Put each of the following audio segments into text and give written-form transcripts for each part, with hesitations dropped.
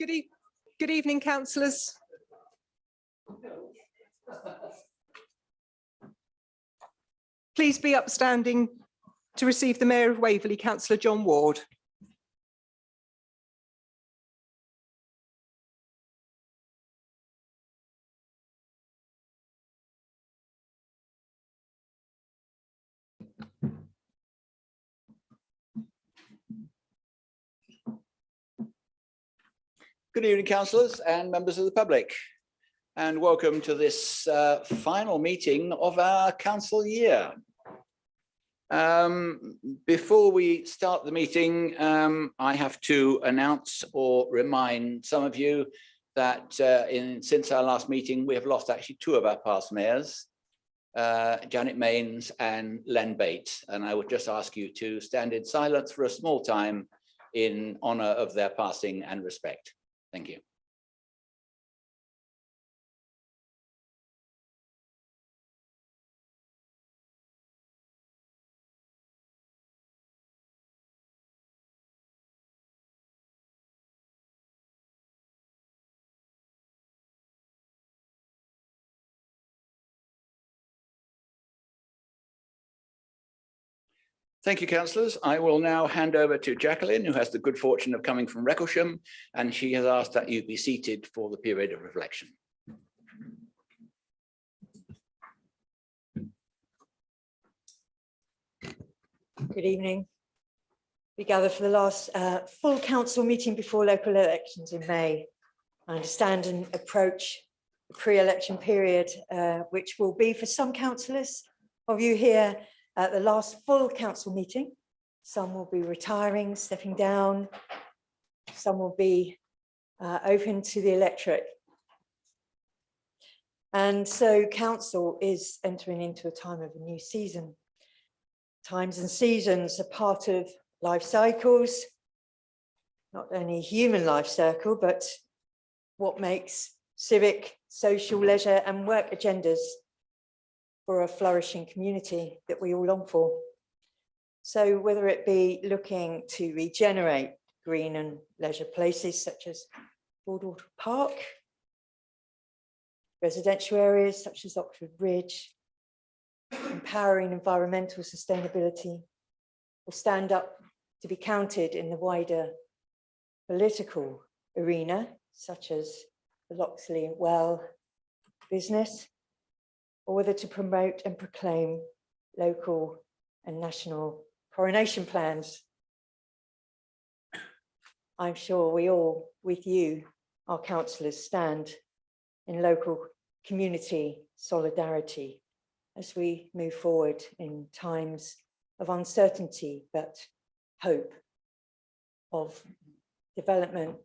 Good evening, councillors. Please be upstanding to receive the Mayor of Waverley, Councillor John Ward. Good evening, councillors and members of the public, and welcome to this final meeting of our council year. Before we start the meeting, I have to announce or remind some of you that since our last meeting, we have lost actually two of our past mayors, Janet Mains and Len Bates, and I would just ask you to stand in silence for a small time in honour of their passing and respect. Thank you. Thank you, councillors. I will now hand over to Jacqueline, who has the good fortune of coming from Recklesham, and she has asked that you be seated for the period of reflection. Good evening. We gather for the last full council meeting before local elections in May. I understand and approach the pre-election period, which will be for some councillors of you here at the last full council meeting. Some will be retiring, stepping down. Some will be open to the electorate. And so council is entering into a time of a new season. Times and seasons are part of life cycles, not only human life cycle, but what makes civic, social, leisure and work agendas for a flourishing community that we all long for. So whether it be looking to regenerate green and leisure places such as Broadwater Park, residential areas such as Oxford Ridge, empowering environmental sustainability, or stand up to be counted in the wider political arena, such as the Loxley Well business, or whether to promote and proclaim local and national coronation plans. I'm sure we all, with you, our councillors, stand in local community solidarity as we move forward in times of uncertainty, but hope of development,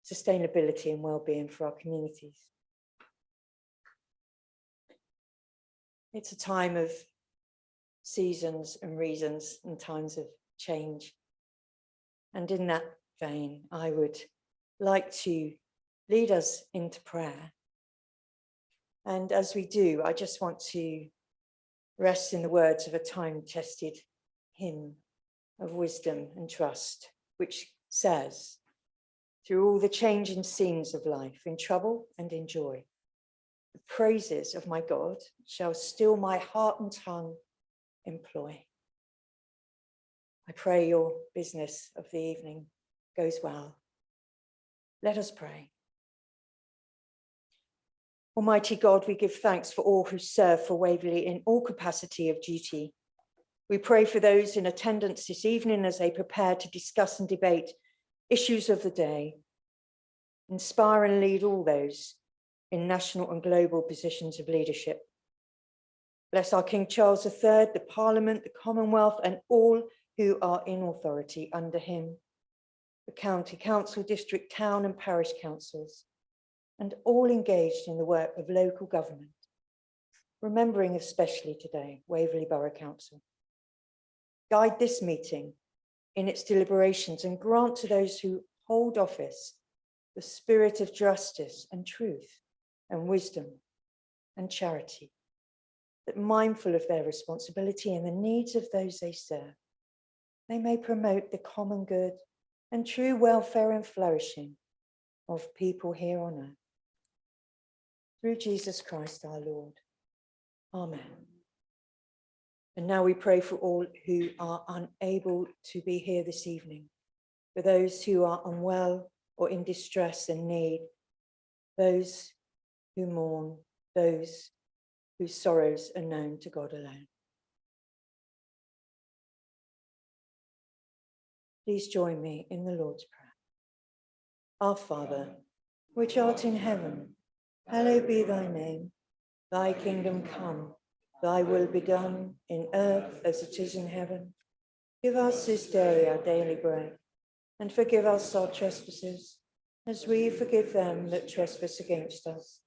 sustainability and well-being for our communities. It's a time of seasons and reasons and times of change. And in that vein, I would like to lead us into prayer. And as we do, I just want to rest in the words of a time-tested hymn of wisdom and trust, which says, through all the changing scenes of life, in trouble and in joy, the praises of my God shall still my heart and tongue employ. I pray your business of the evening goes well. Let us pray. Almighty God, we give thanks for all who serve for Waverley in all capacity of duty. We pray for those in attendance this evening as they prepare to discuss and debate issues of the day. Inspire and lead all those in national and global positions of leadership. Bless our King Charles III, the Parliament, the Commonwealth, and all who are in authority under him, the county council, district, town and parish councils, and all engaged in the work of local government, remembering especially today Waverley Borough Council. Guide this meeting in its deliberations and grant to those who hold office the spirit of justice and truth and wisdom and charity, that mindful of their responsibility and the needs of those they serve, they may promote the common good and true welfare and flourishing of people here on earth. Through Jesus Christ our Lord. Amen. And now we pray for all who are unable to be here this evening, for those who are unwell or in distress and need, those who mourn, those whose sorrows are known to God alone. Please join me in the Lord's Prayer. Our Father, which art in heaven, hallowed be thy name. Thy kingdom come, thy will be done in earth as it is in heaven. Give us this day our daily bread, and forgive us our trespasses, as we forgive them that trespass against us.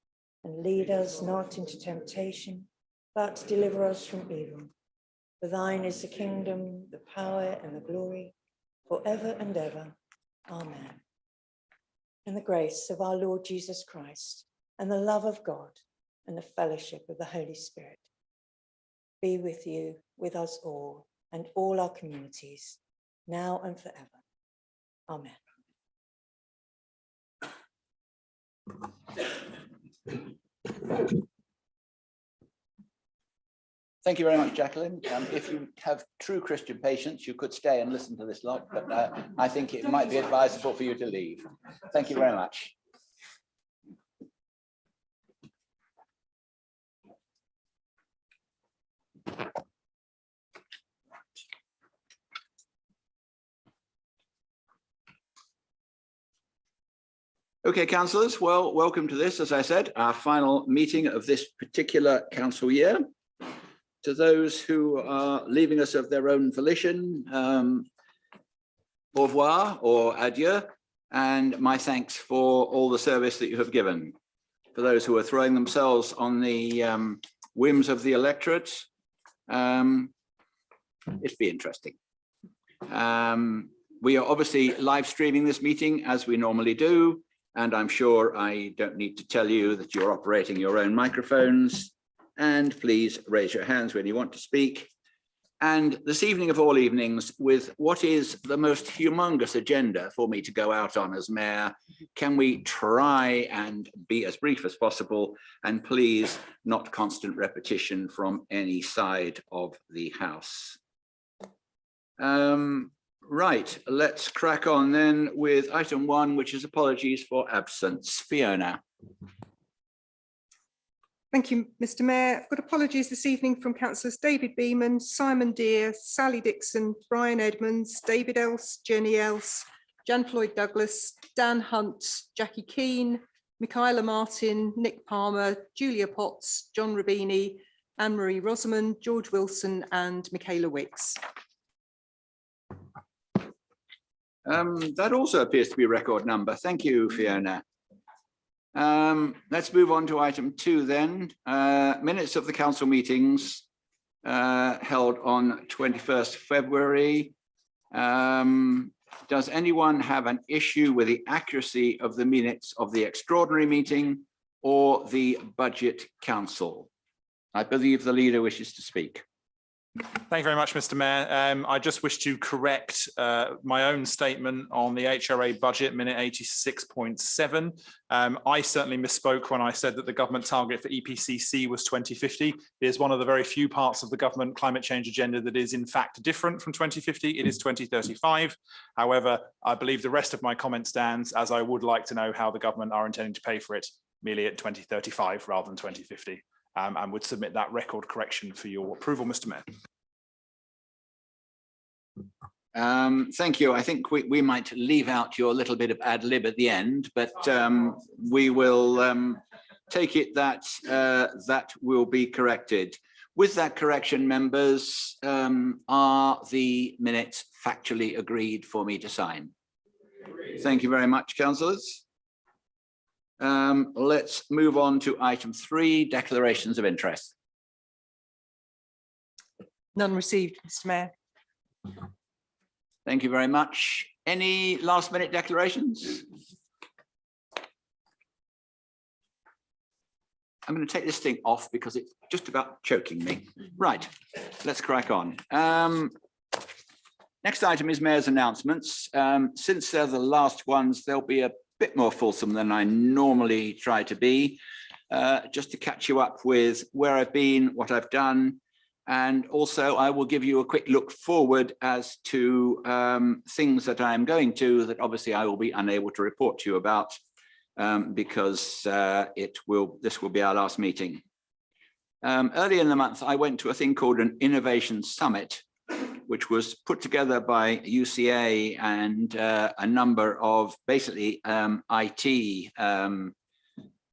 And lead us not into temptation, but deliver us from evil. For thine is the kingdom, the power, and the glory, forever and ever. Amen. And the grace of our Lord Jesus Christ, and the love of God, and the fellowship of the Holy Spirit be with you, with us all, and all our communities, now and forever. Amen. Thank you very much, Jacqueline. If you have true Christian patience, you could stay and listen to this lot, but I think it might be advisable for you to leave. Thank you very much. Okay, councillors, well, welcome to this, as I said, our final meeting of this particular council year. To those who are leaving us of their own volition, au revoir or adieu, and my thanks for all the service that you have given. For those who are throwing themselves on the whims of the electorate, it'd be interesting. We are obviously live streaming this meeting as we normally do, and I'm sure I don't need to tell you that you're operating your own microphones. And please raise your hands when you want to speak. And this evening of all evenings, with what is the most humongous agenda for me to go out on as mayor, can we try and be as brief as possible, and please not constant repetition from any side of the house. Right, let's crack on then with item 1, which is apologies for absence. Fiona. Thank you, Mr. Mayor. I've got apologies this evening from councillors David Beeman, Simon Deere, Sally Dixon, Brian Edmonds, David Else, Jenny Else, Jan Floyd Douglas, Dan Hunt, Jackie Keane, Michaela Martin, Nick Palmer, Julia Potts, John Rubini, Anne-Marie Rosamond, George Wilson and Michaela Wicks. That also appears to be a record number. Thank you, Fiona. Let's move on to item 2 then. Minutes of the council meetings held on 21st February. Does anyone have an issue with the accuracy of the minutes of the extraordinary meeting or the budget council? I believe the leader wishes to speak. Thank you very much, Mr. Mayor. I just wish to correct my own statement on the HRA budget, minute 86.7. I certainly misspoke when I said that the government target for EPCC was 2050. It is one of the very few parts of the government climate change agenda that is in fact different from 2050. It is 2035. However, I believe the rest of my comment stands, as I would like to know how the government are intending to pay for it merely at 2035 rather than 2050. And would submit that record correction for your approval, Mr. Mayor. Thank you. I think we might leave out your little bit of ad lib at the end, but we will take it that that will be corrected. With that correction, members, are the minutes factually agreed for me to sign? Thank you very much, councillors. Let's move on to item 3, declarations of interest. None received, Mr. Mayor. Thank you very much. Any last minute declarations? I'm going to take this thing off because it's just about choking me. Right, let's crack on. Next item is Mayor's announcements. Since they're the last ones, there'll be a bit more fulsome than I normally try to be, just to catch you up with where I've been, what I've done, and also I will give you a quick look forward as to things that I'm going to that obviously I will be unable to report to you about because this will be our last meeting. Early in the month, I went to a thing called an Innovation Summit, which was put together by UCA and a number of basically IT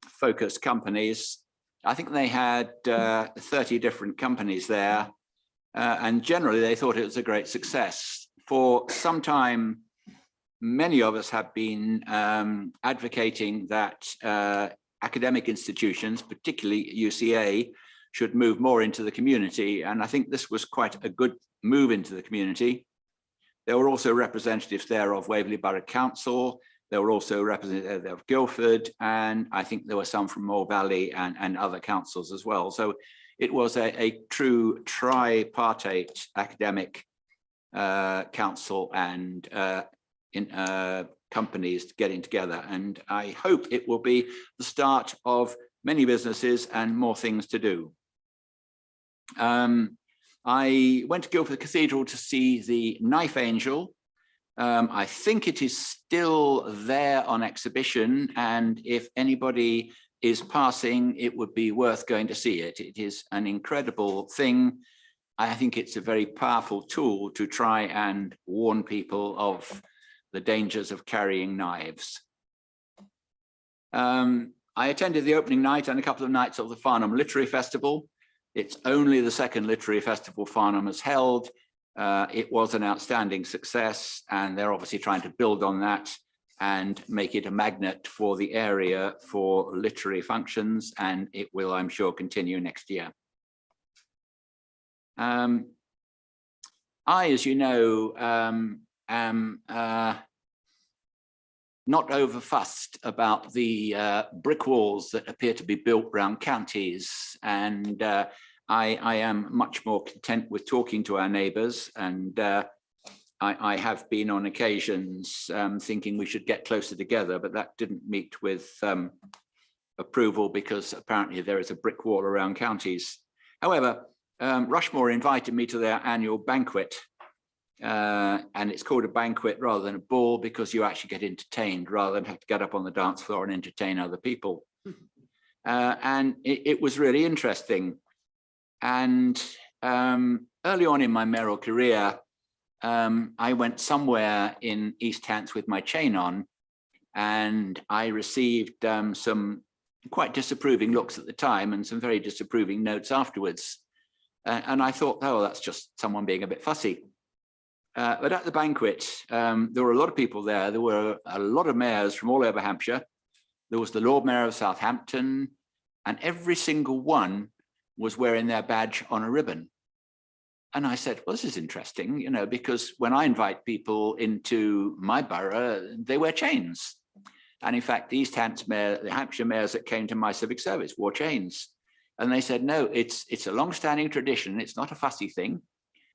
focused companies. I think they had 30 different companies there, and generally they thought it was a great success. For some time, many of us have been advocating that academic institutions, particularly UCA, should move more into the community, and I think this was quite a good move into the community. There were also representatives there of Waverley Borough Council. There were also representatives of Guildford, and I think there were some from Moore Valley and other councils as well. So it was a true tripartite academic council and companies getting together. And I hope it will be the start of many businesses and more things to do. I went to Guildford Cathedral to see the Knife Angel. I think it is still there on exhibition, and if anybody is passing, it would be worth going to see it. It is an incredible thing. I think it's a very powerful tool to try and warn people of the dangers of carrying knives. I attended the opening night and a couple of nights of the Farnham Literary Festival. It's only the second literary festival Farnham has held. It was an outstanding success, and they're obviously trying to build on that and make it a magnet for the area for literary functions, and it will, I'm sure, continue next year. I, as you know, am not over fussed about the brick walls that appear to be built around counties, and I am much more content with talking to our neighbours, and I have been on occasions thinking we should get closer together, but that didn't meet with approval because apparently there is a brick wall around counties. However, Rushmore invited me to their annual banquet, and it's called a banquet rather than a ball because you actually get entertained rather than have to get up on the dance floor and entertain other people. And it was really interesting. And early on in my mayoral career, I went somewhere in East Hants with my chain on, and I received some quite disapproving looks at the time and some very disapproving notes afterwards. And I thought, oh, that's just someone being a bit fussy. But at the banquet, there were a lot of people there. There were a lot of mayors from all over Hampshire. There was the Lord Mayor of Southampton, and every single one was wearing their badge on a ribbon. And I said, well, this is interesting, you know, because when I invite people into my borough, they wear chains. And in fact, the East Hants mayor, the Hampshire mayors that came to my civic service wore chains. And they said, no, it's a long-standing tradition. It's not a fussy thing.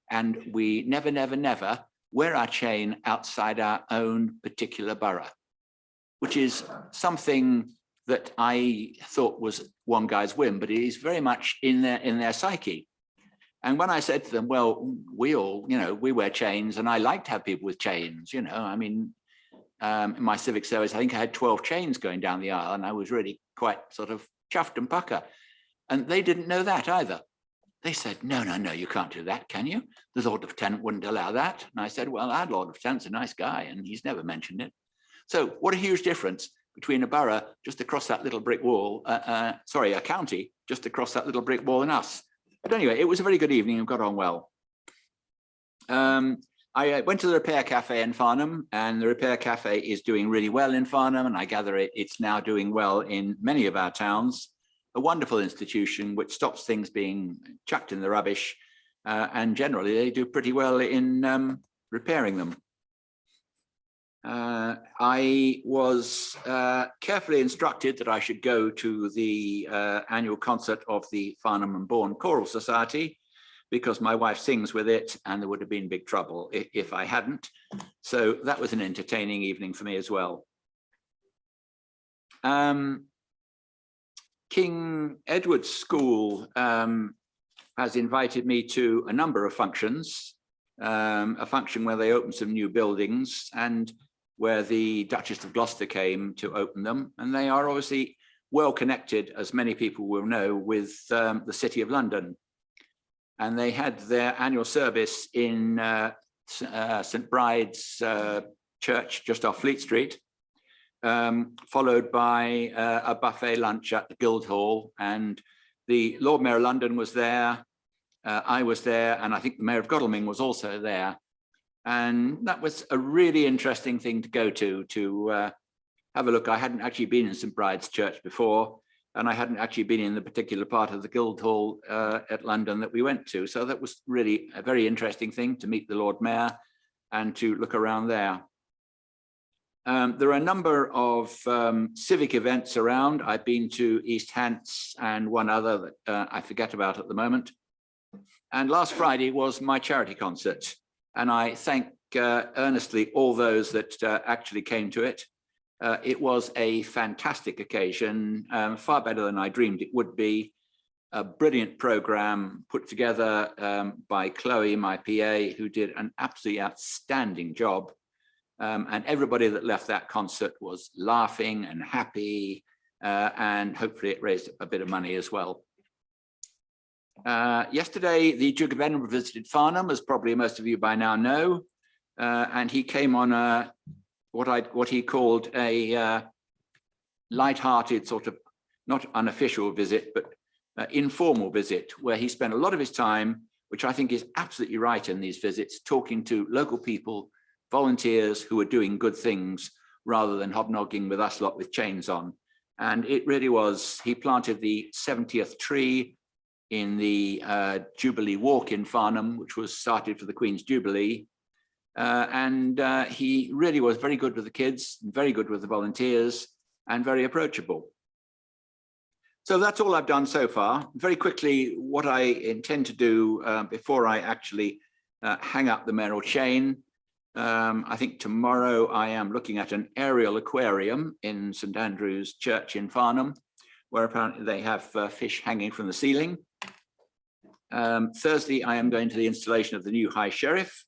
And we never, never, never wear our chain outside our own particular borough, which is something that I thought was one guy's whim, but it is very much in their psyche. And when I said to them, well, we all, you know, we wear chains, and I like to have people with chains, you know, I mean, in my civic service, I think I had 12 chains going down the aisle, and I was really quite sort of chuffed and pucker. And they didn't know that either. They said, no, no, no, you can't do that, can you? The Lord Lieutenant wouldn't allow that. And I said, well, our Lord Lieutenant's a nice guy, and he's never mentioned it. So what a huge difference between a borough just across that little brick wall, sorry, a county just across that little brick wall and us. But anyway, it was a very good evening and got on well. I went to the Repair Cafe in Farnham, and the Repair Cafe is doing really well in Farnham, and I gather it's now doing well in many of our towns. A wonderful institution which stops things being chucked in the rubbish, and generally they do pretty well in repairing them. I was carefully instructed that I should go to the annual concert of the Farnham and Bourne Choral Society because my wife sings with it, and there would have been big trouble if I hadn't. So that was an entertaining evening for me as well. King Edward's School has invited me to a number of functions, a function where they opened some new buildings and where the Duchess of Gloucester came to open them. And they are obviously well connected, as many people will know, with the City of London. And they had their annual service in St. Bride's Church, just off Fleet Street, followed by a buffet lunch at the Guildhall. And the Lord Mayor of London was there, I was there, and I think the Mayor of Godalming was also there. And that was a really interesting thing to go to have a look. I hadn't actually been in St. Bride's Church before, and I hadn't actually been in the particular part of the Guildhall at London that we went to. So that was really a very interesting thing to meet the Lord Mayor and to look around there. There are a number of civic events around. I've been to East Hants and one other that I forget about at the moment. And last Friday was my charity concert. And I thank earnestly all those that actually came to it. It was a fantastic occasion, far better than I dreamed it would be. A brilliant program put together by Chloe, my PA, who did an absolutely outstanding job. And everybody that left that concert was laughing and happy, and hopefully it raised a bit of money as well. Yesterday, the Duke of Edinburgh visited Farnham, as probably most of you by now know, and he came on what he called a light-hearted sort of, not unofficial visit, but informal visit, where he spent a lot of his time, which I think is absolutely right in these visits, talking to local people, volunteers who are doing good things, rather than hobnogging with us lot with chains on. And it really was, he planted the 70th tree in the Jubilee Walk in Farnham, which was started for the Queen's Jubilee. And he really was very good with the kids, very good with the volunteers, and very approachable. So that's all I've done so far. Very quickly, what I intend to do before I actually hang up the mayoral chain. I think tomorrow I am looking at an aerial aquarium in St. Andrew's Church in Farnham, where apparently they have fish hanging from the ceiling. Thursday, I am going to the installation of the new High Sheriff.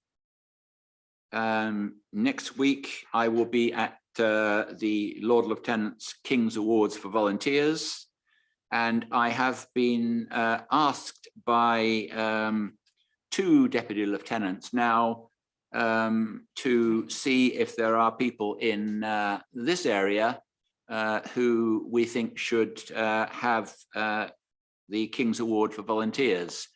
Next week, I will be at the Lord Lieutenant's King's Awards for Volunteers. And I have been asked by 2 deputy lieutenants now to see if there are people in this area who we think should have the King's Award for Volunteers.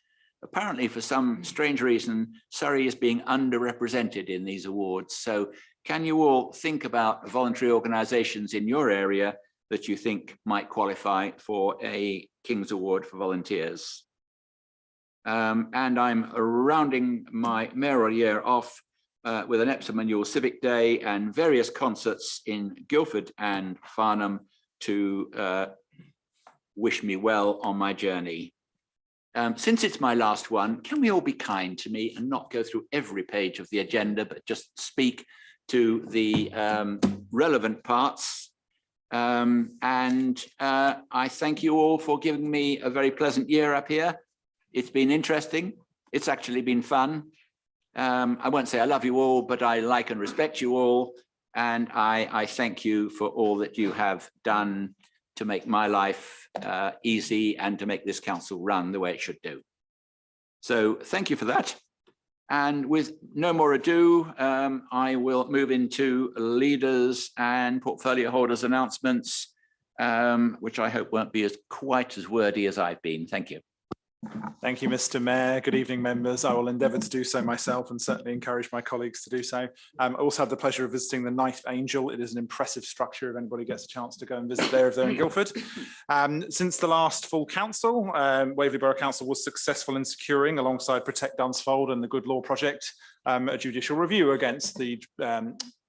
Apparently, for some strange reason, Surrey is being underrepresented in these awards. So can you all think about voluntary organisations in your area that you think might qualify for a King's Award for Volunteers? And I'm rounding my mayoral year off with an Epsom Annual Civic Day and various concerts in Guildford and Farnham to wish me well on my journey. Since it's my last one, can we all be kind to me and not go through every page of the agenda, but just speak to the relevant parts? And I thank you all for giving me a very pleasant year up here. It's been interesting. It's actually been fun. I won't say I love you all, but I like and respect you all. And I thank you for all that you have done to make my life easy and to make this council run the way it should do. So thank you for that. And with no more ado, I will move into leaders and portfolio holders announcements, which I hope won't be quite as wordy as I've been. Thank you. Thank you, Mr. Mayor. Good evening, members. I will endeavour to do so myself and certainly encourage my colleagues to do so. I also had the pleasure of visiting the Ninth Angel. It is an impressive structure if anybody gets a chance to go and visit there if they're in Guildford. Since the last full council, Waverley Borough Council was successful in securing, alongside Protect Dunsfold and the Good Law Project, a judicial review against the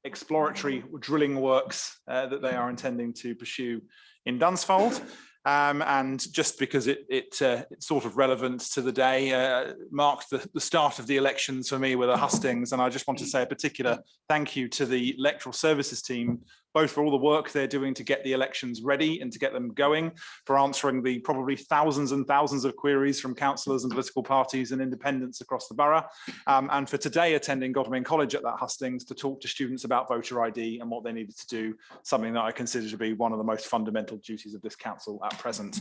exploratory drilling works that they are intending to pursue in Dunsfold. And just because it's sort of relevant to the day, marked the start of the elections for me with the hustings. And I just want to say a particular thank you to the electoral services team both for all the work they're doing to get the elections ready and to get them going, for answering the probably thousands and thousands of queries from councillors and political parties and independents across the borough, and for today attending Godalming College at that hustings to talk to students about voter ID and what they needed to do, something that I consider to be one of the most fundamental duties of this council at present.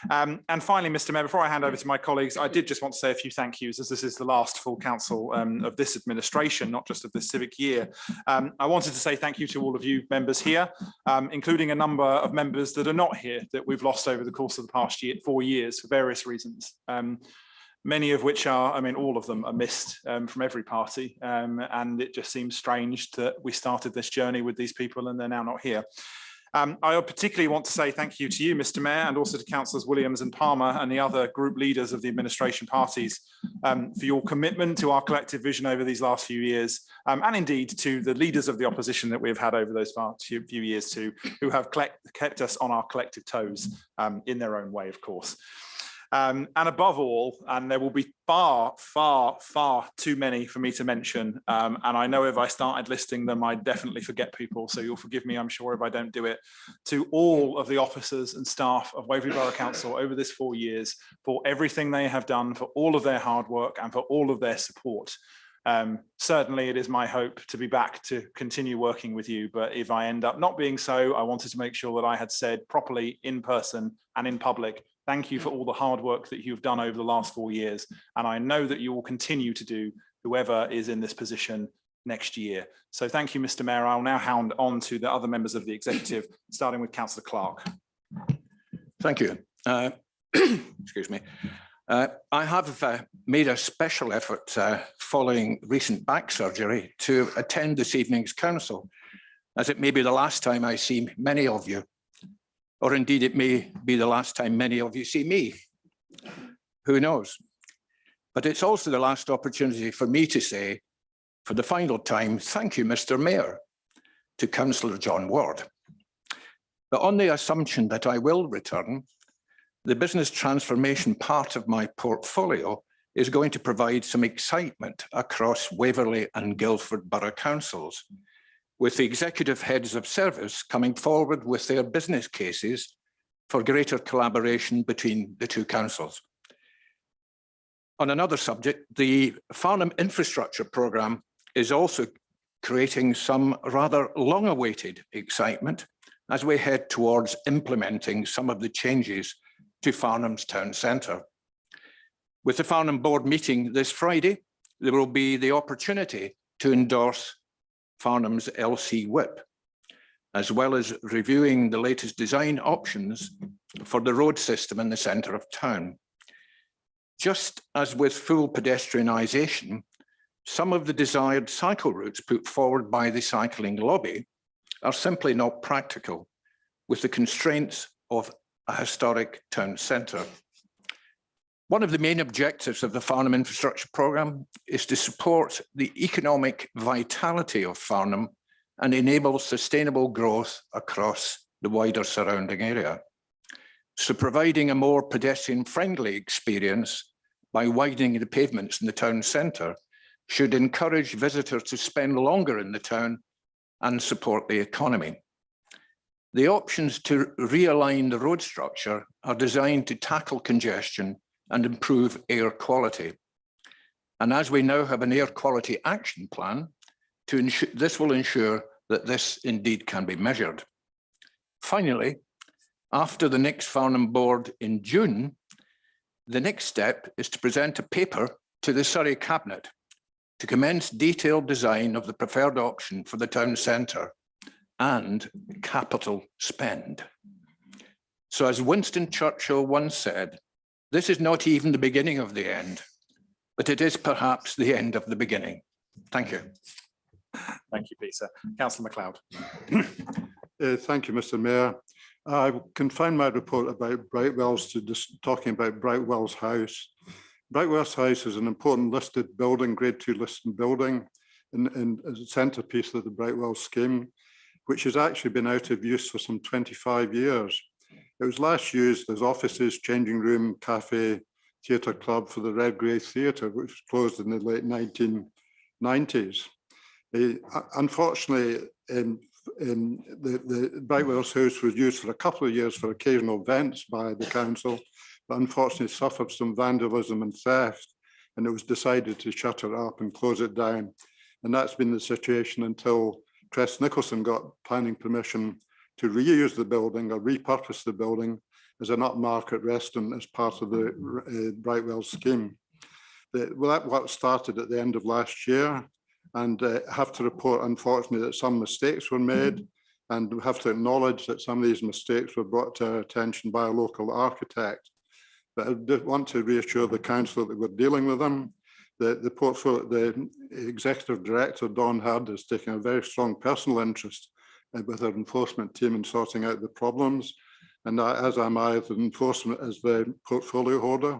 And finally, Mr. Mayor, before I hand over to my colleagues, I did just want to say a few thank yous, as this is the last full council of this administration, not just of this civic year. I wanted to say thank you to all of you members here, including a number of members that are not here that we've lost over the course of the past 4 years for various reasons. Many of which are, I mean, all of them are missed from every party. And it just seems strange that we started this journey with these people and they're now not here. I particularly want to say thank you to you, Mr. Mayor, and also to Councillors Williams and Palmer and the other group leaders of the administration parties for your commitment to our collective vision over these last few years, and indeed to the leaders of the opposition that we've had over those few years too, who have kept us on our collective toes in their own way, of course. And above all, and there will be far, far, far too many for me to mention. And I know if I started listing them, I'd definitely forget people. So you'll forgive me, I'm sure, if I don't do it. To all of the officers and staff of Waverley Borough Council over this 4 years, for everything they have done, for all of their hard work and for all of their support. Certainly it is my hope to be back to continue working with you, but if I end up not being so, I wanted to make sure that I had said properly in person and in public, thank you for all the hard work that you've done over the last 4 years. And I know that you will continue to do, whoever is in this position next year. So thank you, Mr. Mayor. I'll now hand on to the other members of the executive, starting with Councillor Clark. Thank you. Excuse me. I have made a special effort following recent back surgery to attend this evening's council, as it may be the last time I see many of you, or indeed it may be the last time many of you see me. Who knows? But it's also the last opportunity for me to say, for the final time, thank you, Mr. Mayor, to Councillor John Ward. But on the assumption that I will return, the business transformation part of my portfolio is going to provide some excitement across Waverley and Guildford Borough Councils, with the executive heads of service coming forward with their business cases for greater collaboration between the two councils. On another subject, the Farnham Infrastructure Programme is also creating some rather long-awaited excitement as we head towards implementing some of the changes to Farnham's town centre. With the Farnham board meeting this Friday, there will be the opportunity to endorse Farnham's LC Whip, as well as reviewing the latest design options for the road system in the centre of town. Just as with full pedestrianisation, some of the desired cycle routes put forward by the cycling lobby are simply not practical with the constraints of a historic town centre. One of the main objectives of the Farnham Infrastructure Programme is to support the economic vitality of Farnham and enable sustainable growth across the wider surrounding area. So providing a more pedestrian-friendly experience by widening the pavements in the town centre should encourage visitors to spend longer in the town and support the economy. The options to realign the road structure are designed to tackle congestion and improve air quality. And as we now have an air quality action plan, this will ensure that this indeed can be measured. Finally, after the next Farnham board in June, the next step is to present a paper to the Surrey Cabinet to commence detailed design of the preferred option for the town centre and capital spend. So as Winston Churchill once said, this is not even the beginning of the end, but it is perhaps the end of the beginning. Thank you. Thank you, Peter. Councillor MacLeod. Thank you, Mr. Mayor. I confine my report about Brightwells to just talking about Brightwells House. Brightwells House is an important listed building, grade 2 listed building, as a centrepiece of the Brightwells scheme, which has actually been out of use for some 25 years. It was last used as offices, changing room, cafe, theatre club for the Redgrave Theatre, which was closed in the late 1990s. Unfortunately, the Brightwells House was used for a couple of years for occasional events by the council, but unfortunately suffered some vandalism and theft, and it was decided to shut it up and close it down. And that's been the situation until Crest Nicholson got planning permission to reuse the building or repurpose the building as an upmarket restaurant as part of the Brightwell scheme. Well, that work started at the end of last year, and I have to report, unfortunately, that some mistakes were made, and we have to acknowledge that some of these mistakes were brought to our attention by a local architect. But I do want to reassure the council that we're dealing with them. The executive director, Dawn Hurd, is taking a very strong personal interest with her enforcement team in sorting out the problems. And as am I, as the portfolio holder.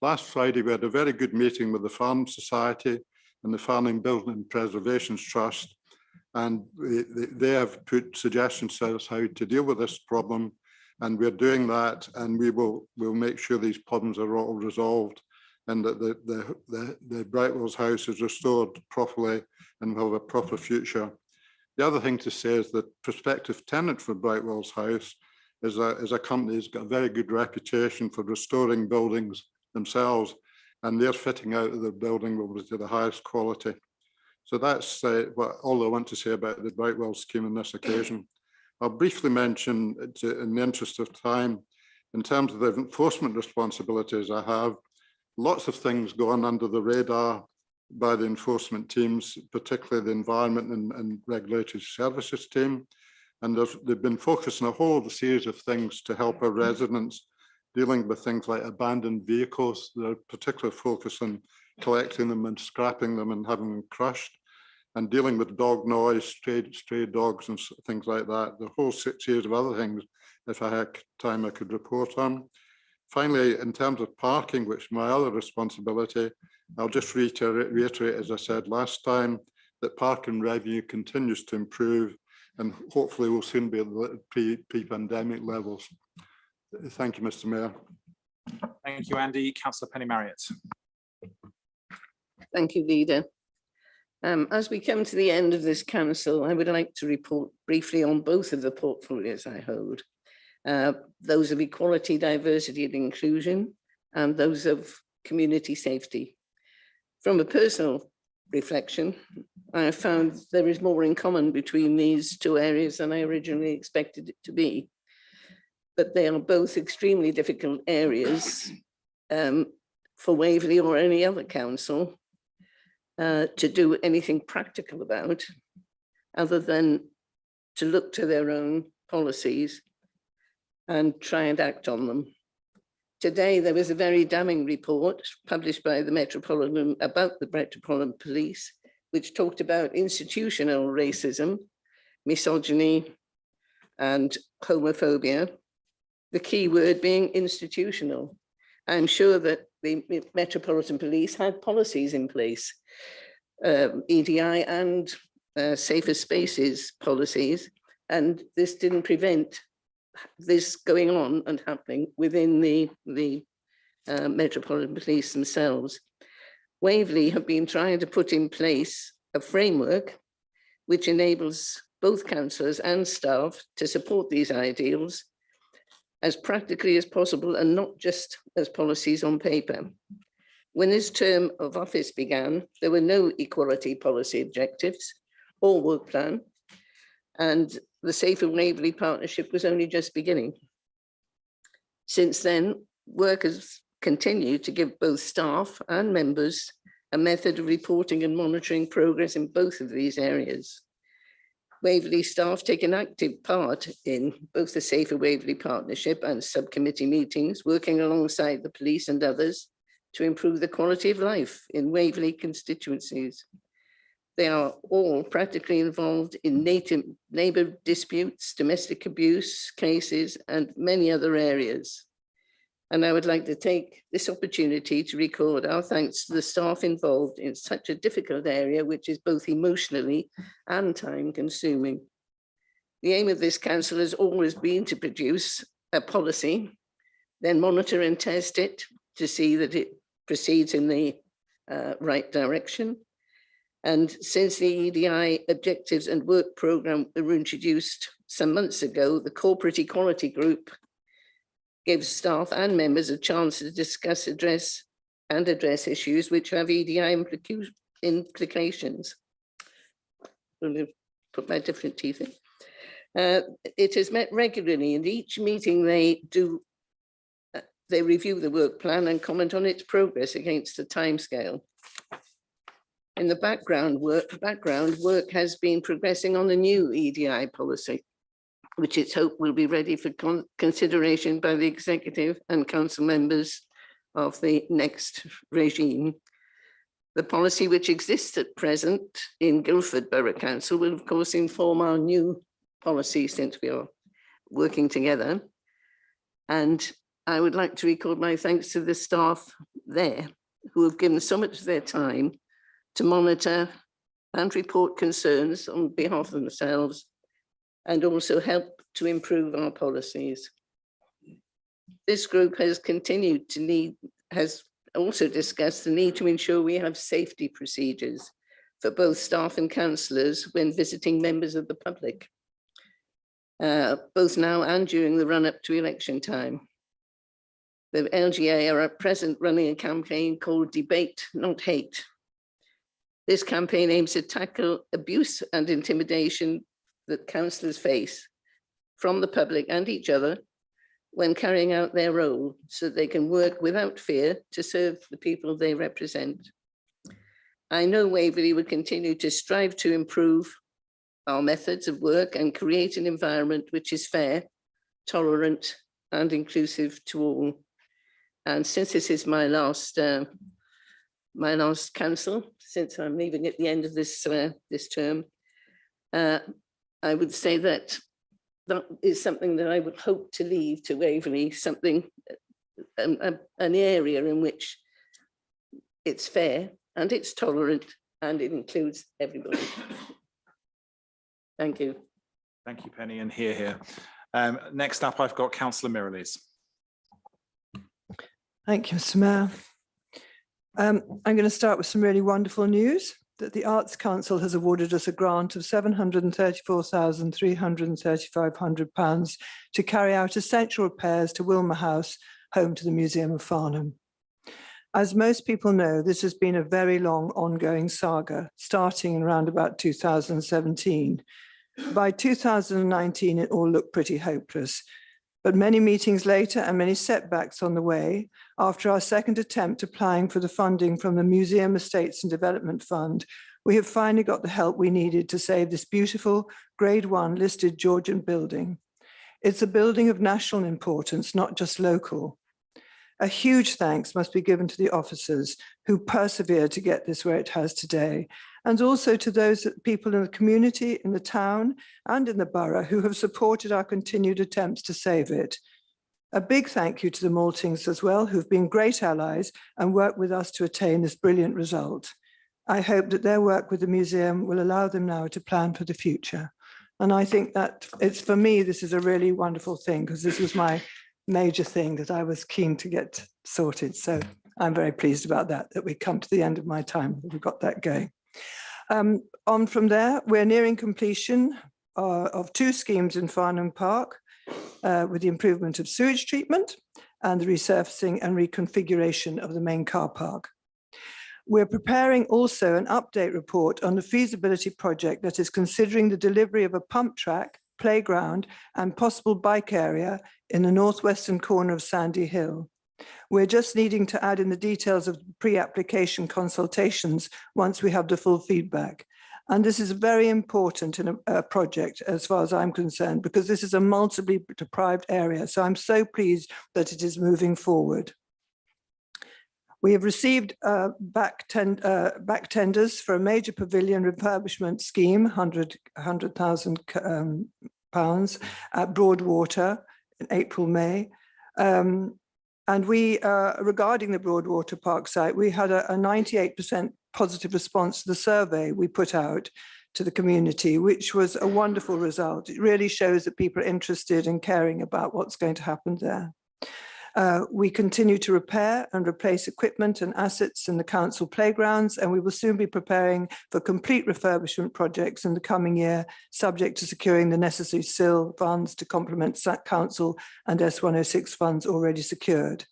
Last Friday, we had a very good meeting with the Farm Society and the Farming Building and Preservation Trust. And they have put suggestions to us how to deal with this problem. And we're doing that, and we'll make sure these problems are all resolved and that the Brightwells House is restored properly and will have a proper future. The other thing to say is that prospective tenant for Brightwells House is a company that's got a very good reputation for restoring buildings themselves, and their fitting out of the building will be to the highest quality. So that's all I want to say about the Brightwell scheme on this occasion. I'll briefly mention, in the interest of time, in terms of the enforcement responsibilities I have, lots of things go on under the radar by the enforcement teams, particularly the Environment and Regulatory Services team. And they've been focused on a whole series of things to help our residents dealing with things like abandoned vehicles. They're particularly focused on collecting them and scrapping them and having them crushed, and dealing with dog noise, stray dogs and things like that. The whole series of other things, if I had time, I could report on. Finally, in terms of parking, which is my other responsibility, I'll just reiterate, as I said last time, that parking revenue continues to improve, and hopefully we'll soon be at the pre-pandemic levels. Thank you, Mr. Mayor. Thank you, Andy. Councillor Penny Marriott. Thank you, Leader. As we come to the end of this council, I would like to report briefly on both of the portfolios I hold. Those of equality, diversity and inclusion, and those of community safety. From a personal reflection, I have found there is more in common between these two areas than I originally expected it to be. But they are both extremely difficult areas for Waverley or any other council to do anything practical about, other than to look to their own policies and try and act on them. Today, there was a very damning report published by the Metropolitan about the Metropolitan Police, which talked about institutional racism, misogyny, and homophobia, the key word being institutional. I'm sure that the Metropolitan Police had policies in place, EDI and safer spaces policies, and this didn't prevent this going on and happening within the Metropolitan Police themselves. Waverley have been trying to put in place a framework which enables both councillors and staff to support these ideals as practically as possible and not just as policies on paper. When his term of office began, there were no equality policy objectives or work plan, and the Safer Waverley Partnership was only just beginning. Since then, work has continued to give both staff and members a method of reporting and monitoring progress in both of these areas. Waverley staff take an active part in both the Safer Waverley Partnership and subcommittee meetings, working alongside the police and others to improve the quality of life in Waverley constituencies. They are all practically involved in neighbour disputes, domestic abuse cases, and many other areas. And I would like to take this opportunity to record our thanks to the staff involved in such a difficult area, which is both emotionally and time consuming. The aim of this council has always been to produce a policy, then monitor and test it to see that it proceeds in the right direction, And since the EDI objectives and work programme were introduced some months ago, the Corporate Equality Group gives staff and members a chance to discuss, address issues which have EDI implications. I'm going to put my different teeth in. It is met regularly, and each meeting they review the work plan and comment on its progress against the timescale. In the background work has been progressing on the new EDI policy, which it's hoped will be ready for consideration by the executive and council members of the next regime. The policy which exists at present in Guildford Borough Council will of course inform our new policy since we are working together. And I would like to record my thanks to the staff there who have given so much of their time to monitor and report concerns on behalf of themselves and also help to improve our policies. This group has also discussed the need to ensure we have safety procedures for both staff and councillors when visiting members of the public, both now and during the run-up to election time. The LGA are at present running a campaign called Debate Not Hate. This campaign aims to tackle abuse and intimidation that councillors face from the public and each other when carrying out their role, so they can work without fear to serve the people they represent. I know Waverley will continue to strive to improve our methods of work and create an environment which is fair, tolerant, and inclusive to all. And since this is my last council, since I'm leaving at the end of this term, I would say that is something that I would hope to leave to Waverley, an area in which it's fair and it's tolerant and it includes everybody. Thank you. Thank you, Penny, and here. Next up, I've got Councillor Mirrlees. Thank you, Mr. Mayor. I'm going to start with some really wonderful news that the Arts Council has awarded us a grant of £734,335 to carry out essential repairs to Wilmer House, home to the Museum of Farnham. As most people know, this has been a very long ongoing saga, starting in around about 2017. By 2019, it all looked pretty hopeless. But many meetings later and many setbacks on the way, after our second attempt applying for the funding from the Museum Estates and Development Fund, we have finally got the help we needed to save this beautiful Grade 1 listed Georgian building. It's a building of national importance, not just local. A huge thanks must be given to the officers who persevered to get this where it has today, and also to those people in the community, in the town, and in the borough who have supported our continued attempts to save it. A big thank you to the Maltings as well, who've been great allies and worked with us to attain this brilliant result. I hope that their work with the museum will allow them now to plan for the future. And I think that for me, this is a really wonderful thing, because this was my major thing that I was keen to get sorted. So I'm very pleased about that we come to the end of my time, that we've got that going. On from there, we're nearing completion of 2 schemes in Farnham Park with the improvement of sewage treatment and the resurfacing and reconfiguration of the main car park. We're preparing also an update report on the feasibility project that is considering the delivery of a pump track, playground and possible bike area in the northwestern corner of Sandy Hill. We're just needing to add in the details of pre-application consultations once we have the full feedback. And this is very important in a project as far as I'm concerned, because this is a multiply deprived area. So I'm so pleased that it is moving forward. We have received back tenders for a major pavilion refurbishment scheme, £100,000 at Broadwater in April, May. And we, regarding the Broadwater Park site, we had a 98% positive response to the survey we put out to the community, which was a wonderful result. It really shows that people are interested and caring about what's going to happen there. We continue to repair and replace equipment and assets in the council playgrounds, and we will soon be preparing for complete refurbishment projects in the coming year, subject to securing the necessary SIL funds to complement council and S106 funds already secured.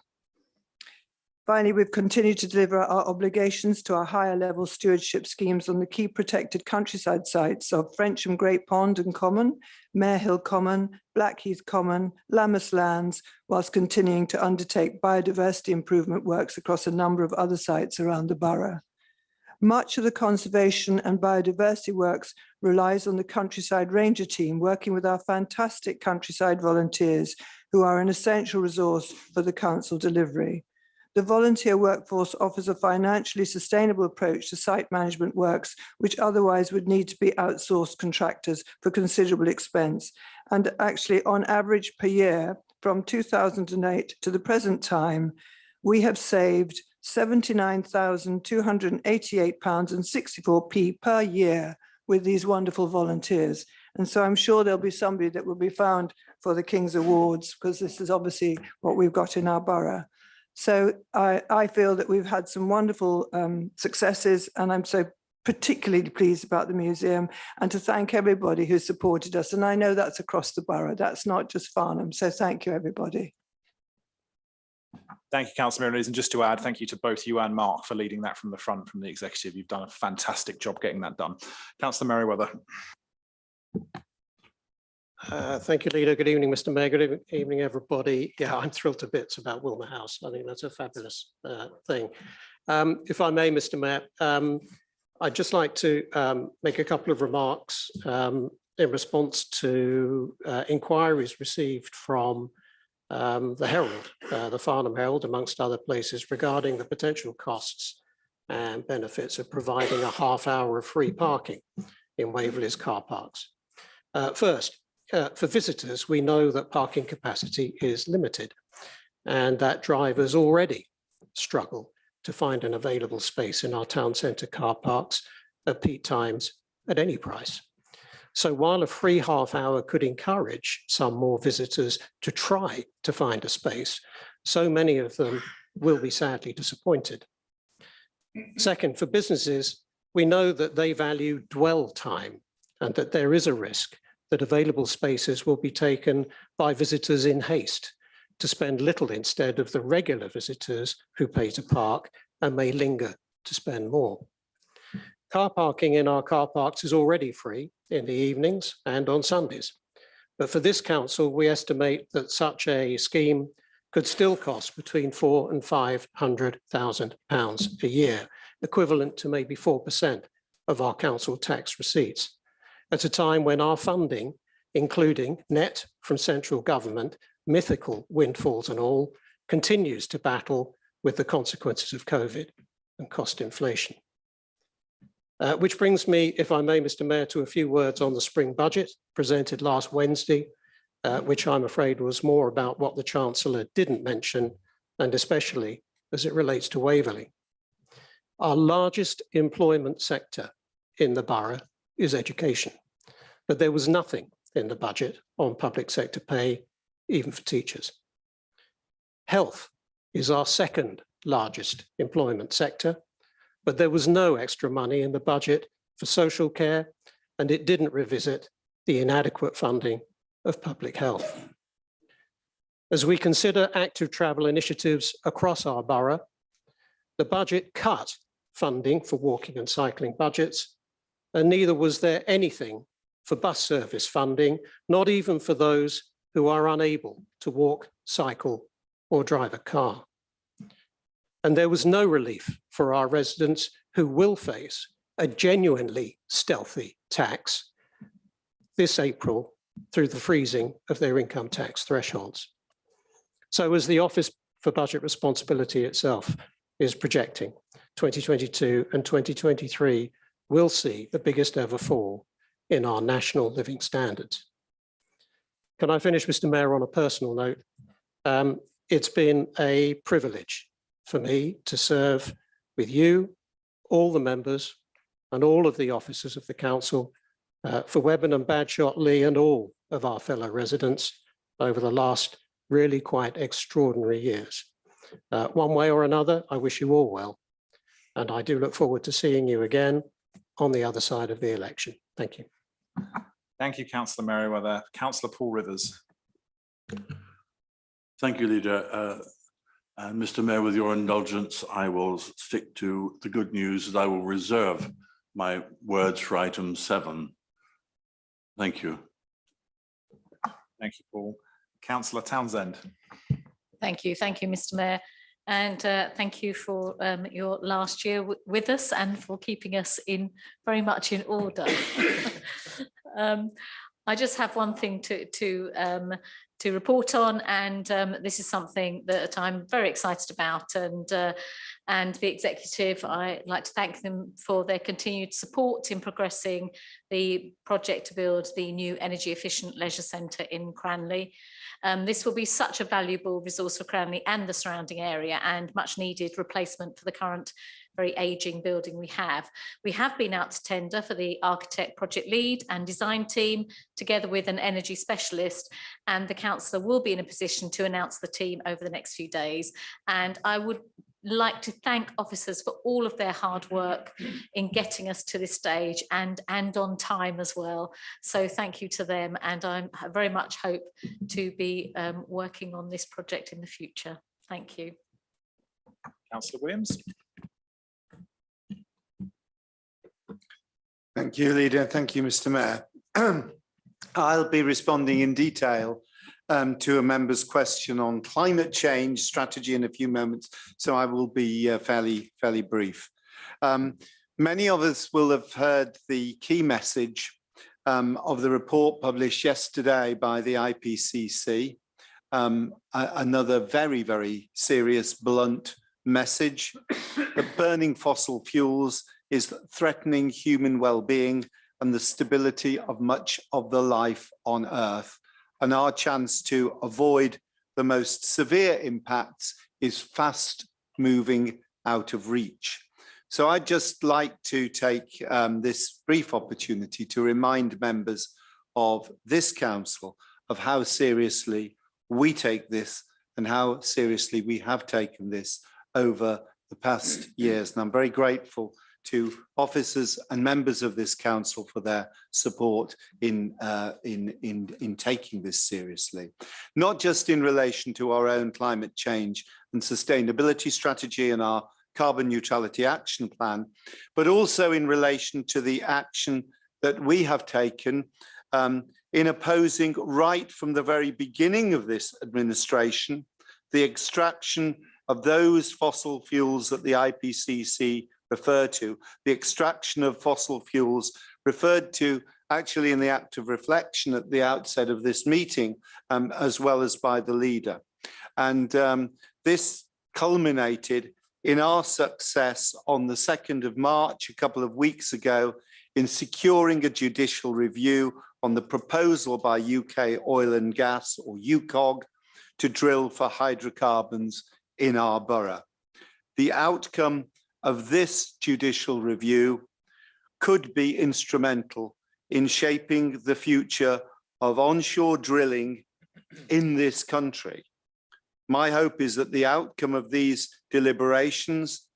Finally, we've continued to deliver our obligations to our higher level stewardship schemes on the key protected countryside sites of Frensham Great Pond and Common, Mare Hill Common, Blackheath Common, Lammas Lands, whilst continuing to undertake biodiversity improvement works across a number of other sites around the borough. Much of the conservation and biodiversity works relies on the Countryside Ranger team working with our fantastic countryside volunteers who are an essential resource for the council delivery. The volunteer workforce offers a financially sustainable approach to site management works, which otherwise would need to be outsourced contractors for considerable expense. And actually, on average per year, from 2008 to the present time, we have saved £79,288.64 per year with these wonderful volunteers. And so I'm sure there'll be somebody that will be found for the King's Awards, because this is obviously what we've got in our borough. So I feel that we've had some wonderful successes, and I'm so particularly pleased about the museum, and to thank everybody who supported us. And I know that's across the borough, that's not just Farnham. So thank you, everybody. Thank you, Councillor Mary-Louise. And just to add, thank you to both you and Mark for leading that from the front, from the executive. You've done a fantastic job getting that done. Councillor Merriweather. Thank you, Leader. Good evening, Mr. Mayor. Good evening, everybody. Yeah, I'm thrilled to bits about Wilmer House. I think that's a fabulous thing. If I may, Mr. Mayor, I'd just like to make a couple of remarks in response to inquiries received from the Herald, the Farnham Herald, amongst other places, regarding the potential costs and benefits of providing a half hour of free parking in Waverley's car parks. First, for visitors, we know that parking capacity is limited and that drivers already struggle to find an available space in our town centre car parks at peak times at any price. So while a free half hour could encourage some more visitors to try to find a space, so many of them will be sadly disappointed. Second, for businesses, we know that they value dwell time and that there is a risk that available spaces will be taken by visitors in haste to spend little instead of the regular visitors who pay to park and may linger to spend more. Car parking in our car parks is already free in the evenings and on Sundays. But for this council, we estimate that such a scheme could still cost between £400,000 and £500,000 a year, equivalent to maybe 4% of our council tax receipts, at a time when our funding, including net from central government, mythical windfalls and all, continues to battle with the consequences of COVID and cost inflation. Which brings me, if I may, Mr. Mayor, to a few words on the spring budget presented last Wednesday, which I'm afraid was more about what the Chancellor didn't mention, and especially as it relates to Waverley. Our largest employment sector in the borough is education, but there was nothing in the budget on public sector pay, even for teachers. Health is our second largest employment sector, but there was no extra money in the budget for social care, and it didn't revisit the inadequate funding of public health. As we consider active travel initiatives across our borough, the budget cut funding for walking and cycling budgets, and neither was there anything for bus service funding, not even for those who are unable to walk, cycle, or drive a car. And there was no relief for our residents who will face a genuinely stealthy tax this April through the freezing of their income tax thresholds. So as the Office for Budget Responsibility itself is projecting, 2022 and 2023 will see the biggest ever fall in our national living standards. Can I finish, Mr. Mayor, on a personal note? It's been a privilege for me to serve with you, all the members, and all of the officers of the council, for Webben and Badshot, Lee, and all of our fellow residents over the last really quite extraordinary years. One way or another, I wish you all well. And I do look forward to seeing you again on the other side of the election. Thank you. Thank you, Councillor Merriweather. Councillor Paul Rivers. Thank you, Leader. And Mr. Mayor, with your indulgence, I will stick to the good news that I will reserve my words for item 7. Thank you. Thank you, Paul. Councillor Townsend. Thank you, Mr. Mayor. And thank you for your last year with us and for keeping us very much in order. I just have one thing to report on, and this is something that I'm very excited about, and the executive, I'd like to thank them for their continued support in progressing the project to build the new energy efficient leisure centre in Cranley. This will be such a valuable resource for Cranley and the surrounding area, and much needed replacement for the current very ageing building we have. We have been out to tender for the architect, project lead and design team, together with an energy specialist, and the councillor will be in a position to announce the team over the next few days. And I would like to thank officers for all of their hard work in getting us to this stage, and on time as well. So thank you to them, and I very much hope to be working on this project in the future. Thank you. Councillor Williams. Thank you, Leader. Thank you, Mr. Mayor. I'll be responding in detail to a member's question on climate change strategy in a few moments, so I will be fairly brief. Many of us will have heard the key message of the report published yesterday by the IPCC. Another very serious, blunt message that burning fossil fuels is threatening human well-being and the stability of much of the life on Earth. And our chance to avoid the most severe impacts is fast moving out of reach. So I'd just like to take this brief opportunity to remind members of this council of how seriously we take this and how seriously we have taken this over the past years. And I'm very grateful to officers and members of this council for their support in taking this seriously, not just in relation to our own climate change and sustainability strategy and our carbon neutrality action plan, but also in relation to the action that we have taken in opposing right from the very beginning of this administration, the extraction of those fossil fuels that the IPCC refer to, the extraction of fossil fuels referred to actually in the act of reflection at the outset of this meeting, as well as by the leader. And this culminated in our success on the 2nd of March, a couple of weeks ago, in securing a judicial review on the proposal by UK Oil and Gas, or UKOG, to drill for hydrocarbons in our borough. The outcome of this judicial review could be instrumental in shaping the future of onshore drilling in this country. My hope is that the outcome of these deliberations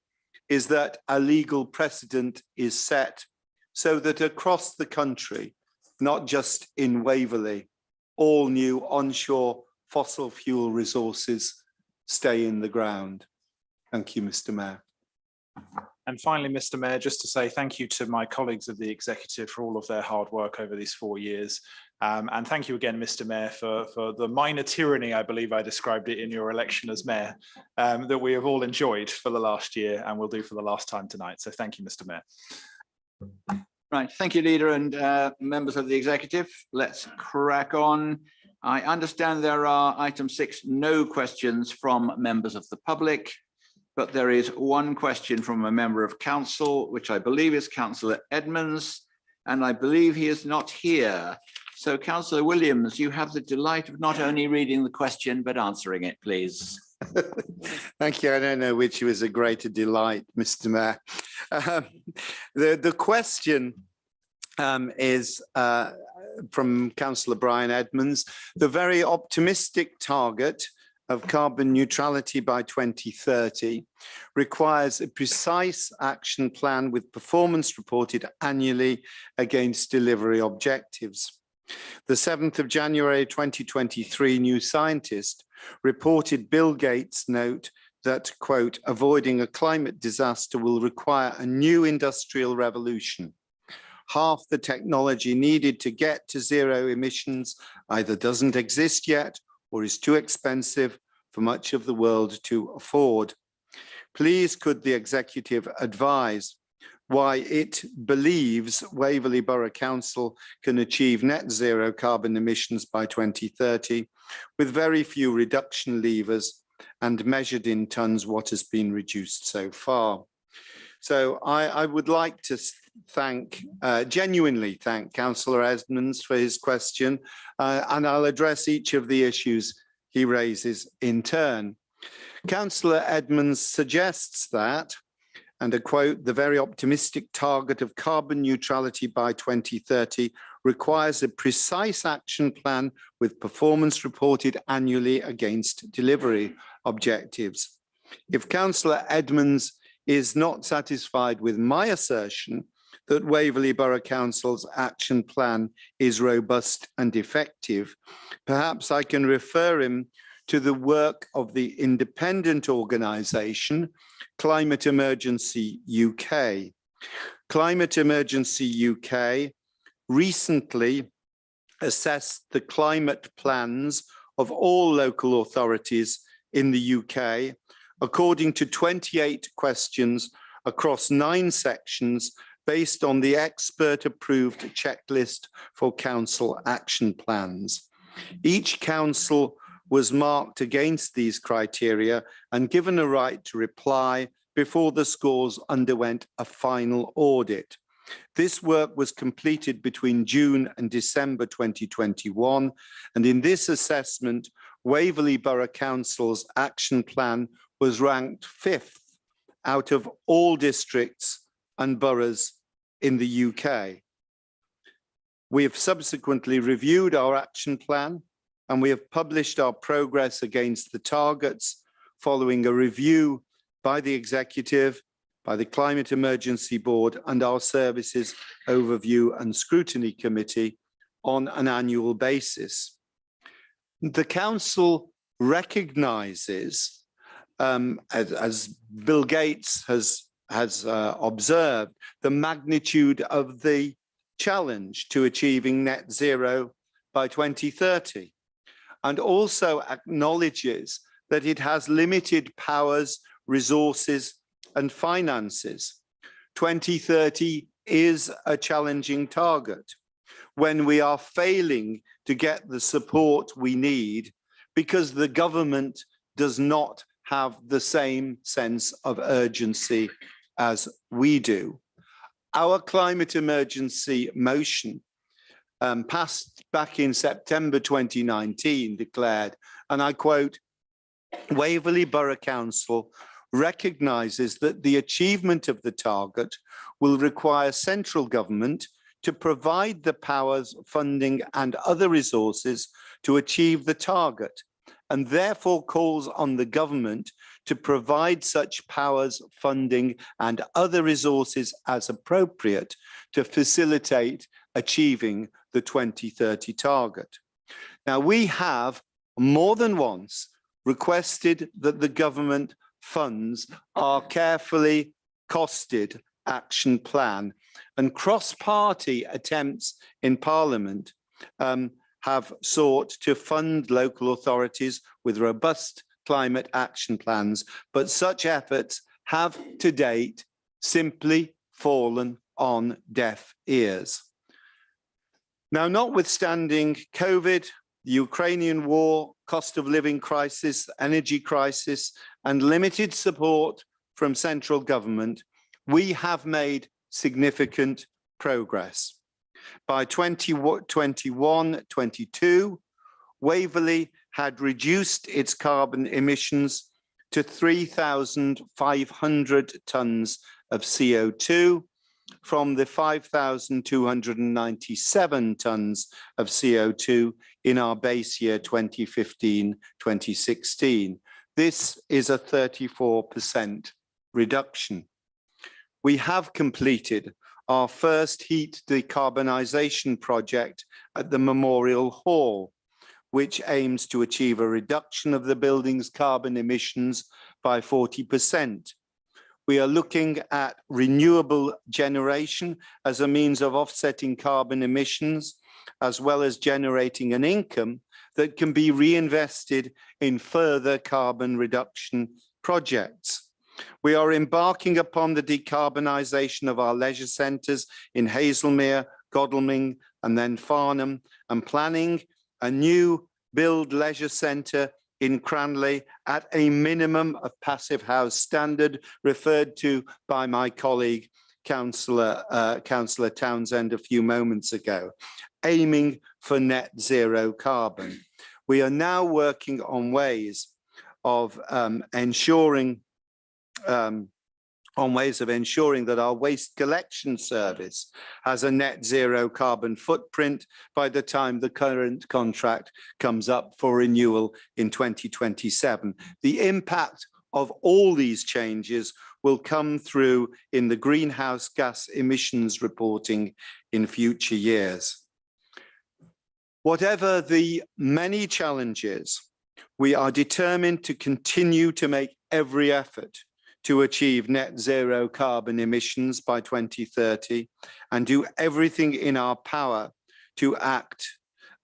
is that a legal precedent is set so that across the country, not just in Waverley, all new onshore fossil fuel resources stay in the ground. Thank you, Mr. Mayor. And finally, Mr. Mayor, just to say thank you to my colleagues of the executive for all of their hard work over these 4 years. And thank you again, Mr. Mayor, for the minor tyranny, I believe I described it in your election as mayor, that we have all enjoyed for the last year and will do for the last time tonight. So thank you, Mr. Mayor. Right, thank you, Leader and members of the executive. Let's crack on. I understand there are item 6, no questions from members of the public, but there is one question from a member of council, which I believe is Councillor Edmonds, and I believe he is not here. So Councillor Williams, you have the delight of not only reading the question, but answering it, please. Thank you. I don't know which was a greater delight, Mr. Mayor. The question is from Councillor Brian Edmonds. The very optimistic target of carbon neutrality by 2030 requires a precise action plan with performance reported annually against delivery objectives. The 7th of January 2023 New Scientist reported Bill Gates' note that, quote, avoiding a climate disaster will require a new industrial revolution. Half the technology needed to get to zero emissions either doesn't exist yet or is too expensive for much of the world to afford. Please could the executive advise why it believes Waverley Borough Council can achieve net zero carbon emissions by 2030 with very few reduction levers and measured in tonnes what has been reduced so far. So I would like to genuinely thank Councillor Edmonds for his question, and I'll address each of the issues he raises in turn. Councillor Edmonds suggests that, and I quote, the very optimistic target of carbon neutrality by 2030 requires a precise action plan with performance reported annually against delivery objectives. If Councillor Edmonds is not satisfied with my assertion that Waverley Borough Council's action plan is robust and effective, perhaps I can refer him to the work of the independent organisation Climate Emergency UK. Climate Emergency UK recently assessed the climate plans of all local authorities in the UK according to 28 questions across 9 sections based on the expert-approved checklist for council action plans. Each council was marked against these criteria and given a right to reply before the scores underwent a final audit. This work was completed between June and December 2021, and in this assessment, Waverley Borough Council's action plan was ranked 5th out of all districts and boroughs in the UK. We have subsequently reviewed our action plan and we have published our progress against the targets following a review by the executive, by the Climate Emergency Board and our Services Overview and Scrutiny Committee on an annual basis. The Council recognises, as Bill Gates has observed, the magnitude of the challenge to achieving net zero by 2030, and also acknowledges that it has limited powers, resources, and finances. 2030 is a challenging target when we are failing to get the support we need because the government does not have the same sense of urgency as we do. Our climate emergency motion passed back in September 2019 declared, and I quote, Waverley Borough Council recognises that the achievement of the target will require central government to provide the powers, funding and other resources to achieve the target, and therefore calls on the government to provide such powers, funding and other resources as appropriate to facilitate achieving the 2030 target. Now, we have more than once requested that the government funds our carefully costed action plan, and cross-party attempts in Parliament have sought to fund local authorities with robust climate action plans, but such efforts have to date simply fallen on deaf ears. Now, notwithstanding COVID, the Ukrainian war, cost of living crisis, energy crisis, and limited support from central government, we have made significant progress. By 2021-22, Waverley had reduced its carbon emissions to 3,500 tonnes of CO2 from the 5,297 tonnes of CO2 in our base year 2015-2016. This is a 34% reduction. We have completed our first heat decarbonisation project at the Memorial Hall, which aims to achieve a reduction of the building's carbon emissions by 40%. We are looking at renewable generation as a means of offsetting carbon emissions, as well as generating an income that can be reinvested in further carbon reduction projects. We are embarking upon the decarbonisation of our leisure centres in Hazelmere, Godalming, and then Farnham, and planning a new build leisure centre in Cranley at a minimum of passive house standard, referred to by my colleague, Councillor Townsend, a few moments ago, aiming for net zero carbon. We are now working on ways of ensuring that our waste collection service has a net zero carbon footprint by the time the current contract comes up for renewal in 2027. The impact of all these changes will come through in the greenhouse gas emissions reporting in future years. Whatever the many challenges, we are determined to continue to make every effort to achieve net zero carbon emissions by 2030 and do everything in our power to act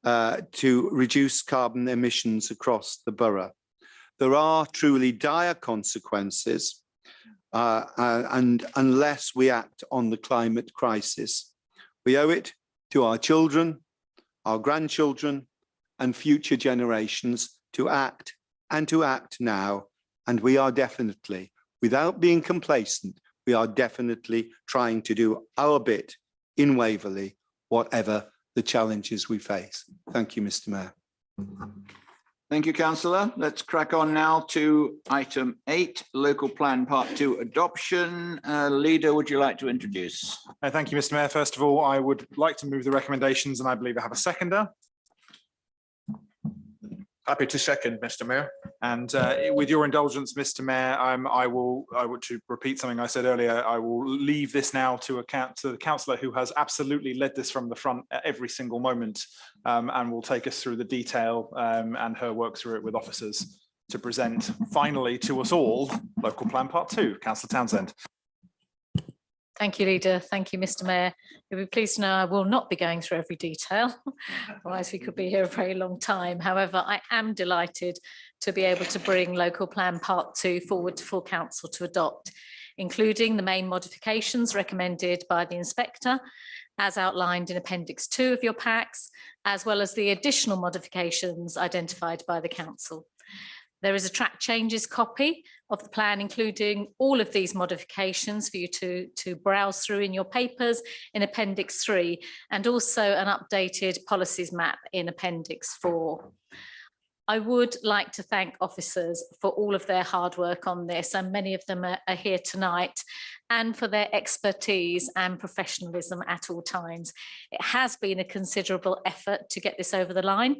to reduce carbon emissions across the borough. There are truly dire consequences and unless we act on the climate crisis. We owe it to our children, our grandchildren, and future generations to act and to act now. And we are definitely, without being complacent, we are definitely trying to do our bit in Waverley, whatever the challenges we face. Thank you, Mr. Mayor. Thank you, Councillor. Let's crack on now to item 8, local plan part 2 adoption. Leader, would you like to introduce? Thank you, Mr. Mayor. First of all, I would like to move the recommendations, and I believe I have a seconder. Happy to second, Mr. Mayor. And with your indulgence, Mr. Mayor, I would to repeat something I said earlier. I will leave this now to the councillor who has absolutely led this from the front at every single moment, and will take us through the detail and her work through it with officers to present finally to us all local plan part 2. Councillor Townsend. Thank you, Leader. Thank you, Mr. Mayor. You'll be pleased to know I will not be going through every detail, otherwise we could be here a very long time. However, I am delighted to be able to bring local plan part 2 forward to full council to adopt, including the main modifications recommended by the inspector, as outlined in Appendix 2 of your packs, as well as the additional modifications identified by the council. There is a track changes copy of the plan, including all of these modifications for you to browse through in your papers in Appendix 3, and also an updated policies map in Appendix 4. I would like to thank officers for all of their hard work on this, and many of them are here tonight, and for their expertise and professionalism at all times. It has been a considerable effort to get this over the line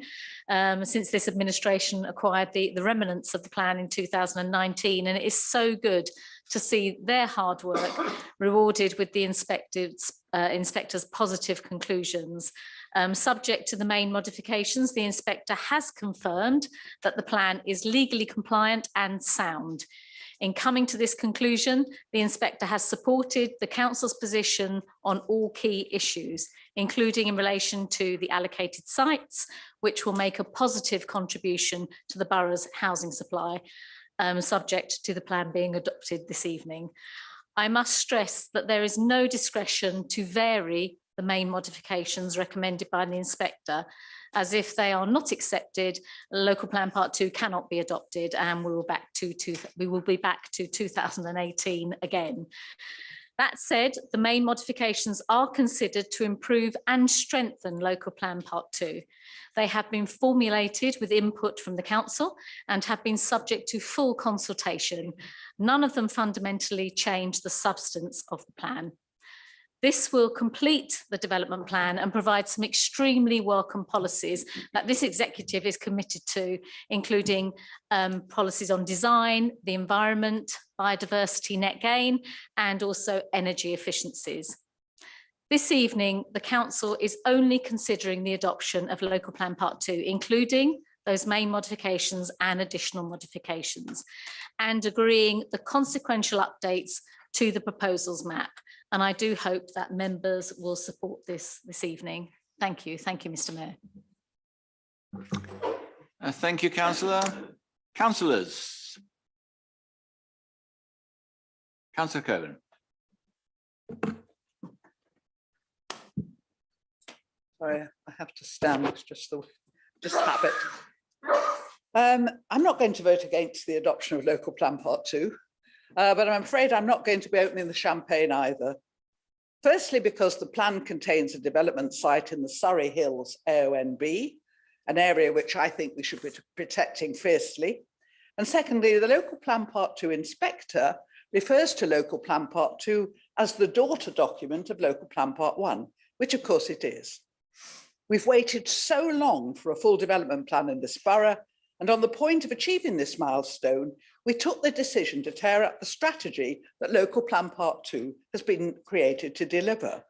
since this administration acquired the remnants of the plan in 2019, and it is so good to see their hard work rewarded with the inspector's positive conclusions. Subject to the main modifications, the inspector has confirmed that the plan is legally compliant and sound. In coming to this conclusion, the inspector has supported the council's position on all key issues, including in relation to the allocated sites, which will make a positive contribution to the borough's housing supply, subject to the plan being adopted this evening. I must stress that there is no discretion to vary the main modifications recommended by the inspector, as if they are not accepted, local plan part 2 cannot be adopted, and we will be back to 2018 again. That said, the main modifications are considered to improve and strengthen local plan part 2. They have been formulated with input from the council and have been subject to full consultation. None of them fundamentally change the substance of the plan. This will complete the development plan and provide some extremely welcome policies that this executive is committed to, including policies on design, the environment, biodiversity net gain, and also energy efficiencies. This evening, the council is only considering the adoption of Local Plan Part 2, including those main modifications and additional modifications, and agreeing the consequential updates to the proposals map. And I do hope that members will support this evening. Thank you. Thank you, Mr. Mayor. Thank you, Councillor. Councillors. Councillor Cohen. Sorry, I have to stand. It's just habit. I'm not going to vote against the adoption of Local Plan Part 2, but I'm afraid I'm not going to be opening the champagne either. Firstly, because the plan contains a development site in the Surrey Hills AONB, an area which I think we should be protecting fiercely. And secondly, the Local Plan Part 2 inspector refers to Local Plan Part 2 as the daughter document of Local Plan Part 1, which of course it is. We've waited so long for a full development plan in this borough, and on the point of achieving this milestone, we took the decision to tear up the strategy that Local Plan Part 2 has been created to deliver.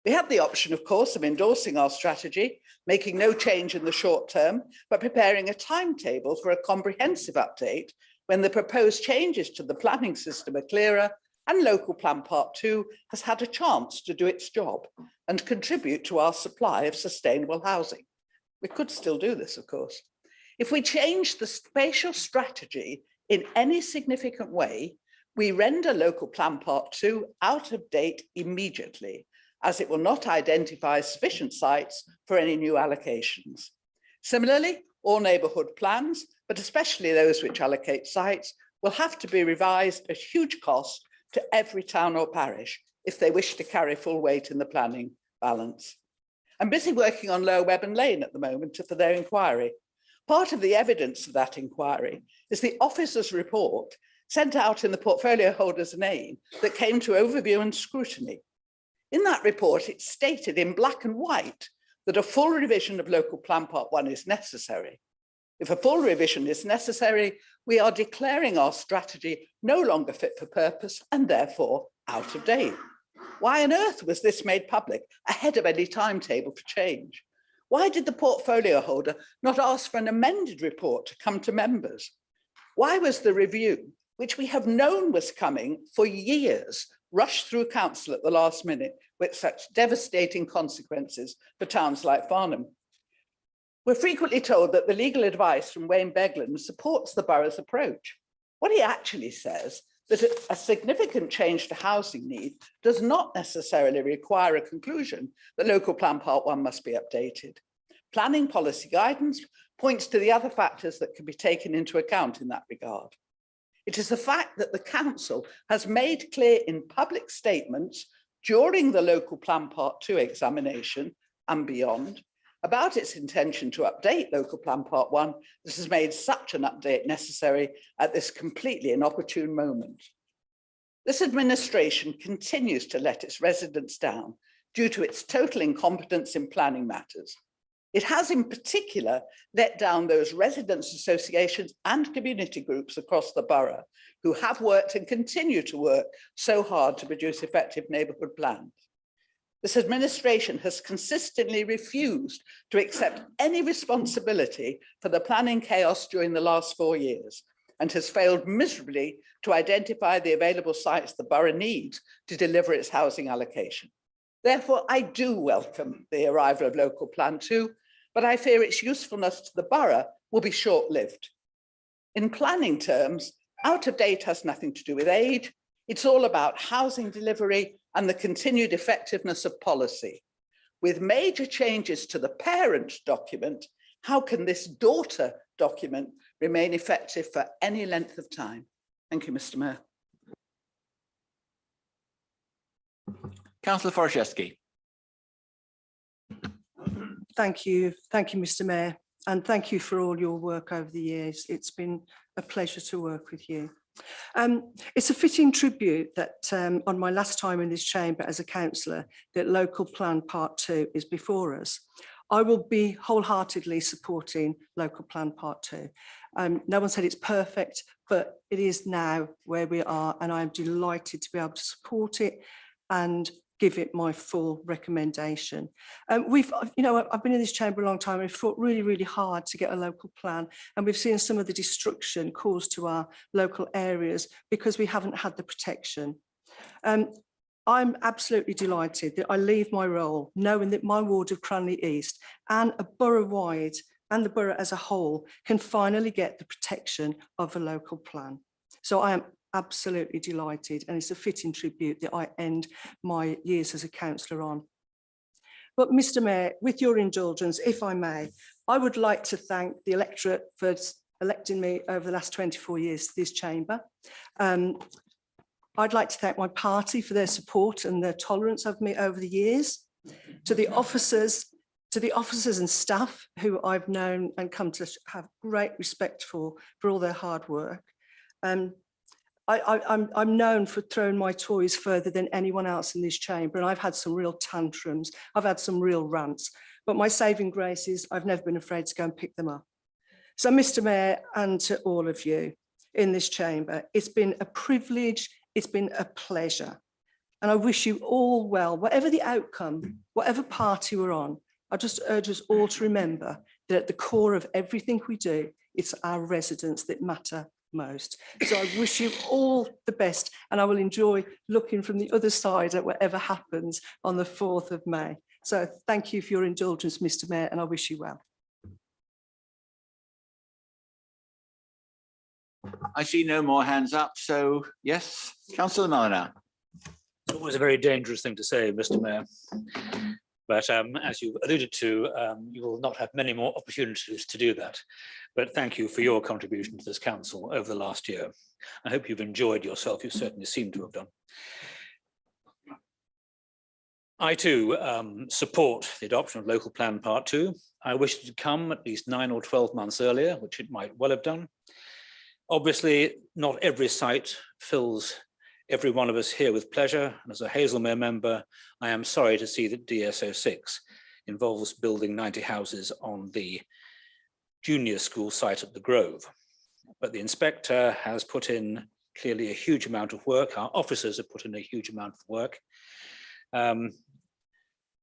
We have the option, of course, of endorsing our strategy, making no change in the short term, but preparing a timetable for a comprehensive update when the proposed changes to the planning system are clearer and Local Plan Part 2 has had a chance to do its job and contribute to our supply of sustainable housing. We could still do this, of course. If we change the spatial strategy in any significant way, we render Local Plan Part 2 out of date immediately, as it will not identify sufficient sites for any new allocations. Similarly, all neighbourhood plans, but especially those which allocate sites, will have to be revised at huge cost to every town or parish if they wish to carry full weight in the planning balance. I'm busy working on Lower Webburn Lane at the moment for their inquiry. Part of the evidence of that inquiry is the officer's report sent out in the portfolio holder's name that came to overview and scrutiny. In that report, it stated in black and white that a full revision of Local Plan Part 1 is necessary. If a full revision is necessary, we are declaring our strategy no longer fit for purpose and therefore out of date. Why on earth was this made public ahead of any timetable for change? Why did the portfolio holder not ask for an amended report to come to members? Why was the review, which we have known was coming for years, rushed through council at the last minute with such devastating consequences for towns like Farnham? We're frequently told that the legal advice from Wayne Beglan supports the borough's approach. What he actually says that a significant change to housing need does not necessarily require a conclusion that Local Plan Part 1 must be updated. Planning policy guidance points to the other factors that can be taken into account in that regard. It is the fact that the council has made clear in public statements during the Local Plan Part 2 examination and beyond about its intention to update Local Plan Part 1, this has made such an update necessary at this completely inopportune moment. This administration continues to let its residents down due to its total incompetence in planning matters. It has in particular let down those residents' associations and community groups across the borough who have worked and continue to work so hard to produce effective neighbourhood plans. This administration has consistently refused to accept any responsibility for the planning chaos during the last 4 years and has failed miserably to identify the available sites the borough needs to deliver its housing allocation. Therefore, I do welcome the arrival of Local Plan 2, but I fear its usefulness to the borough will be short-lived. In planning terms, out of date has nothing to do with age. It's all about housing delivery and the continued effectiveness of policy. With major changes to the parent document, how can this daughter document remain effective for any length of time? Thank you, Mr. Mayor. Councillor Forashevsky. Thank you, Mr. Mayor, and thank you for all your work over the years. It's been a pleasure to work with you. It's a fitting tribute that on my last time in this chamber as a councillor, that Local Plan Part 2 is before us. I will be wholeheartedly supporting Local Plan Part 2. No one said it's perfect, but it is now where we are, and I'm delighted to be able to support it and give it my full recommendation. I've been in this chamber a long time. We've fought really, really hard to get a local plan, and we've seen some of the destruction caused to our local areas because we haven't had the protection. I'm absolutely delighted that I leave my role knowing that my ward of Cranley East and a borough-wide and the borough as a whole can finally get the protection of a local plan. So I am absolutely delighted, and it's a fitting tribute that I end my years as a councillor on. But Mr. Mayor, with your indulgence, if I may, I would like to thank the electorate for electing me over the last 24 years to this chamber. I'd like to thank my party for their support and their tolerance of me over the years. To the officers and staff who I've known and come to have great respect for all their hard work. I'm known for throwing my toys further than anyone else in this chamber, and I've had some real tantrums. I've had some real rants, but my saving grace is I've never been afraid to go and pick them up. So, Mr. Mayor, and to all of you in this chamber, it's been a privilege. It's been a pleasure, and I wish you all well, whatever the outcome, whatever party we're on. I just urge us all to remember that at the core of everything we do, it's our residents that matter most. So I wish you all the best, and I will enjoy looking from the other side at whatever happens on the 4th of May. So thank you for your indulgence, Mr. Mayor, and I wish you well. I see no more hands up, so yes, Councillor Mulliner. It's always a very dangerous thing to say, Mr. Mayor. But as you alluded to, you will not have many more opportunities to do that. But thank you for your contribution to this council over the last year. I hope you've enjoyed yourself. You certainly seem to have done. I too support the adoption of Local Plan Part 2. I wish it to come at least 9 or 12 months earlier, which it might well have done. Obviously, not every site fills every one of us here with pleasure. And as a Hazelmere member, I am sorry to see that DS06 involves building 90 houses on the junior school site at the Grove. But the inspector has put in clearly a huge amount of work. Our officers have put in a huge amount of work.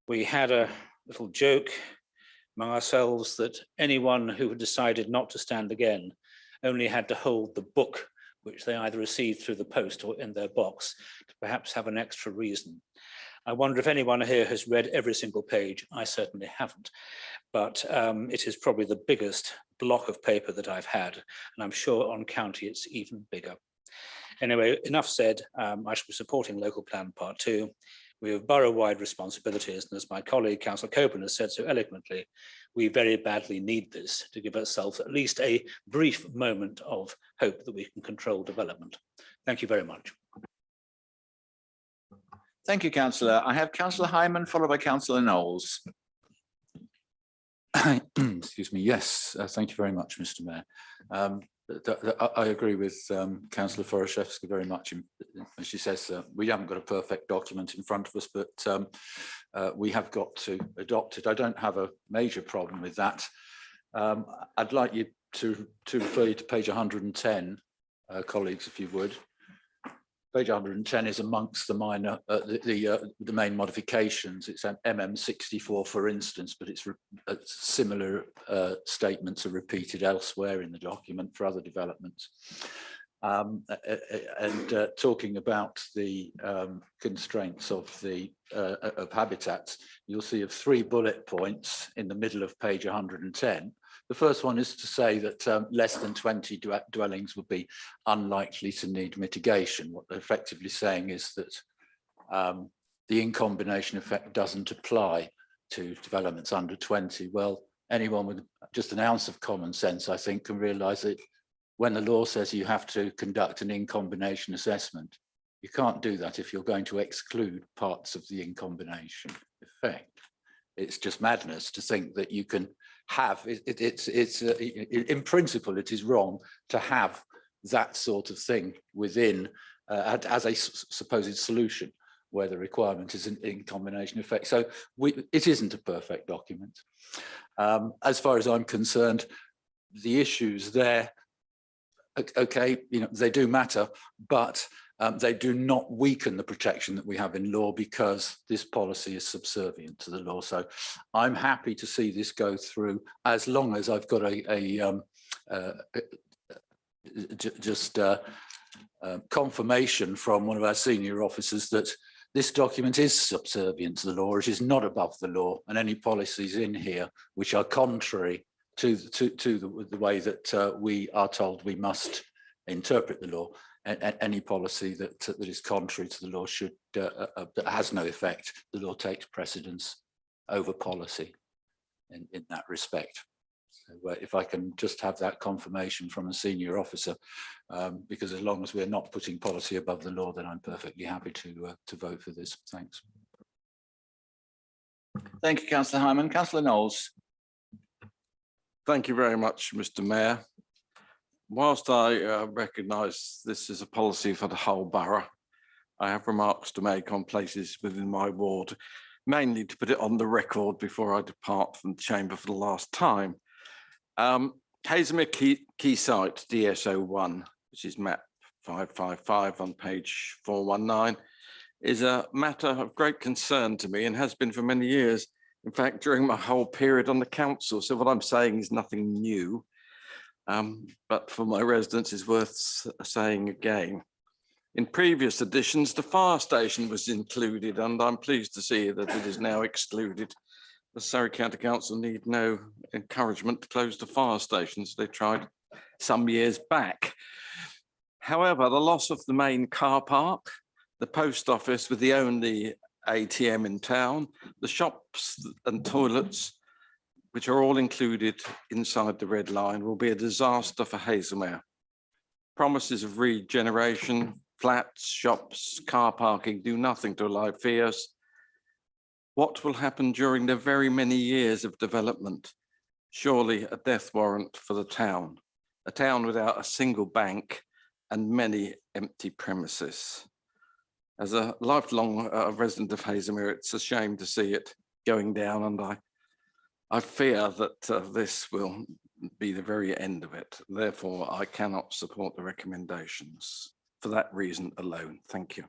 We had a little joke among ourselves that anyone who had decided not to stand again only had to hold the book which they either received through the post or in their box to perhaps have an extra reason. I wonder if anyone here has read every single page. I certainly haven't, but it is probably the biggest block of paper that I've had, and I'm sure on county it's even bigger. Anyway, enough said. I shall be supporting Local Plan Part 2. We have borough-wide responsibilities, and as my colleague, Councillor Coburn, has said so eloquently, we very badly need this to give ourselves at least a brief moment of hope that we can control development. Thank you very much. Thank you, Councillor. I have Councillor Hyman, followed by Councillor Knowles. Excuse me. Yes, thank you very much, Mr. Mayor. I agree with Councillor Forashevsky very much. As she says, we haven't got a perfect document in front of us, but we have got to adopt it. I don't have a major problem with that. I'd like you to refer you to page 110, colleagues, if you would. Page 110 is amongst the minor, the main modifications. It's an MM64, for instance, but it's similar statements are repeated elsewhere in the document for other developments. Talking about the constraints of habitats, you'll see of 3 bullet points in the middle of page 110. The first one is to say that less than 20 dwellings would be unlikely to need mitigation. What they're effectively saying is that the in combination effect doesn't apply to developments under 20. Well, anyone with just an ounce of common sense, I think, can realise that when the law says you have to conduct an in combination assessment, you can't do that if you're going to exclude parts of the in combination effect. It's just madness to think that you can have, in principle, it is wrong to have that sort of thing within as a supposed solution where the requirement is in combination effect. So it isn't a perfect document. As far as I'm concerned, the issues there, okay, they do matter, but they do not weaken the protection that we have in law because this policy is subservient to the law. So I'm happy to see this go through as long as I've got confirmation from one of our senior officers that this document is subservient to the law, it is not above the law, and any policies in here which are contrary to the way that we are told we must interpret the law, any policy that is contrary to the law should that has no effect. The law takes precedence over policy in that respect. So if I can just have that confirmation from a senior officer, because as long as we're not putting policy above the law, then I'm perfectly happy to vote for this. Thanks. Thank you, Councillor Hyman. Councillor Knowles. Thank you very much, Mr. Mayor. Whilst I recognise this is a policy for the whole borough, I have remarks to make on places within my ward, mainly to put it on the record before I depart from the chamber for the last time. Hazelmere Quayside DSO1, which is map 555 on page 419, is a matter of great concern to me and has been for many years. In fact, during my whole period on the council. So what I'm saying is nothing new, but for my residents is worth saying again. In previous editions, the fire station was included, and I'm pleased to see that it is now excluded. The Surrey County Council need no encouragement to close the fire stations. They tried some years back. However, the loss of the main car park, the post office with the only ATM in town, the shops and toilets, which are all included inside the red line, will be a disaster for Hazelmere. Promises of regeneration, flats, shops, car parking do nothing to allay fears. What will happen during the very many years of development? Surely a death warrant for the town, a town without a single bank and many empty premises. As a lifelong resident of Hazelmere, it's a shame to see it going down, and I fear that this will be the very end of it. Therefore, I cannot support the recommendations for that reason alone. Thank you.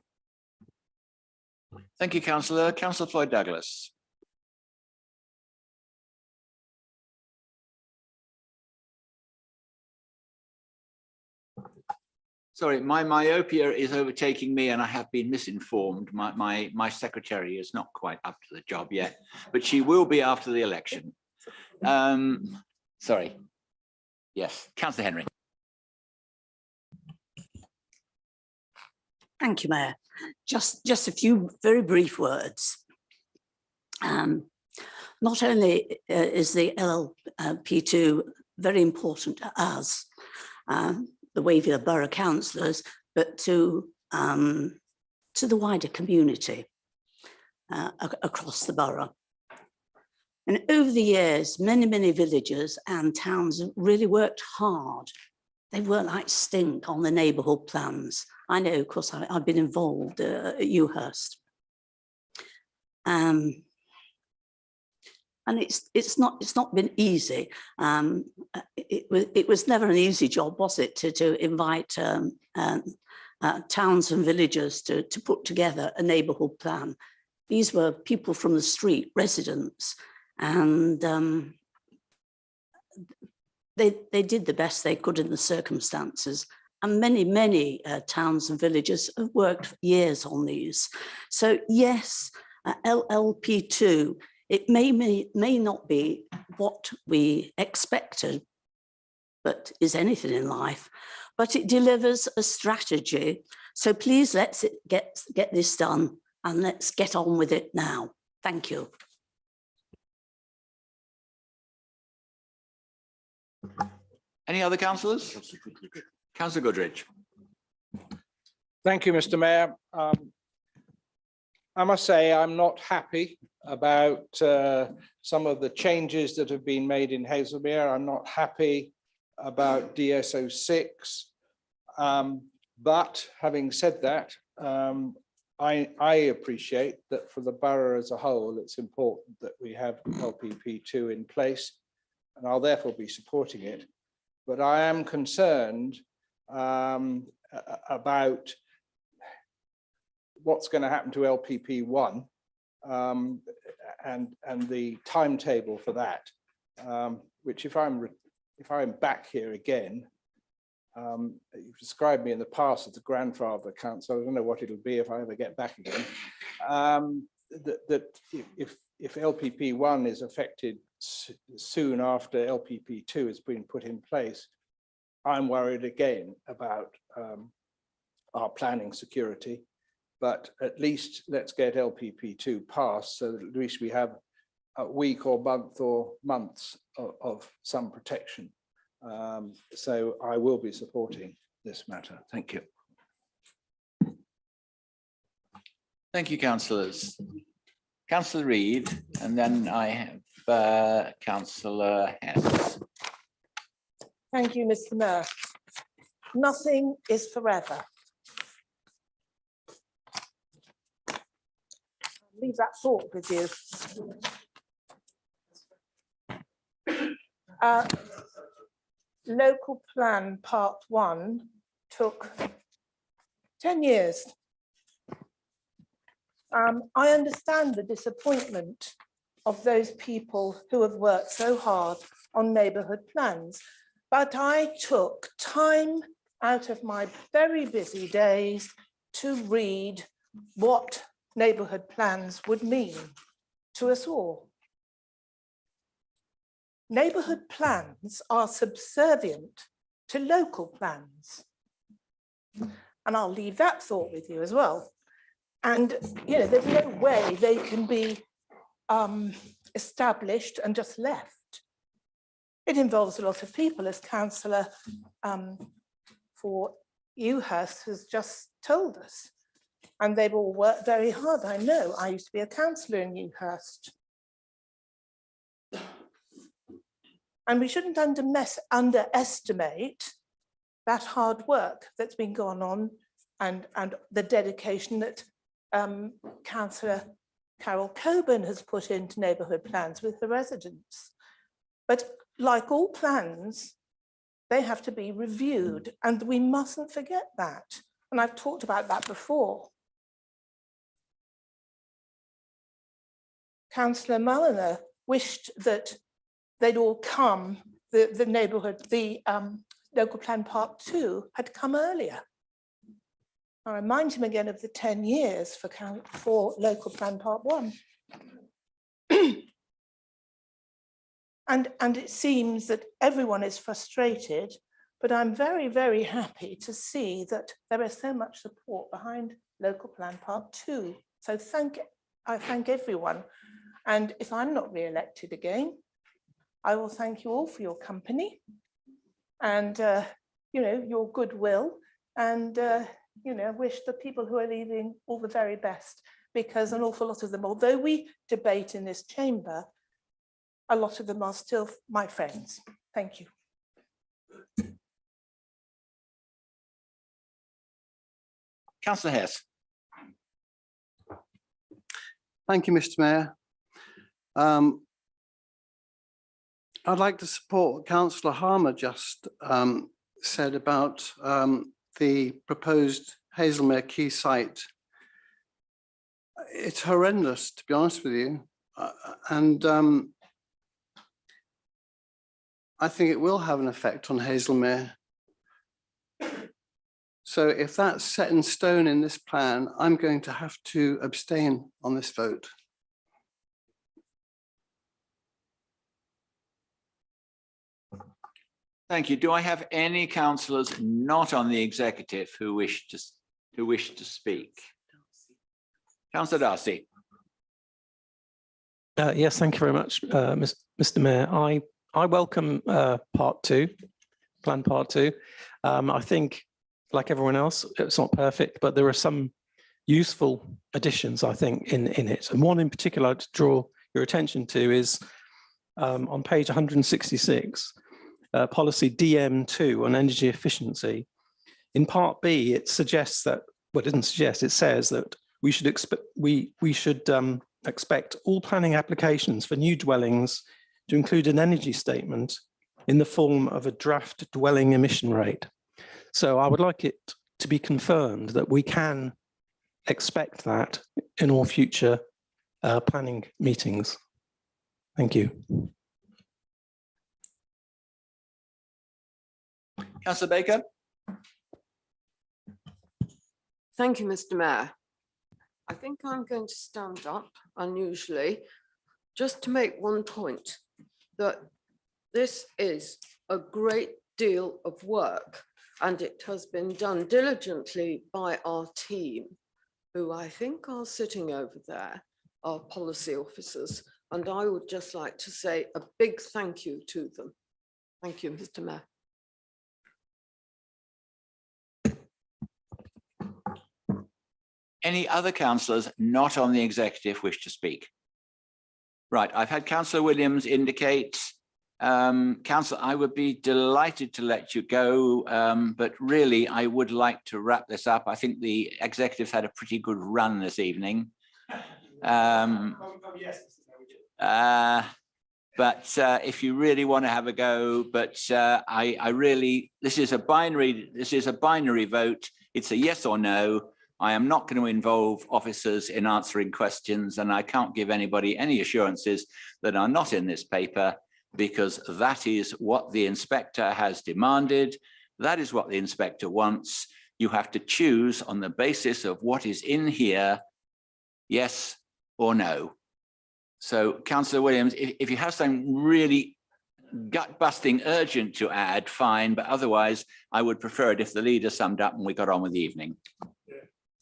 Thank you, Councillor. Councillor Floyd Douglas. Sorry, my myopia is overtaking me and I have been misinformed. My secretary is not quite up to the job yet, but she will be after the election. Sorry. Yes, Councillor Henry. Thank you, Mayor. Just a few very brief words. Not only is the LLP2 very important to us, the Waverley Borough Councillors, but to the wider community across the borough. And over the years, many villages and towns have really worked hard. They've worked like stink on the neighbourhood plans. I know, of course, I've been involved at Ewhurst. And it's not been easy. It was never an easy job, was it, to invite towns and villages to put together a neighbourhood plan. These were people from the street, residents, and they did the best they could in the circumstances. And many towns and villages have worked for years on these. So yes, LLP2, it may not be what we expected, but is anything in life, but it delivers a strategy. So please let's get this done and let's get on with it now. Thank you. Any other councillors? Councillor Goodrich. Thank you, Mr. Mayor. I must say I'm not happy about some of the changes that have been made in Hazelmere. I'm not happy about DSO6. But having said that, I appreciate that for the borough as a whole, it's important that we have LPP2 in place, and I'll therefore be supporting it. But I am concerned about what's going to happen to LPP1 and the timetable for that, which if I'm back here again, you've described me in the past as the grandfather council. I don't know what it'll be if I ever get back again. That if LPP1 is affected soon after LPP2 has been put in place, I'm worried again about our planning security. But at least let's get LPP2 passed, so that at least we have a week or month or months of some protection. So I will be supporting this matter. Thank you. Thank you, councillors. Councillor Reid, and then I have Councillor Hess. Thank you, Mr. Mayor. Nothing is forever. I'll leave that thought with you. Local plan part 1 took 10 years. I understand the disappointment of those people who have worked so hard on neighbourhood plans, but I took time out of my very busy days to read what neighbourhood plans would mean to us all. Neighbourhood plans are subservient to local plans. And I'll leave that thought with you as well. And, you know, there's no way they can be established and just left. It involves a lot of people, as Councillor for Ewhurst has just told us. And they've all worked very hard. I know, I used to be a councillor in Ewhurst. And we shouldn't underestimate that hard work that's been going on and the dedication that Councillor Carol Coburn has put into neighbourhood plans with the residents. But like all plans, they have to be reviewed, and we mustn't forget that. And I've talked about that before. Councillor Mulliner wished that they'd all come, the neighbourhood, the local plan part 2 had come earlier. I remind him again of the 10 years for local plan part 1. And it seems that everyone is frustrated, but I'm very, very happy to see that there is so much support behind local plan part 2. So I thank everyone. And if I'm not re-elected again, I will thank you all for your company and, you know, your goodwill, and, you know, wish the people who are leaving all the very best, because an awful lot of them, although we debate in this chamber, a lot of them are still my friends. Thank you. Councillor Hess. Thank you, Mr. Mayor. I'd like to support what Councillor Harmer just said about the proposed Hazelmere Quayside. It's horrendous, to be honest with you. And I think it will have an effect on Hazelmere. So if that's set in stone in this plan, I'm going to have to abstain on this vote. Thank you. Do I have any councillors not on the executive who wish to speak? Councillor Darcy. Yes, thank you very much, Mr. Mayor. I welcome part 2, plan part 2. I think, like everyone else, it's not perfect, but there are some useful additions, I think, in it. And one in particular I'd draw your attention to is on page 166, policy DM2 on energy efficiency. In part B, it suggests that, well, it doesn't suggest, it says that we should expect all planning applications for new dwellings to include an energy statement in the form of a draft dwelling emission rate. So I would like it to be confirmed that we can expect that in all future planning meetings. Thank you. Councillor Baker. Thank you, Mr. Mayor. I think I'm going to stand up unusually just to make one point, that this is a great deal of work and it has been done diligently by our team, who I think are sitting over there, our policy officers, and I would just like to say a big thank you to them. Thank you, Mr. Mayor. Any other councillors not on the executive wish to speak? Right, I've had Councillor Williams indicate, Councillor, I would be delighted to let you go, but really I would like to wrap this up. I think the executive's had a pretty good run this evening. But if you really want to have a go, but I really, this is a binary vote. It's a yes or no. I am not going to involve officers in answering questions, and I can't give anybody any assurances that are not in this paper, because that is what the inspector has demanded. That is what the inspector wants. You have to choose on the basis of what is in here, yes or no. So, Councillor Williams, if you have something really gut-busting urgent to add, fine, but otherwise I would prefer it if the leader summed up and we got on with the evening.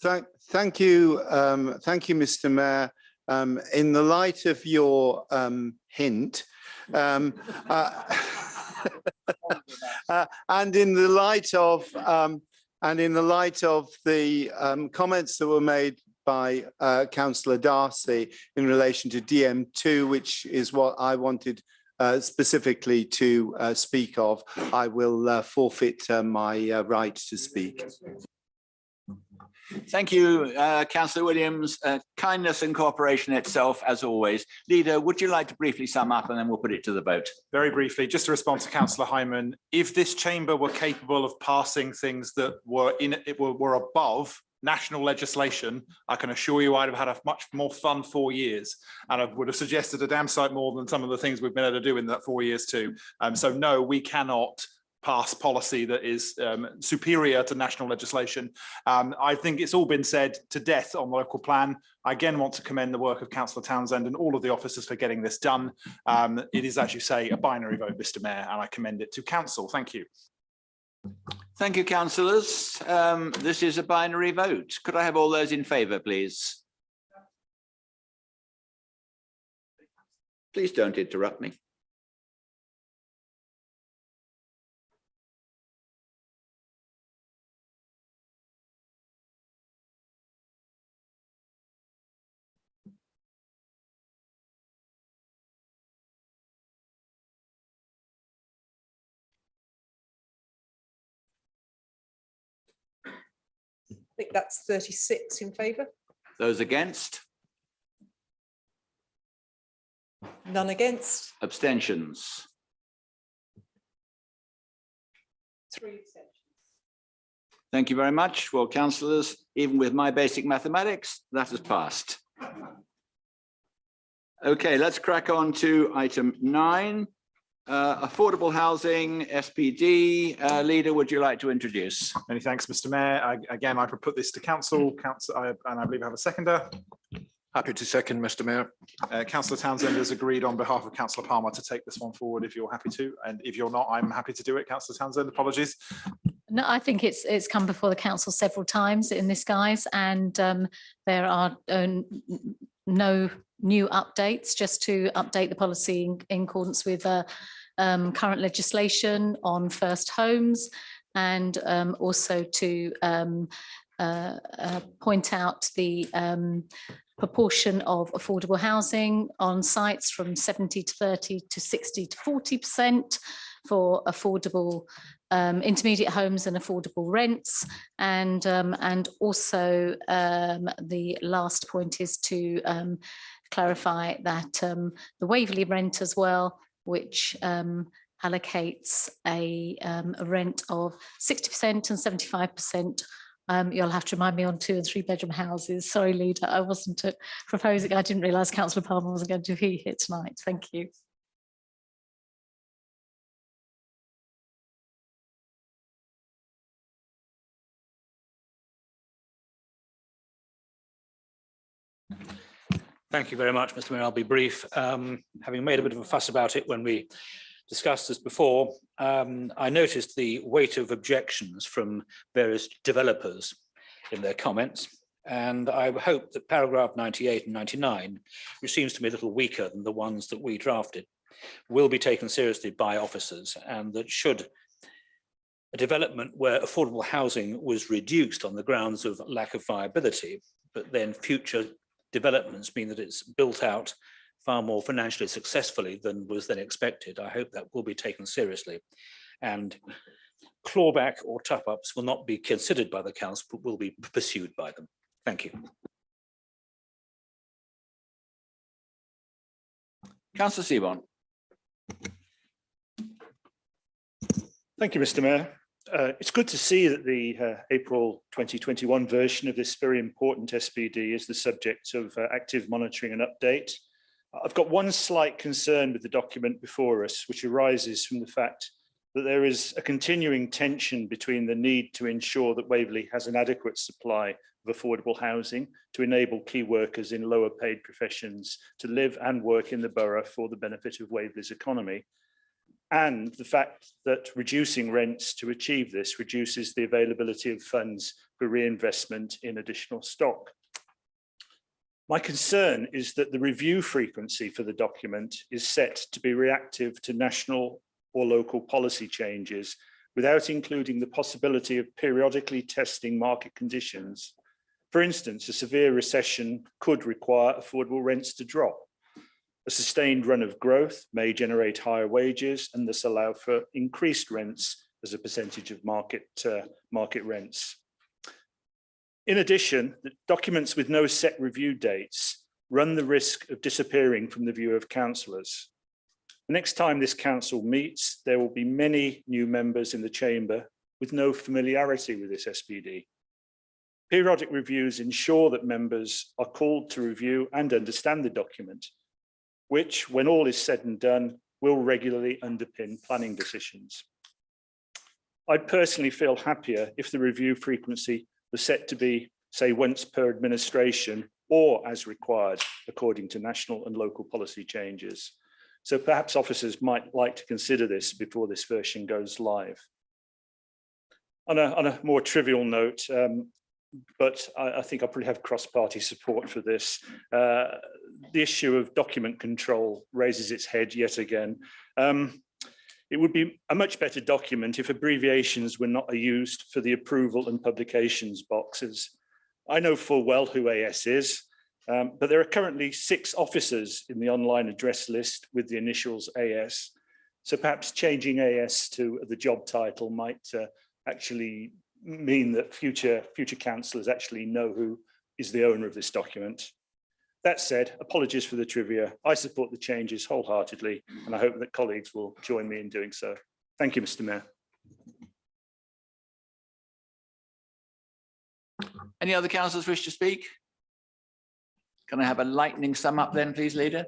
Thank you, Mr. Mayor. In the light of your hint, and in the light of the comments that were made by Councillor Darcy in relation to DM2, which is what I wanted specifically to speak of, I will forfeit my right to speak. Thank you, Councillor Williams. Kindness and cooperation itself, as always. Leader, would you like to briefly sum up and then we'll put it to the vote? Very briefly, just to respond to Councillor Hyman, if this chamber were capable of passing things that were above national legislation, I can assure you I'd have had a much more fun 4 years, and I would have suggested a damn sight more than some of the things we've been able to do in that 4 years too. So no, we cannot pass policy that is superior to national legislation. I think it's all been said to death on the local plan. I again want to commend the work of Councillor Townsend and all of the officers for getting this done. It is, as you say, a binary vote, Mr. Mayor, and I commend it to council. Thank you. Thank you, councillors. This is a binary vote. Could I have all those in favour, please? Please don't interrupt me. I think that's 36 in favour. Those against? None against. Abstentions? 3 abstentions. Thank you very much. Well, councillors, even with my basic mathematics, that has passed. Okay, let's crack on to item 9. Affordable housing, SPD. Leader, would you like to introduce? Many thanks, Mr. Mayor. Again, I put this to council, and I believe I have a seconder. Happy to second, Mr. Mayor. Councillor Townsend has agreed on behalf of Councillor Palmer to take this one forward if you're happy to, and if you're not, I'm happy to do it. Councillor Townsend, apologies. No, I think it's come before the council several times in this guise, and there are no new updates, just to update the policy in accordance with current legislation on first homes, and also to point out the proportion of affordable housing on sites from 70 to 30 to 60 to 40% for affordable intermediate homes and affordable rents, and also the last point is to clarify that the Waverley rent as well, which allocates a rent of 60% and 75%. You'll have to remind me on 2 and 3 bedroom houses. Sorry, Leader, I wasn't proposing. I didn't realise Councillor Palmer wasn't going to be here tonight. Thank you. Thank you very much, Mr. Mayor. I'll be brief. Having made a bit of a fuss about it when we discussed this before, I noticed the weight of objections from various developers in their comments. And I hope that paragraph 98 and 99, which seems to me a little weaker than the ones that we drafted, will be taken seriously by officers, and that should a development where affordable housing was reduced on the grounds of lack of viability, but then future developments mean that it's built out far more financially successfully than was then expected. I hope that will be taken seriously, and clawback or top-ups will not be considered by the council, but will be pursued by them. Thank you. Councillor Seaborn. Thank you, Mr. Mayor. It's good to see that the April 2021 version of this very important SPD is the subject of active monitoring and update. I've got one slight concern with the document before us, which arises from the fact that there is a continuing tension between the need to ensure that Waverley has an adequate supply of affordable housing to enable key workers in lower paid professions to live and work in the borough for the benefit of Waverley's economy, and the fact that reducing rents to achieve this reduces the availability of funds for reinvestment in additional stock. My concern is that the review frequency for the document is set to be reactive to national or local policy changes without including the possibility of periodically testing market conditions. For instance, a severe recession could require affordable rents to drop. A sustained run of growth may generate higher wages and thus allow for increased rents as a percentage of market rents. In addition, the documents with no set review dates run the risk of disappearing from the view of councillors. The next time this council meets, there will be many new members in the chamber with no familiarity with this SPD. Periodic reviews ensure that members are called to review and understand the document, which, when all is said and done, will regularly underpin planning decisions. I'd personally feel happier if the review frequency was set to be, say, once per administration or as required according to national and local policy changes. So perhaps officers might like to consider this before this version goes live. On a more trivial note, but I think I probably have cross-party support for this. The issue of document control raises its head yet again. It would be a much better document if abbreviations were not used for the approval and publications boxes. I know full well who AS is, but there are currently 6 officers in the online address list with the initials AS. So perhaps changing AS to the job title might actually mean that future councillors actually know who is the owner of this document. That said, apologies for the trivia. I support the changes wholeheartedly, and I hope that colleagues will join me in doing so. Thank you, Mr. Mayor. Any other councillors wish to speak? Can I have a lightning sum up then, please, Leader?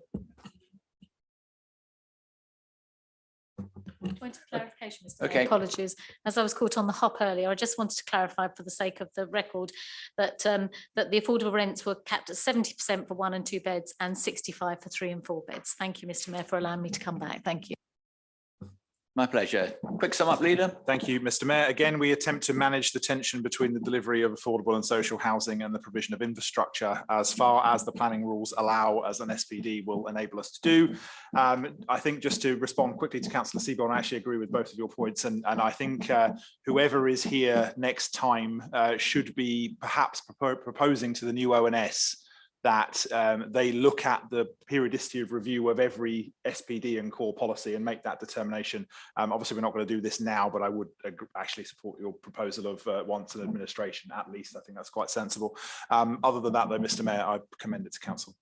Point of clarification, Mr. Mayor. Okay. Apologies. As I was caught on the hop earlier, I just wanted to clarify for the sake of the record that that the affordable rents were capped at 70% for 1 and 2 beds and 65 for 3 and 4 beds. Thank you, Mr. Mayor, for allowing me to come back. Thank you. My pleasure. Quick sum up, Leader. Thank you, Mr. Mayor. Again, we attempt to manage the tension between the delivery of affordable and social housing and the provision of infrastructure as far as the planning rules allow, as an SPD will enable us to do. I think just to respond quickly to Councillor Seaborn, I actually agree with both of your points, and I think whoever is here next time should be perhaps proposing to the new ONS that they look at the periodicity of review of every SPD and core policy and make that determination. Obviously, we're not going to do this now, but I would actually support your proposal of once an administration at least. I think that's quite sensible. Other than that, though, Mr. Mayor, I commend it to council.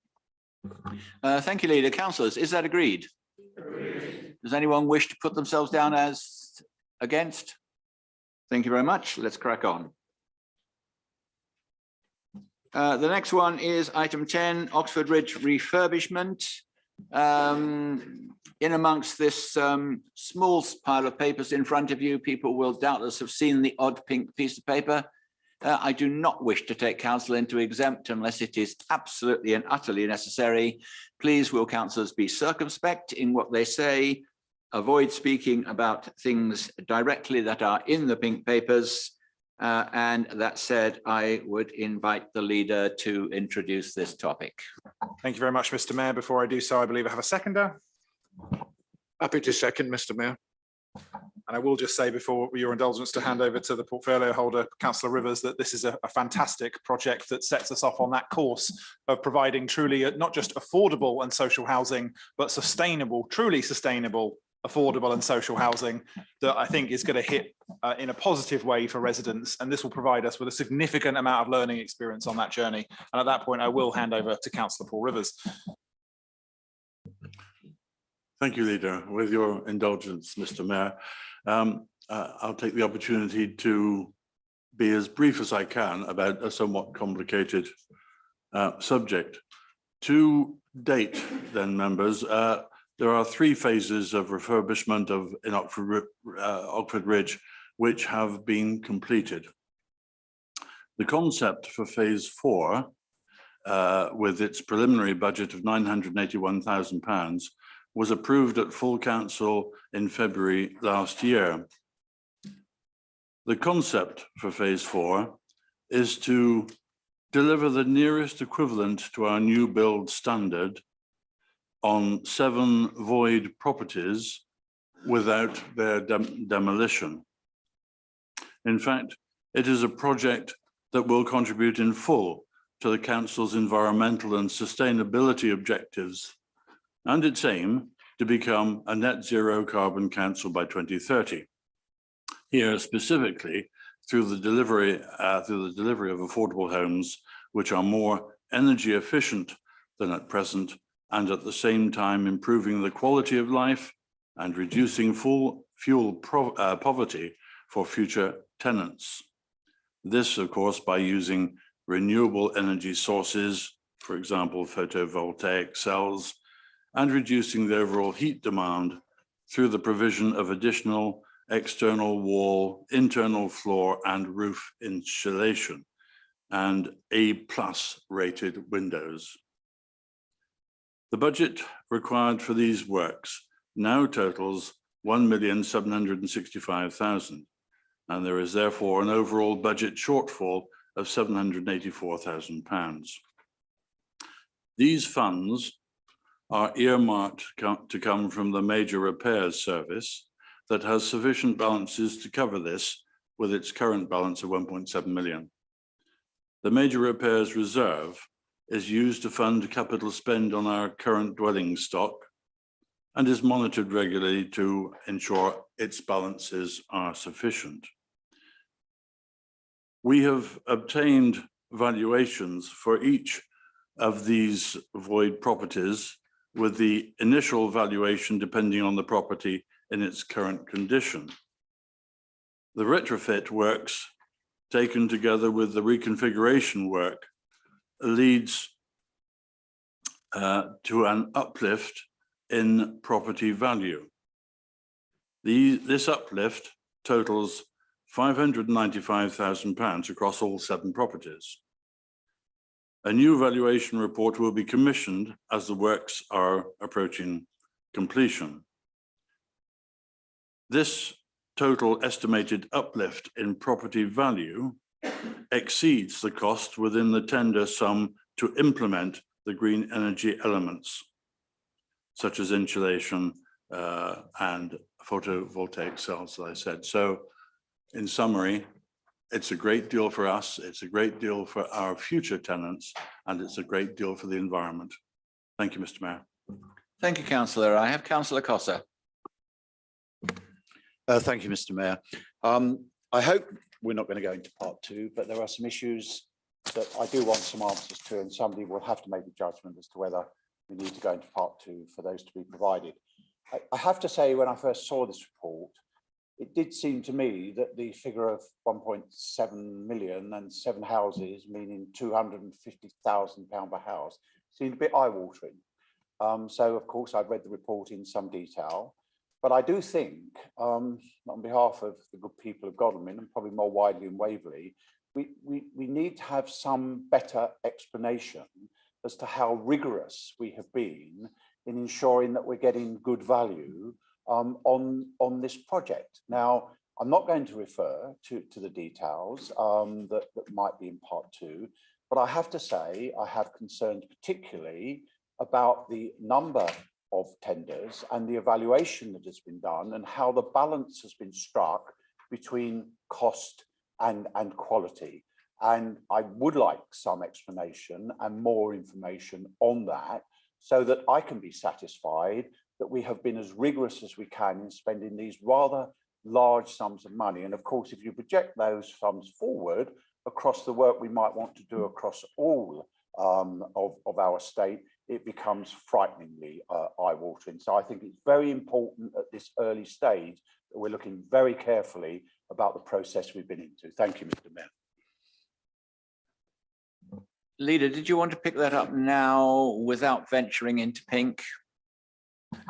Thank you, Leader. Councillors, is that agreed? Agreed. Does anyone wish to put themselves down as against? Thank you very much. Let's crack on. The next one is item 10, Oxford Ridge refurbishment. In amongst this small pile of papers in front of you, people will doubtless have seen the odd pink piece of paper. I do not wish to take council into exempt unless it is absolutely and utterly necessary. Please, will councillors be circumspect in what they say, avoid speaking about things directly that are in the pink papers. And that said, I would invite the leader to introduce this topic. Thank you very much, Mr. Mayor. Before I do so, I believe I have a seconder. Happy to second, Mr. Mayor. And I will just say, before your indulgence, to hand over to the portfolio holder, Councillor Rivers, that this is a fantastic project that sets us off on that course of providing truly not just affordable and social housing, but sustainable, truly sustainable, affordable and social housing that I think is going to hit in a positive way for residents. And this will provide us with a significant amount of learning experience on that journey. And at that point, I will hand over to Councillor Paul Rivers. Thank you, Leader. With your indulgence, Mr. Mayor, I'll take the opportunity to be as brief as I can about a somewhat complicated subject. To date, then, members, there are 3 phases of refurbishment in Oxford Ridge, which have been completed. The concept for phase 4, with its preliminary budget of £981,000, was approved at full council in February last year. The concept for phase 4 is to deliver the nearest equivalent to our new build standard on 7 void properties without their demolition. In fact, it is a project that will contribute in full to the council's environmental and sustainability objectives and its aim to become a net zero carbon council by 2030. Here specifically through the delivery of affordable homes which are more energy efficient than at present, and at the same time improving the quality of life and reducing fuel poverty for future tenants. This, of course, by using renewable energy sources, for example, photovoltaic cells, and reducing the overall heat demand through the provision of additional external wall, internal floor, and roof insulation, and A+ rated windows. The budget required for these works now totals £1,765,000, and there is therefore an overall budget shortfall of £784,000. These funds are earmarked to come from the Major Repairs Service that has sufficient balances to cover this with its current balance of 1.7 million. The Major Repairs Reserve is used to fund capital spend on our current dwelling stock and is monitored regularly to ensure its balances are sufficient. We have obtained valuations for each of these void properties, with the initial valuation depending on the property in its current condition. The retrofit works, taken together with the reconfiguration work, leads to an uplift in property value. This uplift totals £595,000 across all 7 properties. A new valuation report will be commissioned as the works are approaching completion. This total estimated uplift in property value exceeds the cost within the tender sum to implement the green energy elements, such as insulation and photovoltaic cells, as I said. So in summary, It's a great deal for us, it's a great deal for our future tenants, and it's a great deal for the environment. Thank you, Mr. Mayor. Thank you, councillor. I have councillor Cossa. Thank you, Mr. Mayor. I hope we're not going to go into part two, but there are some issues that I do want some answers to, and somebody will have to make a judgment as to whether we need to go into part two for those to be provided. I have to say, when I first saw this report, it did seem to me that the figure of 1.7 million and 7 houses, meaning £250,000 per house, seemed a bit eye-watering. So, of course, I've read the report in some detail, but I do think, on behalf of the good people of Godalming, and probably more widely in Waverley, we need to have some better explanation as to how rigorous we have been in ensuring that we're getting good value on this project. Now, I'm not going to refer to the details that might be in part two, but I have to say I have concerns particularly about the number of tenders and the evaluation that has been done and how the balance has been struck between cost and quality. And I would like some explanation and more information on that so that I can be satisfied that we have been as rigorous as we can in spending these rather large sums of money. And of course, if you project those sums forward across the work we might want to do across all of our estate, it becomes frighteningly eye-watering. So I think it's very important at this early stage that we're looking very carefully about the process we've been into. Thank you, Mr. Mayor. Leader, did you want to pick that up now without venturing into pink?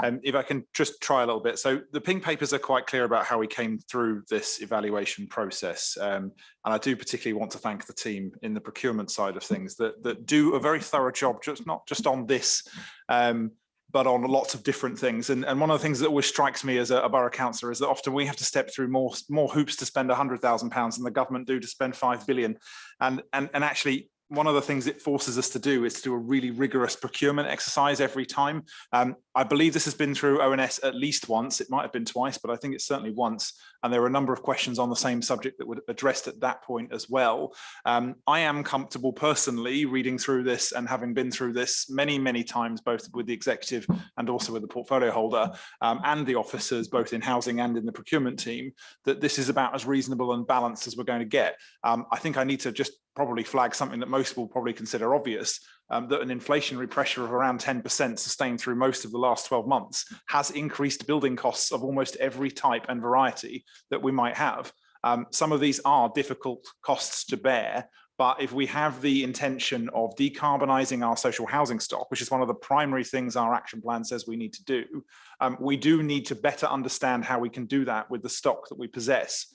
If I can just try a little bit. So the pink papers are quite clear about how we came through this evaluation process. And I do particularly want to thank the team in the procurement side of things that do a very thorough job, not just on this, but on lots of different things. And one of the things that always strikes me as a borough councillor is that often we have to step through more hoops to spend £100,000 than the government do to spend 5 billion. And actually, one of the things it forces us to do is to do a really rigorous procurement exercise every time. I believe this has been through ONS at least once. It might have been twice, but I think it's certainly once. And there were a number of questions on the same subject that were addressed at that point as well. I am comfortable personally reading through this and having been through this many, many times, both with the executive and also with the portfolio holder and the officers, both in housing and in the procurement team, that this is about as reasonable and balanced as we're going to get. I think I need to just probably flag something that most will probably consider obvious, that an inflationary pressure of around 10% sustained through most of the last 12 months has increased building costs of almost every type and variety that we might have. Some of these are difficult costs to bear, but if we have the intention of decarbonising our social housing stock, which is one of the primary things our action plan says we need to do, we do need to better understand how we can do that with the stock that we possess.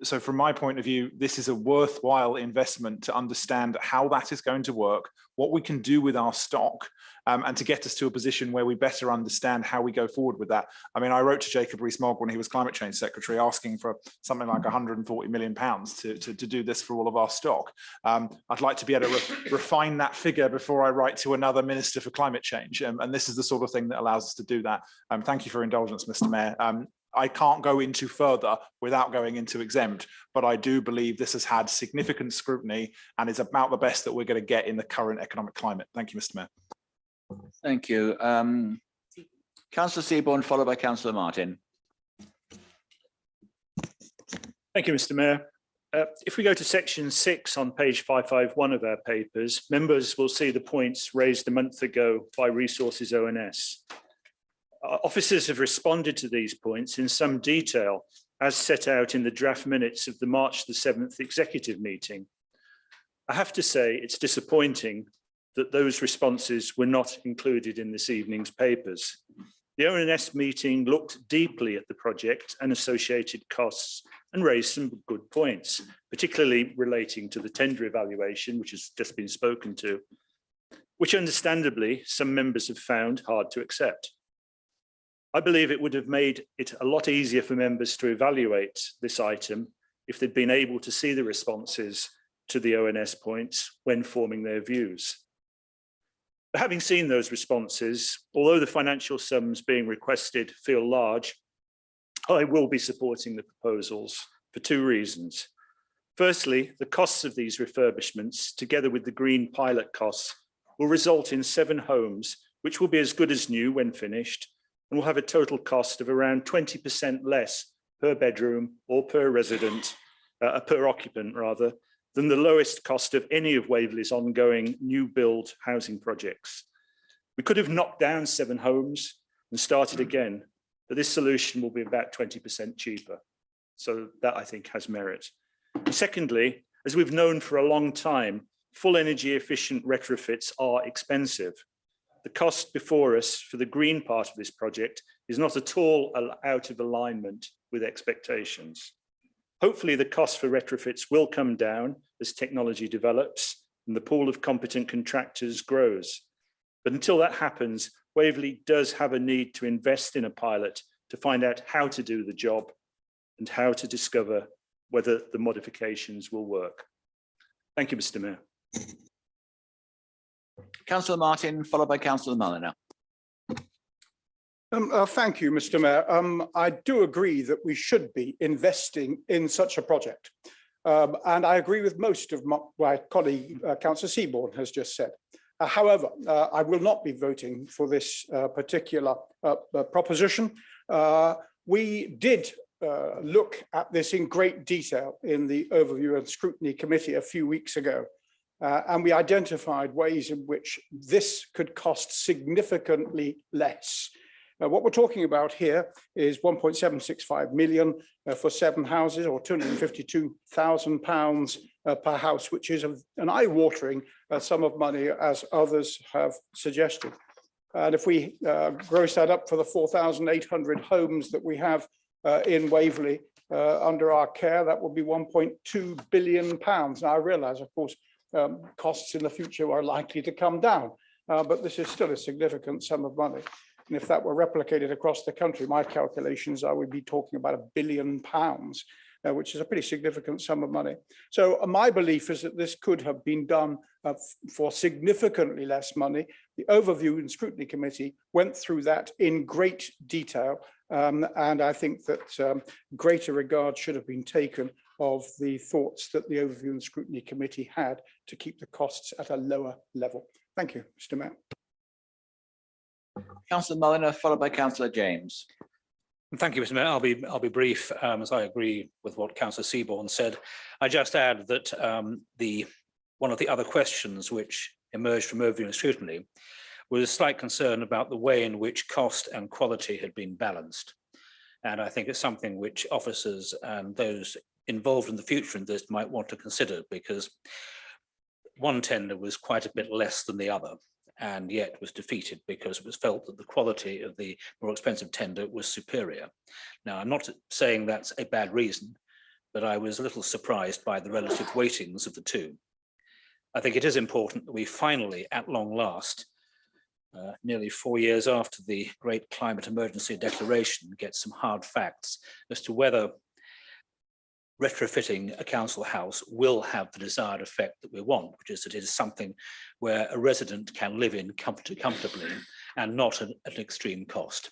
So from my point of view, this is a worthwhile investment to understand how that is going to work, what we can do with our stock, and to get us to a position where we better understand how we go forward with that. I mean, I wrote to Jacob Rees-Mogg when he was Climate Change Secretary asking for something like £140 million to do this for all of our stock. I'd like to be able to refine that figure before I write to another Minister for Climate Change. And this is the sort of thing that allows us to do that. Thank you for indulgence, Mr. Mayor. I can't go into further without going into exempt, but I do believe this has had significant scrutiny and is about the best that we're going to get in the current economic climate. Thank you, Mr. Mayor. Thank you. Councillor Seaborn, followed by Councillor Martin. Thank you, Mr. Mayor. If we go to section 6 on page 551 of our papers, members will see the points raised a month ago by Resources ONS. Officers have responded to these points in some detail, as set out in the draft minutes of the March the 7th executive meeting. I have to say it's disappointing that those responses were not included in this evening's papers. The ONS meeting looked deeply at the project and associated costs and raised some good points, particularly relating to the tender evaluation, which has just been spoken to, which understandably some members have found hard to accept. I believe it would have made it a lot easier for members to evaluate this item if they'd been able to see the responses to the ONS points when forming their views. But having seen those responses, although the financial sums being requested feel large, I will be supporting the proposals for two reasons. Firstly, the costs of these refurbishments, together with the green pilot costs, will result in 7 homes, which will be as good as new when finished, and will have a total cost of around 20% less per bedroom or per resident, per occupant rather, than the lowest cost of any of Waverley's ongoing new build housing projects. We could have knocked down 7 homes and started again, but this solution will be about 20% cheaper. So that, I think, has merit. Secondly, as we've known for a long time, full energy efficient retrofits are expensive. The cost before us for the green part of this project is not at all out of alignment with expectations. Hopefully the cost for retrofits will come down as technology develops and the pool of competent contractors grows. But until that happens, Waverley does have a need to invest in a pilot to find out how to do the job and how to discover whether the modifications will work. Thank you, Mr. Mayor. Councillor Martin, followed by Councillor Mulliner. Thank you, Mr. Mayor. I do agree that we should be investing in such a project. And I agree with most of my colleague, Councillor Seaborn, has just said. However, I will not be voting for this particular proposition. We did look at this in great detail in the Overview and Scrutiny Committee a few weeks ago. And we identified ways in which this could cost significantly less. What we're talking about here is 1.765 million for 7 houses, or £252,000 per house, which is an eye-watering sum of money, as others have suggested. And if we gross that up for the 4,800 homes that we have in Waverley under our care, that would be £1.2 billion. Now, I realise, of course, costs in the future are likely to come down, but this is still a significant sum of money. And if that were replicated across the country, my calculations, I would be talking about £1 billion, which is a pretty significant sum of money. So my belief is that this could have been done for significantly less money. The Overview and Scrutiny Committee went through that in great detail. And I think that greater regard should have been taken of the thoughts that the Overview and Scrutiny Committee had to keep the costs at a lower level. Thank you, Mr. Mayor. Councillor Mulliner, followed by Councillor James. Thank you, Mr. Mayor. I'll be brief, as I agree with what Councillor Seaborn said. I just add that one of the other questions which emerged from Overview and Scrutiny was a slight concern about the way in which cost and quality had been balanced. And I think it's something which officers and those involved in the future in this might want to consider, because one tender was quite a bit less than the other, and yet was defeated because it was felt that the quality of the more expensive tender was superior. Now, I'm not saying that's a bad reason, but I was a little surprised by the relative weightings of the two. I think it is important that we finally, at long last, nearly 4 years after the great climate emergency declaration, get some hard facts as to whether retrofitting a council house will have the desired effect that we want, which is that it is something where a resident can live in comfortably and not at an extreme cost.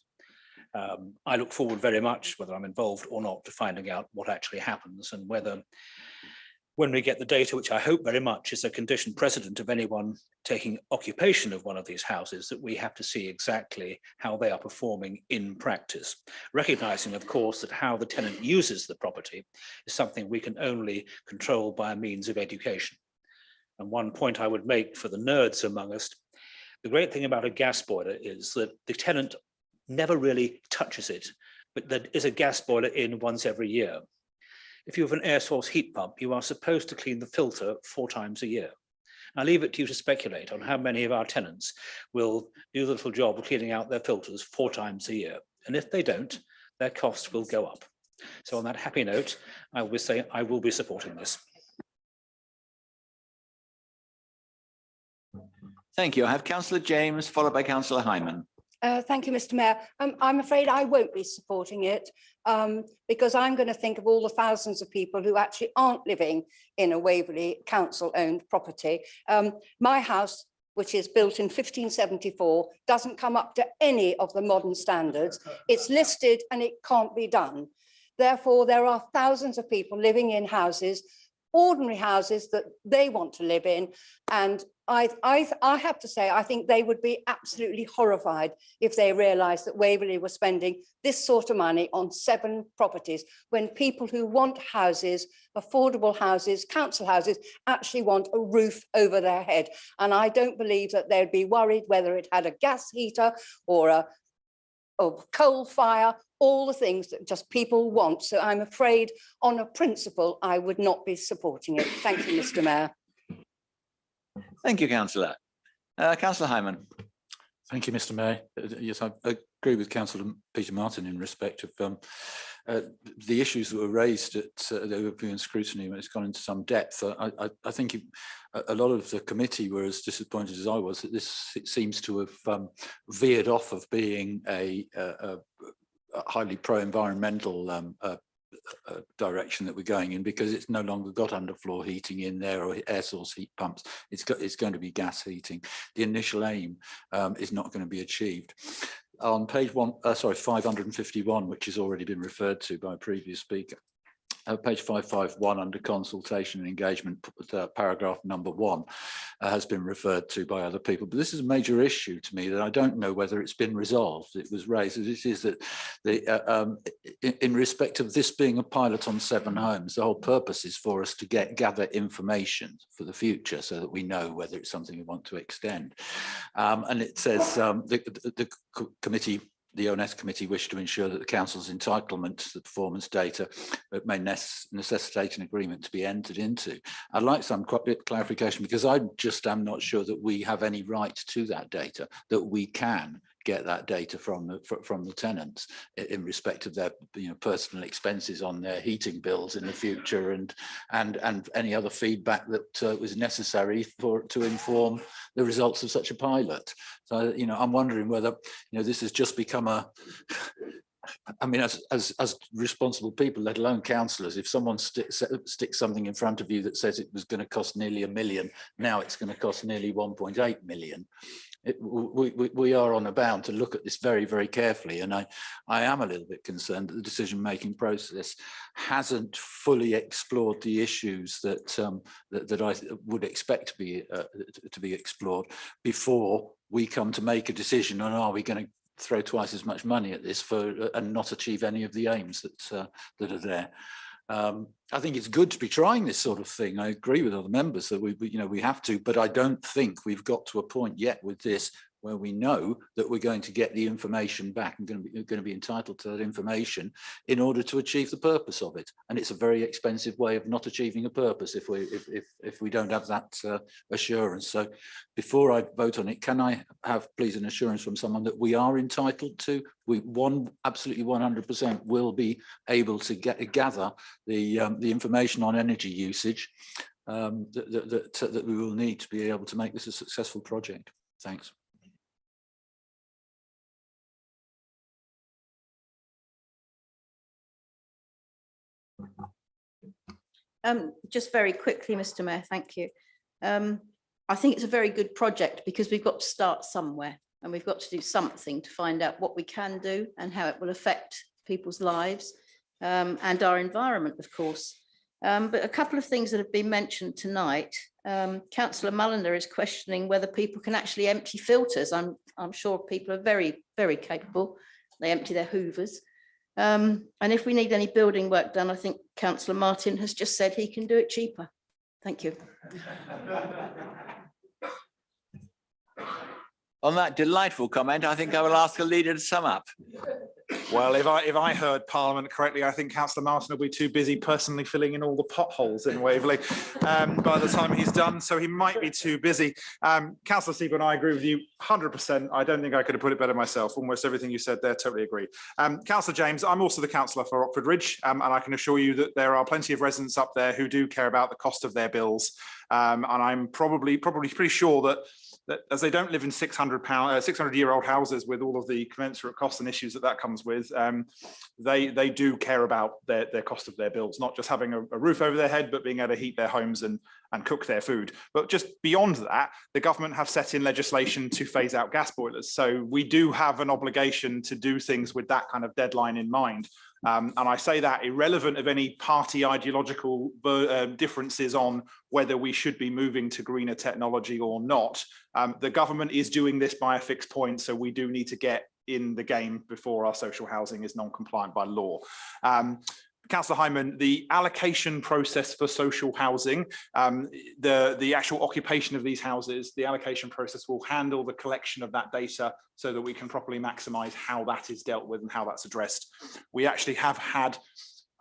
I look forward very much, whether I'm involved or not, to finding out what actually happens, and whether, when we get the data, which I hope very much is a condition precedent of anyone taking occupation of one of these houses, that we have to see exactly how they are performing in practice, recognizing, of course, that how the tenant uses the property is something we can only control by a means of education. And one point I would make for the nerds among us, the great thing about a gas boiler is that the tenant never really touches it, but there is a gas boiler in once every year. If you have an air source heat pump, you are supposed to clean the filter 4 times a year. I leave it to you to speculate on how many of our tenants will do the little job of cleaning out their filters 4 times a year. And if they don't, their costs will go up. So on that happy note, I will say I will be supporting this. Thank you. I have Councillor James, followed by Councillor Hyman. Thank you, Mr. Mayor. I'm afraid I won't be supporting it because I'm going to think of all the thousands of people who actually aren't living in a Waverley council-owned property. My house, which is built in 1574, doesn't come up to any of the modern standards. It's listed and it can't be done. Therefore, there are thousands of people living in houses ordinary houses that they want to live in. And I have to say, I think they would be absolutely horrified if they realised that Waverley were spending this sort of money on 7 properties when people who want houses, affordable houses, council houses, actually want a roof over their head. And I don't believe that they'd be worried whether it had a gas heater or a coal fire, all the things that just people want. So I'm afraid on a principle, I would not be supporting it. Thank you, Mr. Mayor. Thank you, Councillor. Councillor Hyman. Thank you, Mr. Mayor. Yes, I agree with Councillor Peter Martin in respect of the issues that were raised at the European scrutiny when it's gone into some depth. I think a lot of the committee were as disappointed as I was that this seems to have veered off of being a highly pro-environmental direction that we're going in, because it's no longer got underfloor heating in there or air source heat pumps. It's going to be gas heating. The initial aim is not going to be achieved. On page 551, which has already been referred to by a previous speaker, page 551 under consultation and engagement, paragraph number 1 has been referred to by other people. But this is a major issue to me that I don't know whether it's been resolved. It was raised. This is that in respect of this being a pilot on 7 homes, the whole purpose is for us to gather information for the future so that we know whether it's something we want to extend. And it says the committee, the ONS committee, wish to ensure that the council's entitlement to the performance data may necessitate an agreement to be entered into. I'd like some clarification, because I just am not sure that we have any right to that data, that we can get that data from the tenants in respect of their personal expenses on their heating bills in the future, and any other feedback that was necessary to inform the results of such a pilot. So I'm wondering whether this has just become a, I mean, as responsible people, let alone councillors, if someone sticks something in front of you that says it was going to cost nearly £1 million, now it's going to cost nearly 1.8 million. We are on a bound to look at this very, very carefully, and I am a little bit concerned that the decision-making process hasn't fully explored the issues that I would expect to be explored before we come to make a decision on, are we going to throw twice as much money at this and not achieve any of the aims that are there. I think it's good to be trying this sort of thing. I agree with other members that we have to, but I don't think we've got to a point yet with this where we know that we're going to get the information back and going to be entitled to that information in order to achieve the purpose of it. And it's a very expensive way of not achieving a purpose if we don't have that assurance. So before I vote on it, can I have please an assurance from someone that we are entitled to? We absolutely 100% will be able to gather the information on energy usage that we will need to be able to make this a successful project. Thanks. Just very quickly, Mr. Mayor, thank you. I think it's a very good project because we've got to start somewhere and we've got to do something to find out what we can do and how it will affect people's lives and our environment, of course. But a couple of things that have been mentioned tonight. Councillor Mulliner is questioning whether people can actually empty filters. I'm sure people are very, very capable. They empty their hoovers. And if we need any building work done, I think Councillor Martin has just said he can do it cheaper. Thank you. On that delightful comment, I think I will ask the leader to sum up. Well, if I heard Parliament correctly, I think Councillor Martin will be too busy personally filling in all the potholes in Waverley by the time he's done, so he might be too busy. Councillor Seaborn, I agree with you 100%. I don't think I could have put it better myself. Almost everything you said there, totally agree. Councillor James, I'm also the councillor for Rockford Ridge, and I can assure you that there are plenty of residents up there who do care about the cost of their bills, and I'm probably pretty sure that as they don't live in 600-year-old houses with all of the commensurate costs and issues that comes with, they do care about their cost of their bills, not just having a roof over their head, but being able to heat their homes and and cook their food. But just beyond that, the government have set in legislation to phase out gas boilers. So we do have an obligation to do things with that kind of deadline in mind. And I say that irrelevant of any party ideological differences on whether we should be moving to greener technology or not. The government is doing this by a fixed point, so we do need to get in the game before our social housing is non-compliant by law. Councillor Hyman, the allocation process for social housing, the actual occupation of these houses, the allocation process will handle the collection of that data so that we can properly maximise how that is dealt with and how that's addressed. We actually have had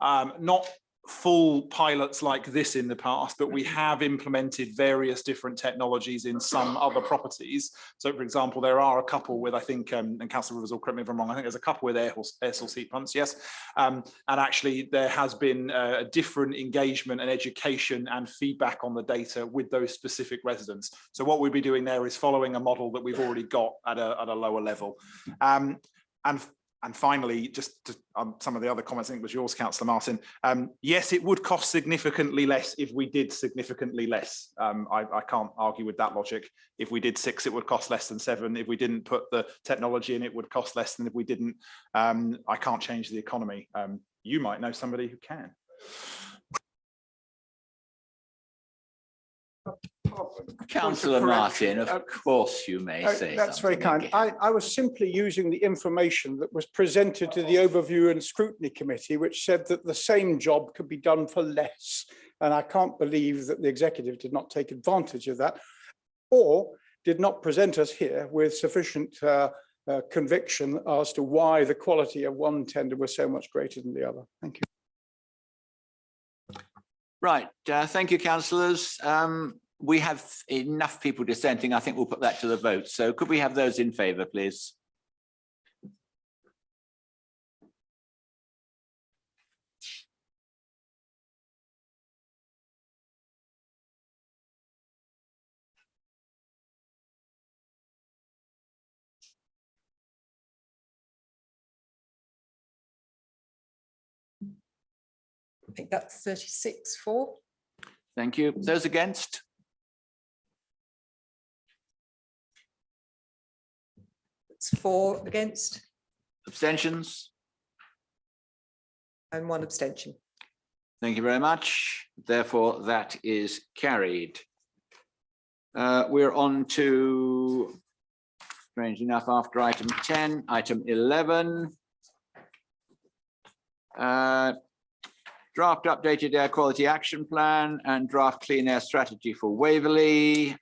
not full pilots like this in the past, but we have implemented various different technologies in some other properties. So, for example, there are a couple with, I think, and Councillor Rivers will correct me if I'm wrong, I think there's a couple with air source heat pumps, yes. And actually there has been a different engagement and education and feedback on the data with those specific residents. So what we'll be doing there is following a model that we've already got at a lower level. And finally, just to, some of the other comments, I think was yours, Councillor Martin. Yes, it would cost significantly less if we did significantly less. I can't argue with that logic. If we did 6, it would cost less than 7. If we didn't put the technology in, it would cost less than if we didn't. I can't change the economy. You might know somebody who can. Councillor Martin, of course you may say that's very something kind. again. I was simply using the information that was presented to the Overview and Scrutiny Committee, which said that the same job could be done for less. And I can't believe that the executive did not take advantage of that, or did not present us here with sufficient conviction as to why the quality of one tender was so much greater than the other. Thank you. Right, thank you, councillors. We have enough people dissenting. I think we'll put that to the vote. So could we have those in favour, please? I think that's 36 for. Thank you. Those against? It's 4 against Abstentions? and 1 abstention. Thank you very much. Therefore, that is carried. We're on to, strange enough, after item 10, item 11. Draft updated air quality action plan and draft clean air strategy for Waverley.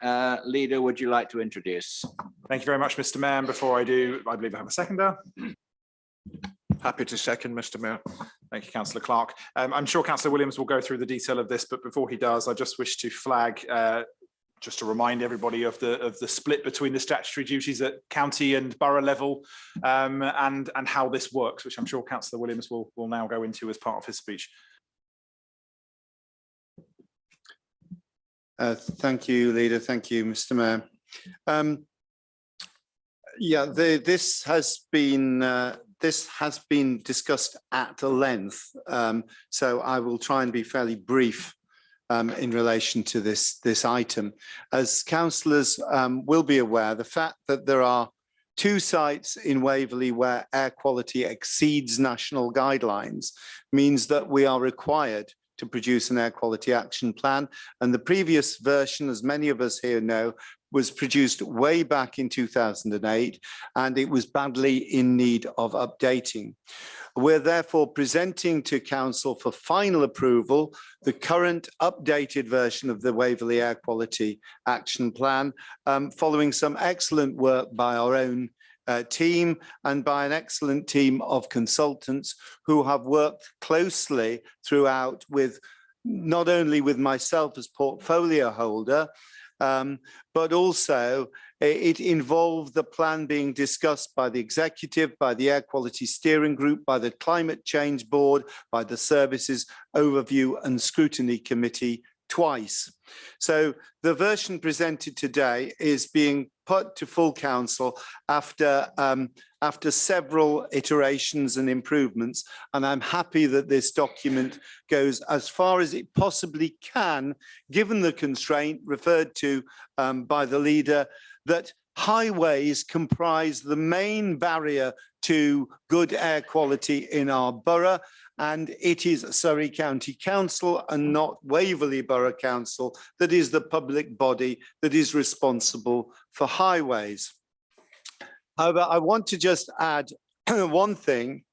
Leader, would you like to introduce? Thank you very much, Mr. Mayor. And before I do, I believe I have a seconder. Happy to second, Mr. Mayor. Thank you, Councillor Clark. I'm sure Councillor Williams will go through the detail of this, but before he does, I just wish to flag, just to remind everybody of the split between the statutory duties at county and borough level, and how this works, which I'm sure Councillor Williams will now go into as part of his speech. Thank you, Leader. Thank you, Mr. Mayor. Yeah, this has been discussed at length, so I will try and be fairly brief in relation to this item. As councillors will be aware, the fact that there are 2 sites in Waverley where air quality exceeds national guidelines means that we are required to produce an air quality action plan. And the previous version, as many of us here know, was produced way back in 2008, and it was badly in need of updating. We're therefore presenting to Council for final approval the current updated version of the Waverley Air Quality Action Plan, following some excellent work by our own team and by an excellent team of consultants who have worked closely throughout with not only with myself as portfolio holder, but also it involved the plan being discussed by the executive, by the Air Quality Steering Group, by the Climate Change Board, by the Services Overview and Scrutiny Committee twice. So the version presented today is being put to full council after after several iterations and improvements. And I'm happy that this document goes as far as it possibly can, given the constraint referred to by the leader, that highways comprise the main barrier to good air quality in our borough, and it is Surrey County Council and not Waverley Borough Council that is the public body that is responsible for highways. However, I want to just add one thing,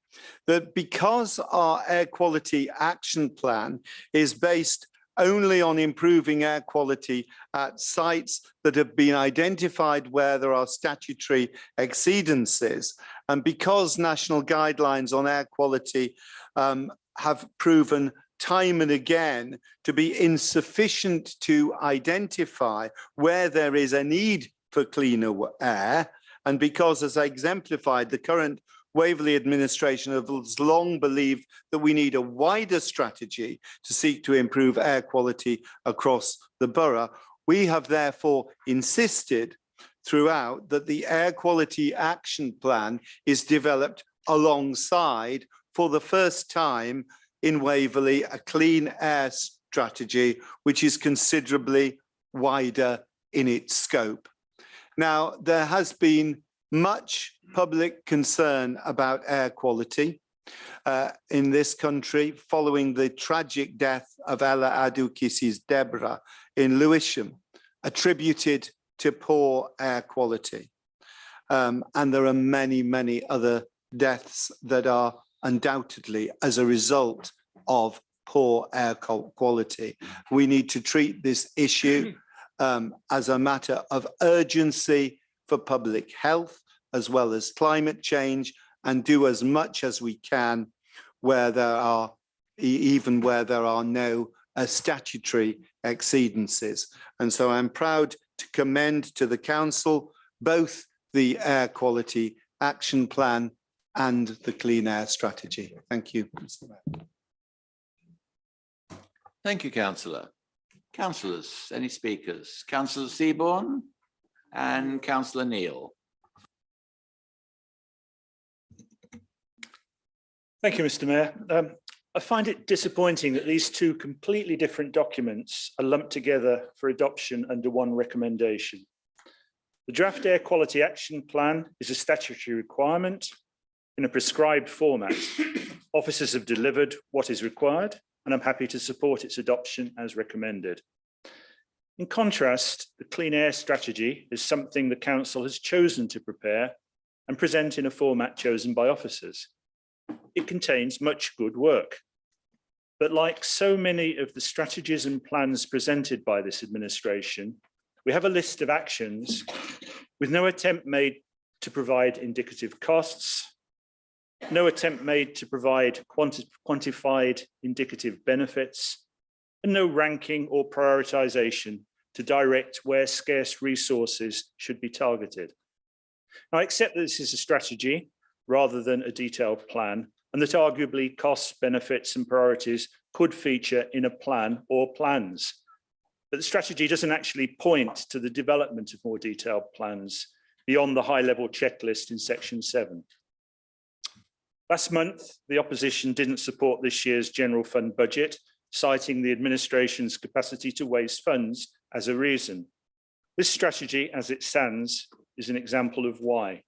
that because our air quality action plan is based only on improving air quality at sites that have been identified where there are statutory exceedances, and because national guidelines on air quality have proven time and again to be insufficient to identify where there is a need for cleaner air, and because, as I exemplified, the current Waverley administration has long believed that we need a wider strategy to seek to improve air quality across the borough, we have therefore insisted throughout that the air quality action plan is developed alongside, for the first time in Waverley, a clean air strategy, which is considerably wider in its scope. Now, there has been much public concern about air quality in this country following the tragic death of Ella Adukisi's Deborah in Lewisham, attributed to poor air quality. And there are many, many other deaths that are undoubtedly as a result of poor air quality. We need to treat this issue as a matter of urgency for public health, as well as climate change, and do as much as we can where there are, even where there are no statutory exceedances. And so I'm proud to commend to the council both the air quality action plan and the clean air strategy. Thank you, Mr. Mayor. Thank you, Councillor. Councillors, any speakers? Councillor Seaborn and Councillor Neil. Thank you, Mr. Mayor. I find it disappointing that these two completely different documents are lumped together for adoption under one recommendation. The draft air quality action plan is a statutory requirement in a prescribed format. Officers have delivered what is required, and I'm happy to support its adoption as recommended. In contrast, the clean air strategy is something the council has chosen to prepare and present in a format chosen by officers. It contains much good work. But like so many of the strategies and plans presented by this administration, we have a list of actions with no attempt made to provide indicative costs, no attempt made to provide quantified indicative benefits, and no ranking or prioritization to direct where scarce resources should be targeted. Now, I accept that this is a strategy rather than a detailed plan, and that arguably costs, benefits, and priorities could feature in a plan or plans. But the strategy doesn't actually point to the development of more detailed plans beyond the high-level checklist in section 7. Last month, the opposition didn't support this year's general fund budget, citing the administration's capacity to waste funds as a reason. This strategy, as it stands, is an example of why.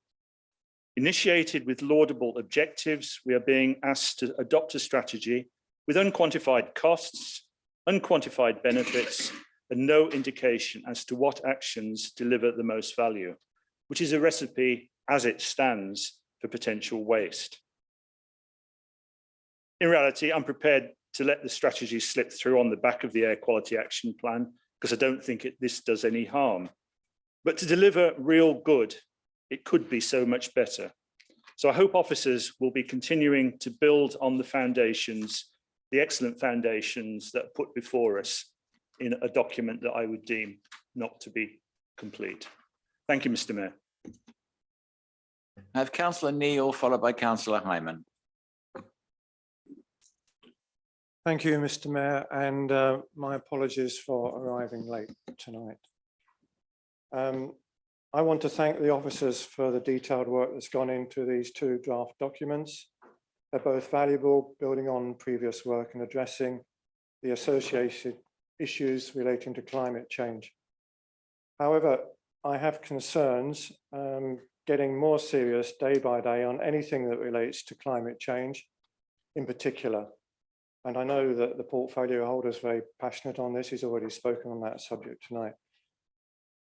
Initiated with laudable objectives, we are being asked to adopt a strategy with unquantified costs, unquantified benefits, and no indication as to what actions deliver the most value, which is a recipe, as it stands, for potential waste. In reality, I'm prepared to let the strategy slip through on the back of the air quality action plan, because I don't think this does any harm. But to deliver real good, it could be so much better. So I hope officers will be continuing to build on the foundations, the excellent foundations that are put before us in a document that I would deem not to be complete. Thank you, Mr. Mayor. I have Councillor Neil followed by Councillor Hyman. Thank you, Mr. Mayor, and my apologies for arriving late tonight. I want to thank the officers for the detailed work that's gone into these two draft documents. They're both valuable, building on previous work and addressing the associated issues relating to climate change. However, I have concerns getting more serious day by day on anything that relates to climate change in particular. And I know that the portfolio holder is very passionate on this. He's already spoken on that subject tonight.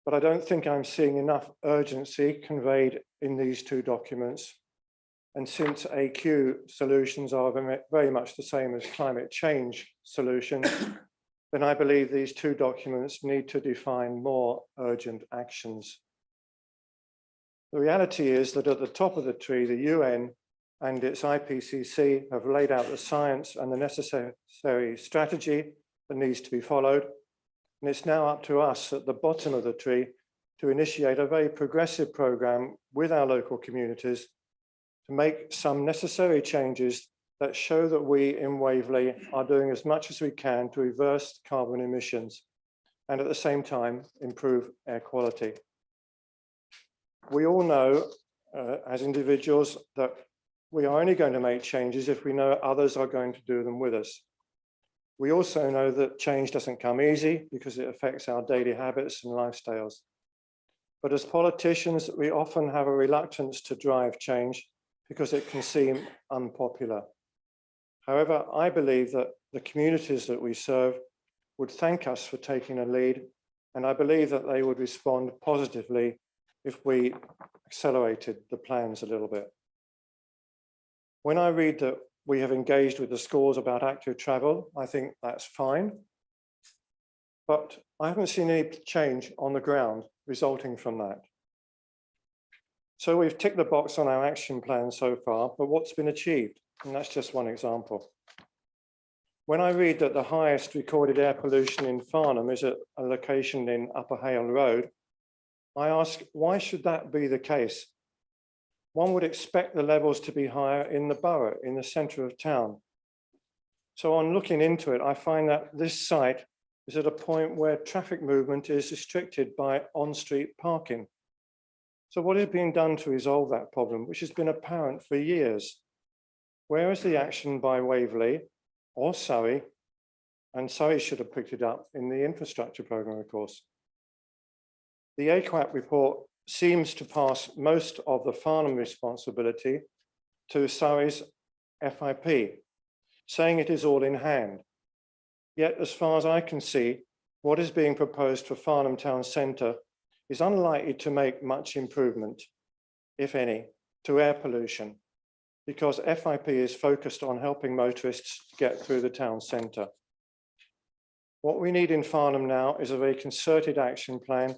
But I don't think I'm seeing enough urgency conveyed in these two documents. And since AQ solutions are very much the same as climate change solutions, then I believe these two documents need to define more urgent actions. The reality is that at the top of the tree, the UN and its IPCC have laid out the science and the necessary strategy that needs to be followed. And it's now up to us at the bottom of the tree to initiate a very progressive program with our local communities to make some necessary changes that show that we in Waverley are doing as much as we can to reverse carbon emissions and at the same time improve air quality. We all know as individuals that we are only going to make changes if we know others are going to do them with us. We also know that change doesn't come easy because it affects our daily habits and lifestyles. But as politicians, we often have a reluctance to drive change because it can seem unpopular. However, I believe that the communities that we serve would thank us for taking a lead, and I believe that they would respond positively if we accelerated the plans a little bit. When I read that we have engaged with the schools about active travel, I think that's fine. But I haven't seen any change on the ground resulting from that. So we've ticked the box on our action plan so far, but what's been achieved? And that's just one example. When I read that the highest recorded air pollution in Farnham is at a location in Upper Hale Road, I ask, why should that be the case? One would expect the levels to be higher in the borough, in the centre of town. So on looking into it, I find that this site is at a point where traffic movement is restricted by on-street parking. So what is being done to resolve that problem, which has been apparent for years? Where is the action by Waverley or Surrey? And Surrey should have picked it up in the infrastructure programme, of course. The AQAP report seems to pass most of the Farnham responsibility to Surrey's FIP, saying it is all in hand. Yet, as far as I can see, what is being proposed for Farnham Town Centre is unlikely to make much improvement, if any, to air pollution, because FIP is focused on helping motorists get through the town centre. What we need in Farnham now is a very concerted action plan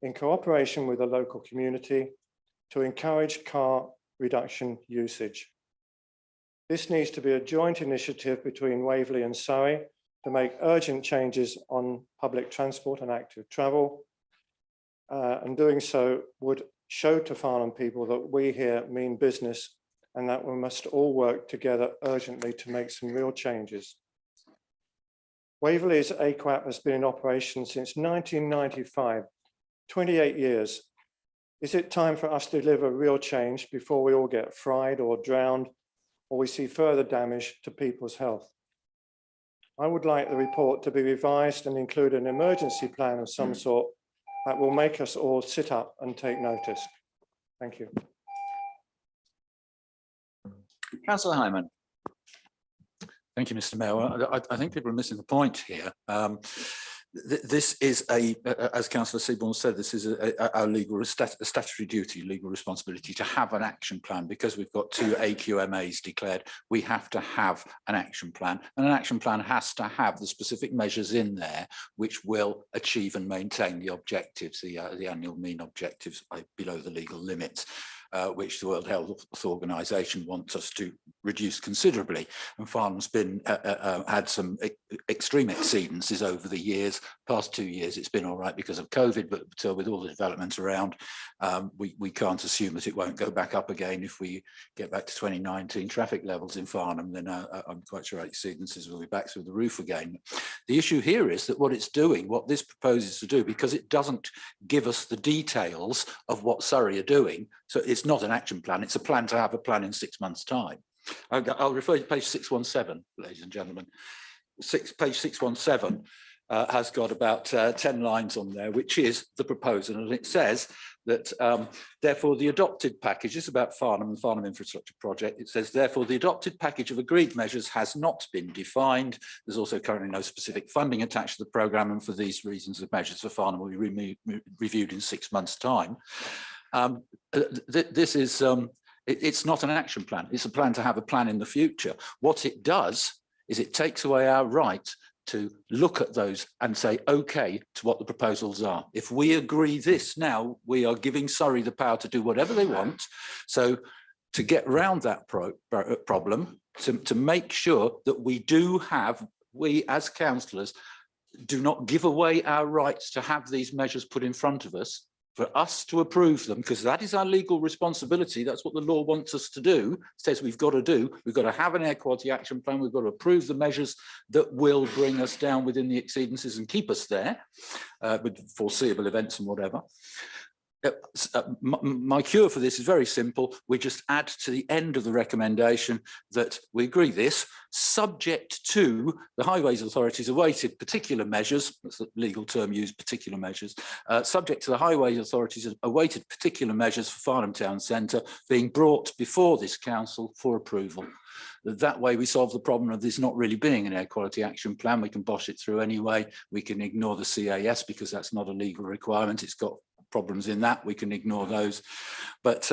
in cooperation with the local community to encourage car reduction usage. This needs to be a joint initiative between Waverley and Surrey to make urgent changes on public transport and active travel. And doing so would show to Farnham people that we here mean business and that we must all work together urgently to make some real changes. Waverley's AQAP has been in operation since 1995. 28 years. Is it time for us to deliver real change before we all get fried or drowned or we see further damage to people's health? I would like the report to be revised and include an emergency plan of some sort that will make us all sit up and take notice. Thank you. Councillor Hyman. Thank you, Mr. Mayor. I think people are missing the point here. This is as Councillor Seaborn said, this is our statutory duty, legal responsibility to have an action plan. Because we've got 2 AQMAs declared, we have to have an action plan, and an action plan has to have the specific measures in there which will achieve and maintain the objectives, the annual mean objectives below the legal limits. which the World Health Organization wants us to reduce considerably. And Farnham's been had some extreme exceedances over the years. Past 2 years, it's been all right because of COVID, but with all the developments around, we can't assume that it won't go back up again if we get back to 2019 traffic levels in Farnham. Then I'm quite sure exceedances will be back through the roof again. The issue here is that what it's doing, what this proposes to do, because it doesn't give us the details of what Surrey are doing, so it's not an action plan, it's a plan to have a plan in 6 months' time. I'll refer you to page 617, ladies and gentlemen. Page 617 has got about 10 lines on there, which is the proposal, and it says that therefore the adopted package is about Farnham and Farnham Infrastructure Project. It says therefore the adopted package of agreed measures has not been defined. There's also currently no specific funding attached to the programme, and for these reasons the measures for Farnham will be reviewed in 6 months' time. This is it's not an action plan, it's a plan to have a plan in the future. What it does is it takes away our right to look at those and say okay to what the proposals are. If we agree this now, we are giving Surrey the power to do whatever they want. So to get around that problem, to make sure that we do have, we as councillors do not give away our rights to have these measures put in front of us, for us to approve them, because that is our legal responsibility. That's what the law wants us to do. It says we've got to do. We've got to have an air quality action plan. We've got to approve the measures that will bring us down within the exceedances and keep us there with foreseeable events and whatever. My cure for this is very simple. We just add to the end of the recommendation that we agree this, subject to the Highways Authority's awaited particular measures, that's the legal term used, particular measures, subject to the Highways Authority's awaited particular measures for Farnham Town Centre being brought before this council for approval. That way we solve the problem of this not really being an air quality action plan. We can bosh it through anyway. We can ignore the CAS because that's not a legal requirement. It's got problems in that, we can ignore those. But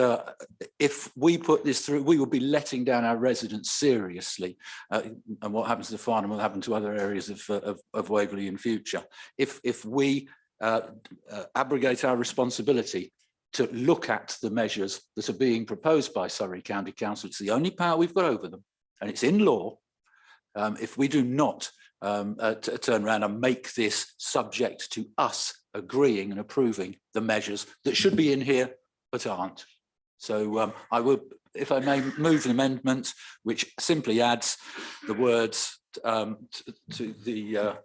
if we put this through, we will be letting down our residents seriously. And what happens to Farnham will happen to other areas of Waverley in future. If we abrogate our responsibility to look at the measures that are being proposed by Surrey County Council, it's the only power we've got over them, and it's in law. If we do not turn around and make this subject to us agreeing and approving the measures that should be in here but aren't. So I would, if I may, move an amendment which simply adds the words to the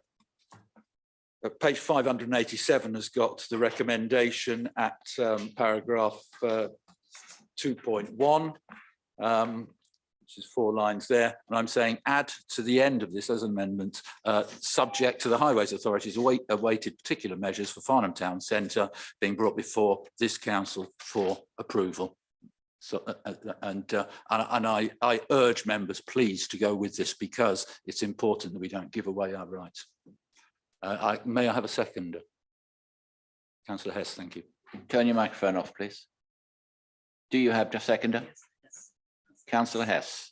page 587 has got the recommendation at paragraph 2.1. Which is 4 lines there, and I'm saying add to the end of this as an amendment, subject to the Highways Authority's awaited particular measures for Farnham Town Centre being brought before this council for approval. So, and I urge members please to go with this because it's important that we don't give away our rights. May I have a seconder? Councillor Hess, thank you. Turn your microphone off, please. Do you have a seconder? Councillor Hess.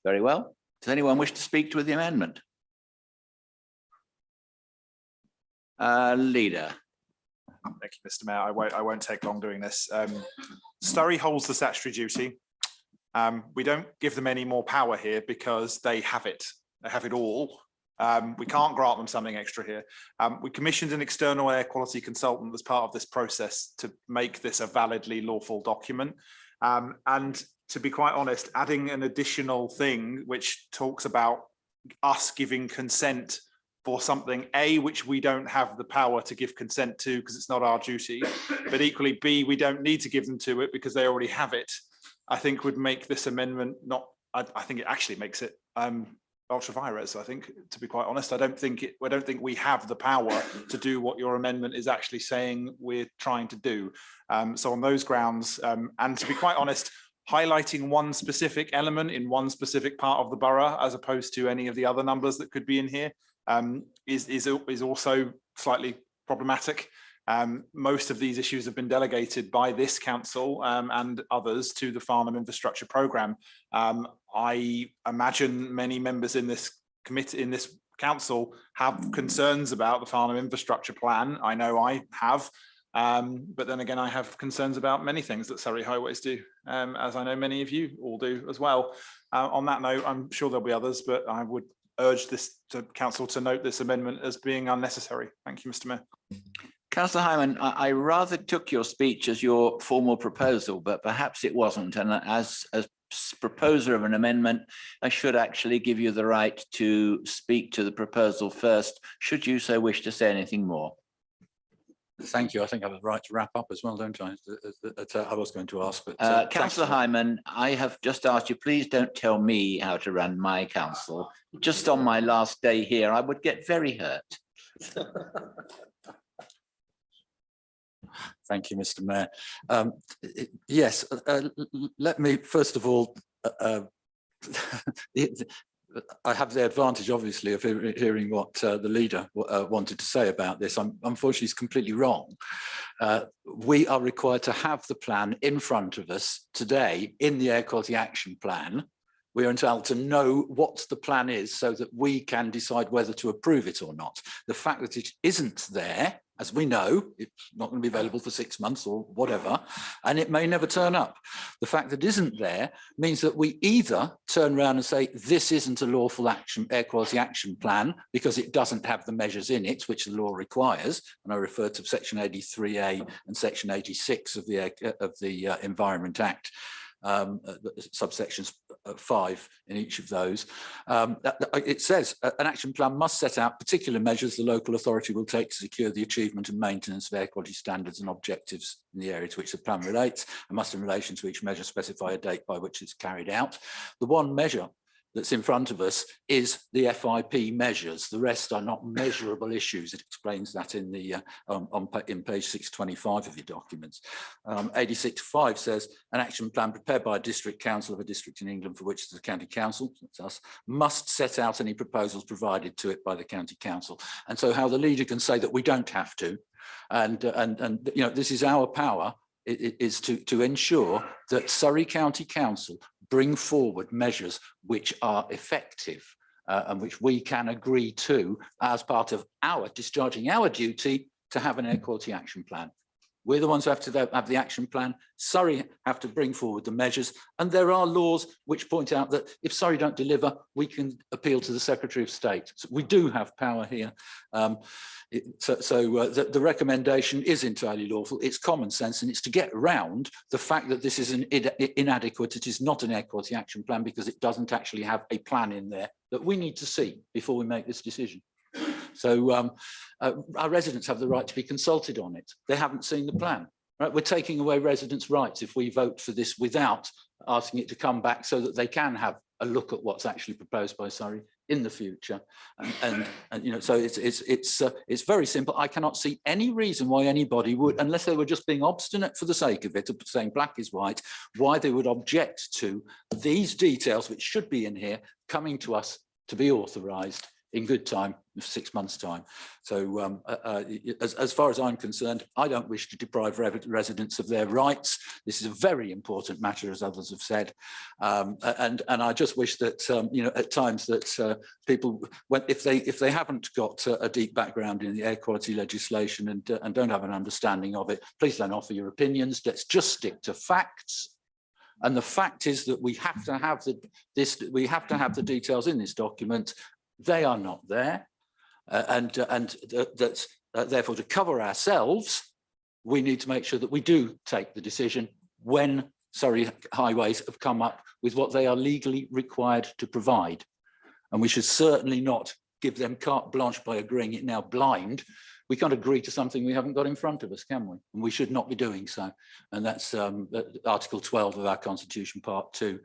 Very well. Does anyone wish to speak to the amendment? Leader. Thank you, Mr. Mayor. I won't take long doing this. Surrey holds the statutory duty. We don't give them any more power here because they have it. They have it all. We can't grant them something extra here. We commissioned an external air quality consultant as part of this process to make this a validly lawful document. And to be quite honest, adding an additional thing which talks about us giving consent for something, A, which we don't have the power to give consent to because it's not our duty, but equally, B, we don't need to give them to it because they already have it, I think would make this amendment not, I think it actually makes it ultra vires, I think, to be quite honest. I don't think we have the power to do what your amendment is actually saying we're trying to do. So on those grounds, and to be quite honest, highlighting one specific element in one specific part of the borough as opposed to any of the other numbers that could be in here is also slightly problematic. Most of these issues have been delegated by this council and others to the Farnham Infrastructure Programme. I imagine many members in this committee, in this council, have concerns about the Farnham Infrastructure Plan. I know I have. But then again, I have concerns about many things that Surrey Highways do, as I know many of you all do as well. On that note, I'm sure there'll be others, but I would urge this to council to note this amendment as being unnecessary. Thank you, Mr. Mayor. Councillor Hyman, I rather took your speech as your formal proposal, but perhaps it wasn't. And as a proposer of an amendment, I should actually give you the right to speak to the proposal first, should you so wish to say anything more. Thank you. I think I have a right to wrap up as well, don't I? I was going to ask, but Councillor Hyman, I have just asked you, please don't tell me how to run my council. Just on my last day here, I would get very hurt. Thank you, Mr. Mayor. Yes, let me first of all, I have the advantage, obviously, of hearing what the leader wanted to say about this. Unfortunately, it's completely wrong. We are required to have the plan in front of us today in the Air Quality Action Plan. We are entitled to know what the plan is so that we can decide whether to approve it or not. The fact that it isn't there, as we know, it's not going to be available for 6 months or whatever, and it may never turn up. The fact that it isn't there means that we either turn around and say, this isn't a lawful air quality action plan because it doesn't have the measures in it, which the law requires. And I refer to section 83A and section 86 of the Environment Act. Subsections 5 in each of those. It says an action plan must set out particular measures the local authority will take to secure the achievement and maintenance of air quality standards and objectives in the area to which the plan relates, and must in relation to each measure specify a date by which it's carried out. The one measure that's in front of us is the FIP measures. The rest are not measurable issues. It explains that in the in page 625 of your documents. 86.5 says an action plan prepared by a district council of a district in England for which the county council, that's us, must set out any proposals provided to it by the county council. And so how the leader can say that we don't have to, and you know, this is our power, it is to ensure that Surrey County Council bring forward measures which are effective and which we can agree to as part of our discharging our duty to have an air quality action plan. We're the ones who have to have the action plan. Surrey have to bring forward the measures. And there are laws which point out that if Surrey don't deliver, we can appeal to the Secretary of State. So we do have power here. The recommendation is entirely lawful. It's common sense, and it's to get around the fact that this is an inadequate. It is not an air quality action plan because it doesn't actually have a plan in there that we need to see before we make this decision. So our residents have the right to be consulted on it. They haven't seen the plan. Right? We're taking away residents' rights if we vote for this without asking it to come back so that they can have a look at what's actually proposed by Surrey in the future. And you know, so it's very simple. I cannot see any reason why anybody would, unless they were just being obstinate for the sake of it, of saying black is white, why they would object to these details, which should be in here, coming to us to be authorised in good time, 6 months' time. So as far as I'm concerned, I don't wish to deprive residents of their rights. This is a very important matter, as others have said. And I just wish that, you know, at times that people, if they haven't got a deep background in the air quality legislation and don't have an understanding of it, please don't offer your opinions. Let's just stick to facts. And the fact is that we have to have the details in this document. They are not there, therefore, to cover ourselves, we need to make sure that we do take the decision when Surrey Highways have come up with what they are legally required to provide. And we should certainly not give them carte blanche by agreeing it now blind. We can't agree to something we haven't got in front of us, can we? And we should not be doing so. And that's Article 12 of our Constitution, Part 2.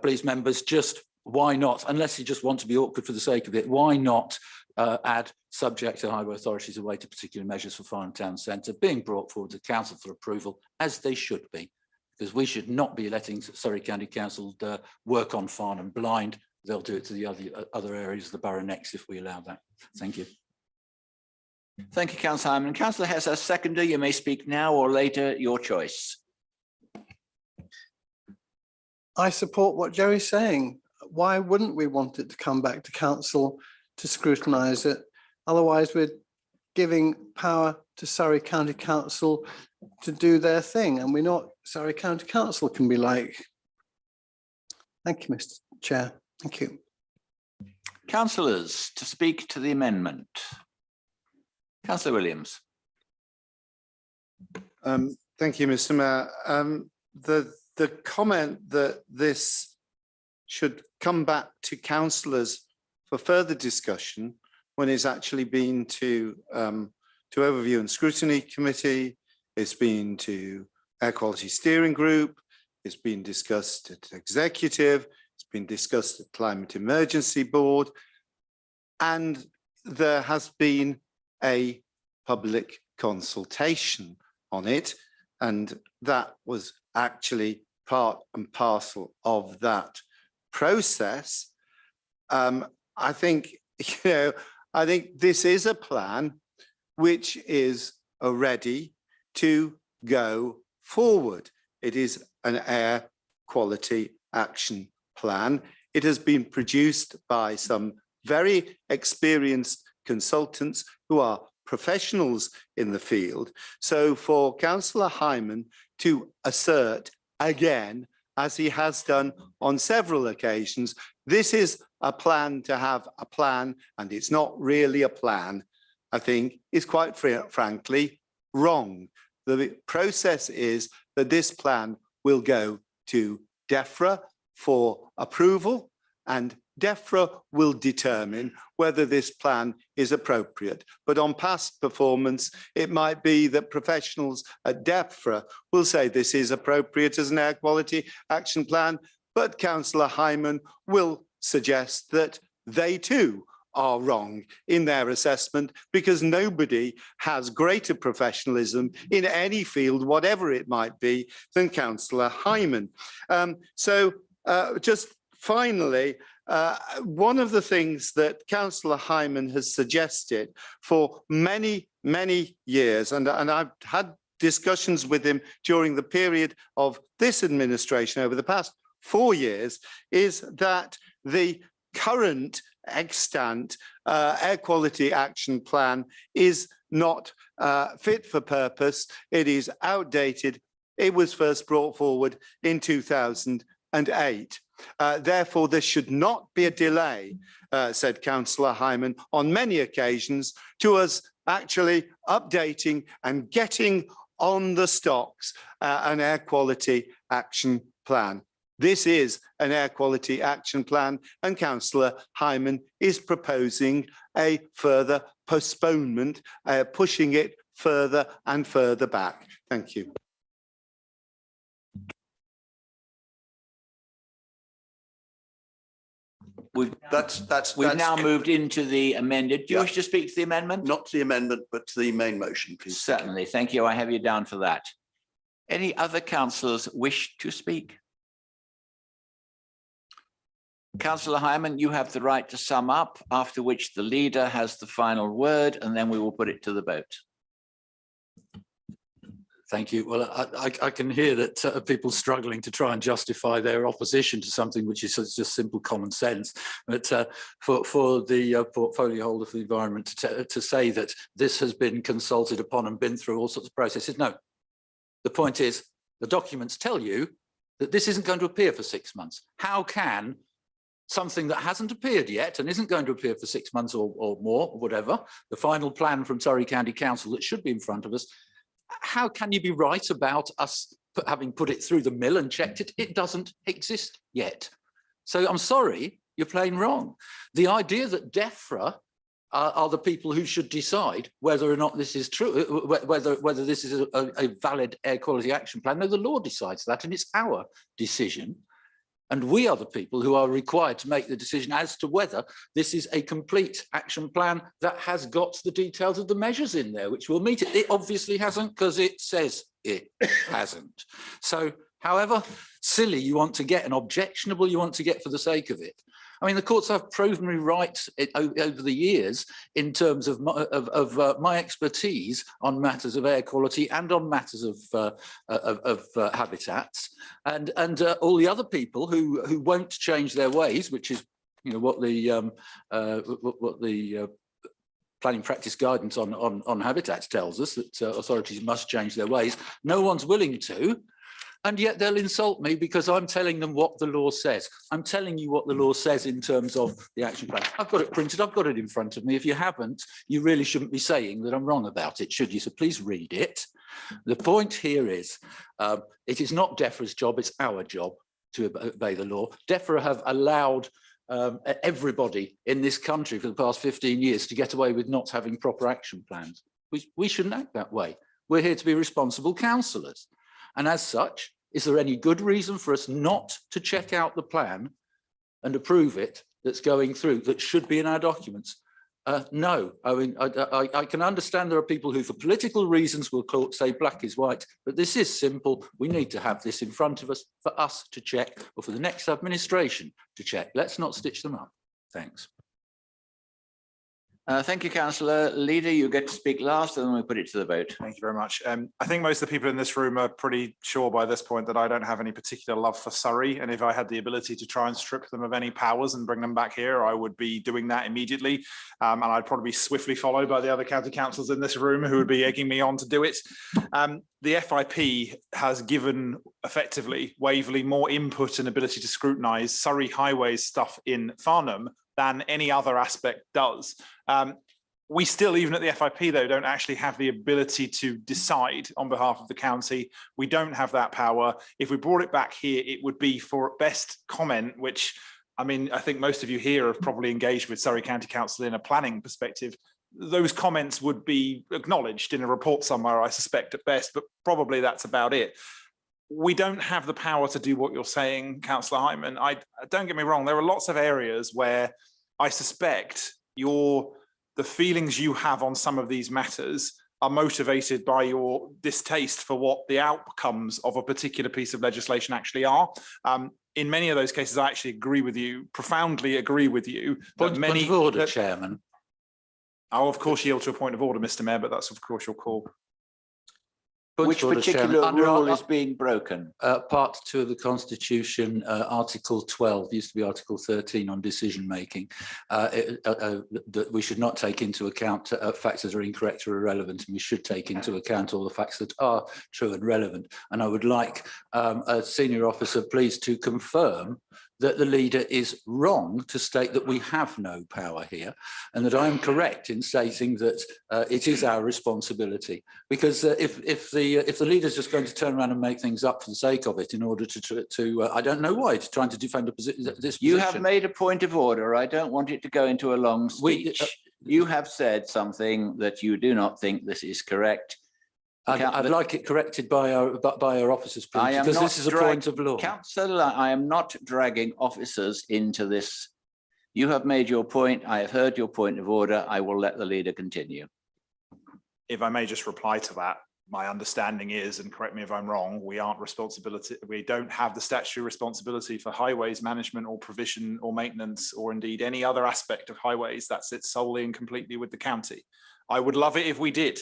Please, members, just why not, unless you just want to be awkward for the sake of it, why not add subject to highway authorities away to particular measures for Farnham Town Centre being brought forward to council for approval, as they should be, because we should not be letting Surrey County Council work on Farnham blind. They'll do it to the other areas of the borough next if we allow that. Thank you. Thank you, Councillor Hyman. Councillor Hess, as seconder, you may speak now or later, your choice. I support what Jerry's saying. Why wouldn't we want it to come back to council to scrutinise it? Otherwise, we're giving power to Surrey County Council to do their thing, and we're not, Surrey County Council can be like. Thank you, Mr. Chair. Thank you. Councillors to speak to the amendment. Councillor Williams. Thank you, Mr. Mayor. The comment that this should come back to councillors for further discussion when it's actually been to Overview and Scrutiny Committee, it's been to Air Quality Steering Group, it's been discussed at Executive, it's been discussed at Climate Emergency Board, and there has been a public consultation on it, and that was actually part and parcel of that process. I think, I think this is a plan which is ready to go forward. It is an air quality action plan. It has been produced by some very experienced consultants who are professionals in the field. So for Councillor Hyman to assert again, as he has done on several occasions, this is a plan to have a plan, and it's not really a plan, I think is quite frankly wrong. The process is that this plan will go to DEFRA for approval, and DEFRA will determine whether this plan is appropriate. But on past performance, it might be that professionals at DEFRA will say this is appropriate as an air quality action plan, but Councillor Hyman will suggest that they too are wrong in their assessment, because nobody has greater professionalism in any field, whatever it might be, than Councillor Hyman. Just finally, one of the things that Councillor Hyman has suggested for many, many years, and I've had discussions with him during the period of this administration over the past 4 years, is that the current extant air quality action plan is not fit for purpose. It is outdated. It was first brought forward in 2008. Therefore, there should not be a delay, said Councillor Hyman, on many occasions to us actually updating and getting on the stocks an air quality action plan. This is an air quality action plan, and Councillor Hyman is proposing a further postponement, pushing it further and further back. Thank you. We've now moved into the amended. Do you wish to speak to the amendment? Not to the amendment, but to the main motion, please. Certainly. Thank you. I have you down for that. Any other councillors wish to speak? Councillor Hyman, you have the right to sum up, after which the leader has the final word, and then we will put it to the vote. Thank you. Well, I can hear that people struggling to try and justify their opposition to something which is just simple common sense. But for the portfolio holder for the environment to say that this has been consulted upon and been through all sorts of processes, no. The point is, the documents tell you that this isn't going to appear for 6 months. How can something that hasn't appeared yet and isn't going to appear for 6 months or more, or whatever, the final plan from Surrey County Council that should be in front of us, how can you be right about us having put it through the mill and checked it? It doesn't exist yet. So I'm sorry, you're playing wrong. The idea that DEFRA are the people who should decide whether or not this is true, whether this is a valid air quality action plan. No, the law decides that, and it's our decision. And we are the people who are required to make the decision as to whether this is a complete action plan that has got the details of the measures in there, which will meet it. It obviously hasn't, because it says it hasn't. So however silly you want to get and objectionable you want to get for the sake of it. I mean, the courts have proven me right over the years in terms of my expertise on matters of air quality and on matters of habitats, and all the other people who won't change their ways, which is what the planning practice guidance on habitats tells us that authorities must change their ways. No one's willing to. And yet they'll insult me because I'm telling them what the law says. I'm telling you what the law says in terms of the action plan. I've got it printed, I've got it in front of me. If you haven't, you really shouldn't be saying that I'm wrong about it, should you? So please read it. The point here is, it is not DEFRA's job, it's our job to obey the law. DEFRA have allowed everybody in this country for the past 15 years to get away with not having proper action plans. We shouldn't act that way. We're here to be responsible councillors. And as such, is there any good reason for us not to check out the plan and approve it that's going through that should be in our documents? No, I mean, I can understand there are people who for political reasons will say black is white, but this is simple. We need to have this in front of us for us to check, or for the next administration to check. Let's not stitch them up. Thanks. Thank you, Councillor. Leader, you get to speak last and then we put it to the vote. Thank you very much. I think most of the people in this room are pretty sure by this point that I don't have any particular love for Surrey. And if I had the ability to try and strip them of any powers and bring them back here, I would be doing that immediately. And I'd probably be swiftly followed by the other county councillors in this room who would be egging me on to do it. The FIP has given effectively Waverley more input and ability to scrutinise Surrey Highways stuff in Farnham than any other aspect does. We still, even at the FIP though, don't actually have the ability to decide on behalf of the county. We don't have that power. If we brought it back here, it would be for best comment, which, I mean, I think most of you here have probably engaged with Surrey County Council in a planning perspective. Those comments would be acknowledged in a report somewhere, I suspect at best, but probably that's about it. We don't have the power to do what you're saying, Councillor Hyman. Don't get me wrong, there are lots of areas where I suspect the feelings you have on some of these matters are motivated by your distaste for what the outcomes of a particular piece of legislation actually are. In many of those cases, I actually agree with you, profoundly agree with you. Point of order, Chairman. I'll of course yield to a point of order, Mr. Mayor, but that's of course your call. Which particular rule is being broken? Part 2 of the Constitution, Article 12, used to be Article 13 on decision making, that we should not take into account facts that are incorrect or irrelevant, and we should take into account all the facts that are true and relevant. And I would like a senior officer, please, to confirm that the leader is wrong to state that we have no power here, and that I am correct in stating that it is our responsibility. Because if the leader is just going to turn around and make things up for the sake of it in order to I don't know why, trying to defend this position. You have made a point of order. I don't want it to go into a long speech. You have said something that you do not think this is correct. I'd like it corrected by our officers, please, because this is a point of law. Councillor, I am not dragging officers into this. You have made your point. I have heard your point of order. I will let the leader continue. If I may just reply to that, my understanding is, and correct me if I'm wrong, we don't have the statutory responsibility for highways management or provision or maintenance, or indeed any other aspect of highways. That sits solely and completely with the county. I would love it if we did,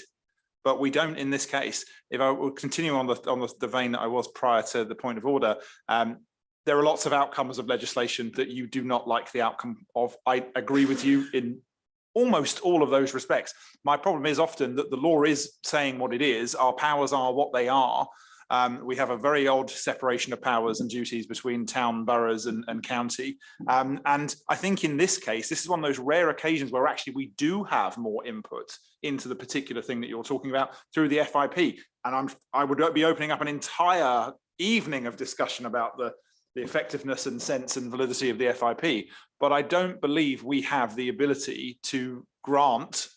but we don't in this case. If I will continue on the vein that I was prior to the point of order, there are lots of outcomes of legislation that you do not like the outcome of. I agree with you in almost all of those respects. My problem is often that the law is saying what it is. Our powers are what they are. We have a very odd separation of powers and duties between town, boroughs and county. And I think in this case, this is one of those rare occasions where actually we do have more input into the particular thing that you're talking about through the FIP. And I would be opening up an entire evening of discussion about the effectiveness and sense and validity of the FIP. But I don't believe we have the ability to grant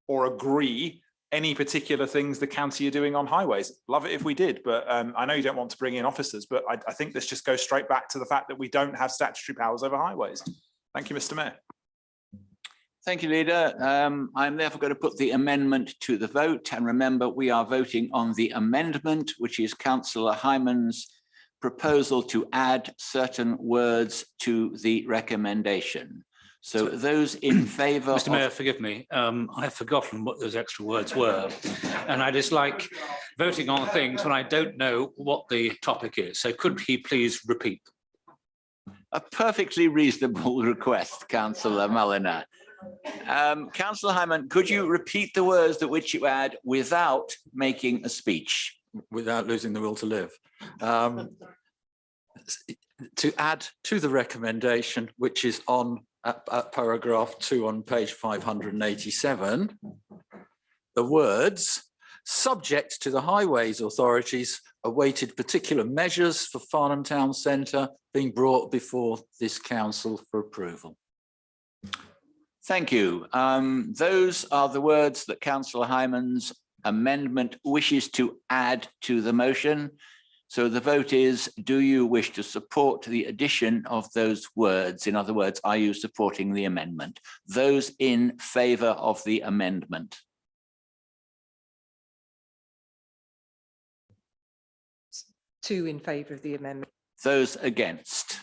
or agree any particular things the county are doing on highways. Love it if we did, but I know you don't want to bring in officers, but I think this just goes straight back to the fact that we don't have statutory powers over highways. Thank you, Mr. Mayor. Thank you, Leader. I'm therefore going to put the amendment to the vote. And remember, we are voting on the amendment, which is Councillor Hyman's proposal to add certain words to the recommendation. So those in favour. Mr. Mayor, forgive me. I have forgotten what those extra words were. And I dislike voting on things when I don't know what the topic is. So could he please repeat? A perfectly reasonable request, Councillor Mulliner. Councillor Hyman, could you repeat the words that which you add without making a speech? Without losing the will to live. To add to the recommendation, which is on at paragraph 2 on page 587, the words subject to the highways authorities awaited particular measures for Farnham Town Centre being brought before this council for approval. Thank you. Those are the words that Councillor Hyman's amendment wishes to add to the motion. So the vote is, do you wish to support the addition of those words? In other words, are you supporting the amendment? Those in favour of the amendment? Two in favour of the amendment. Those against?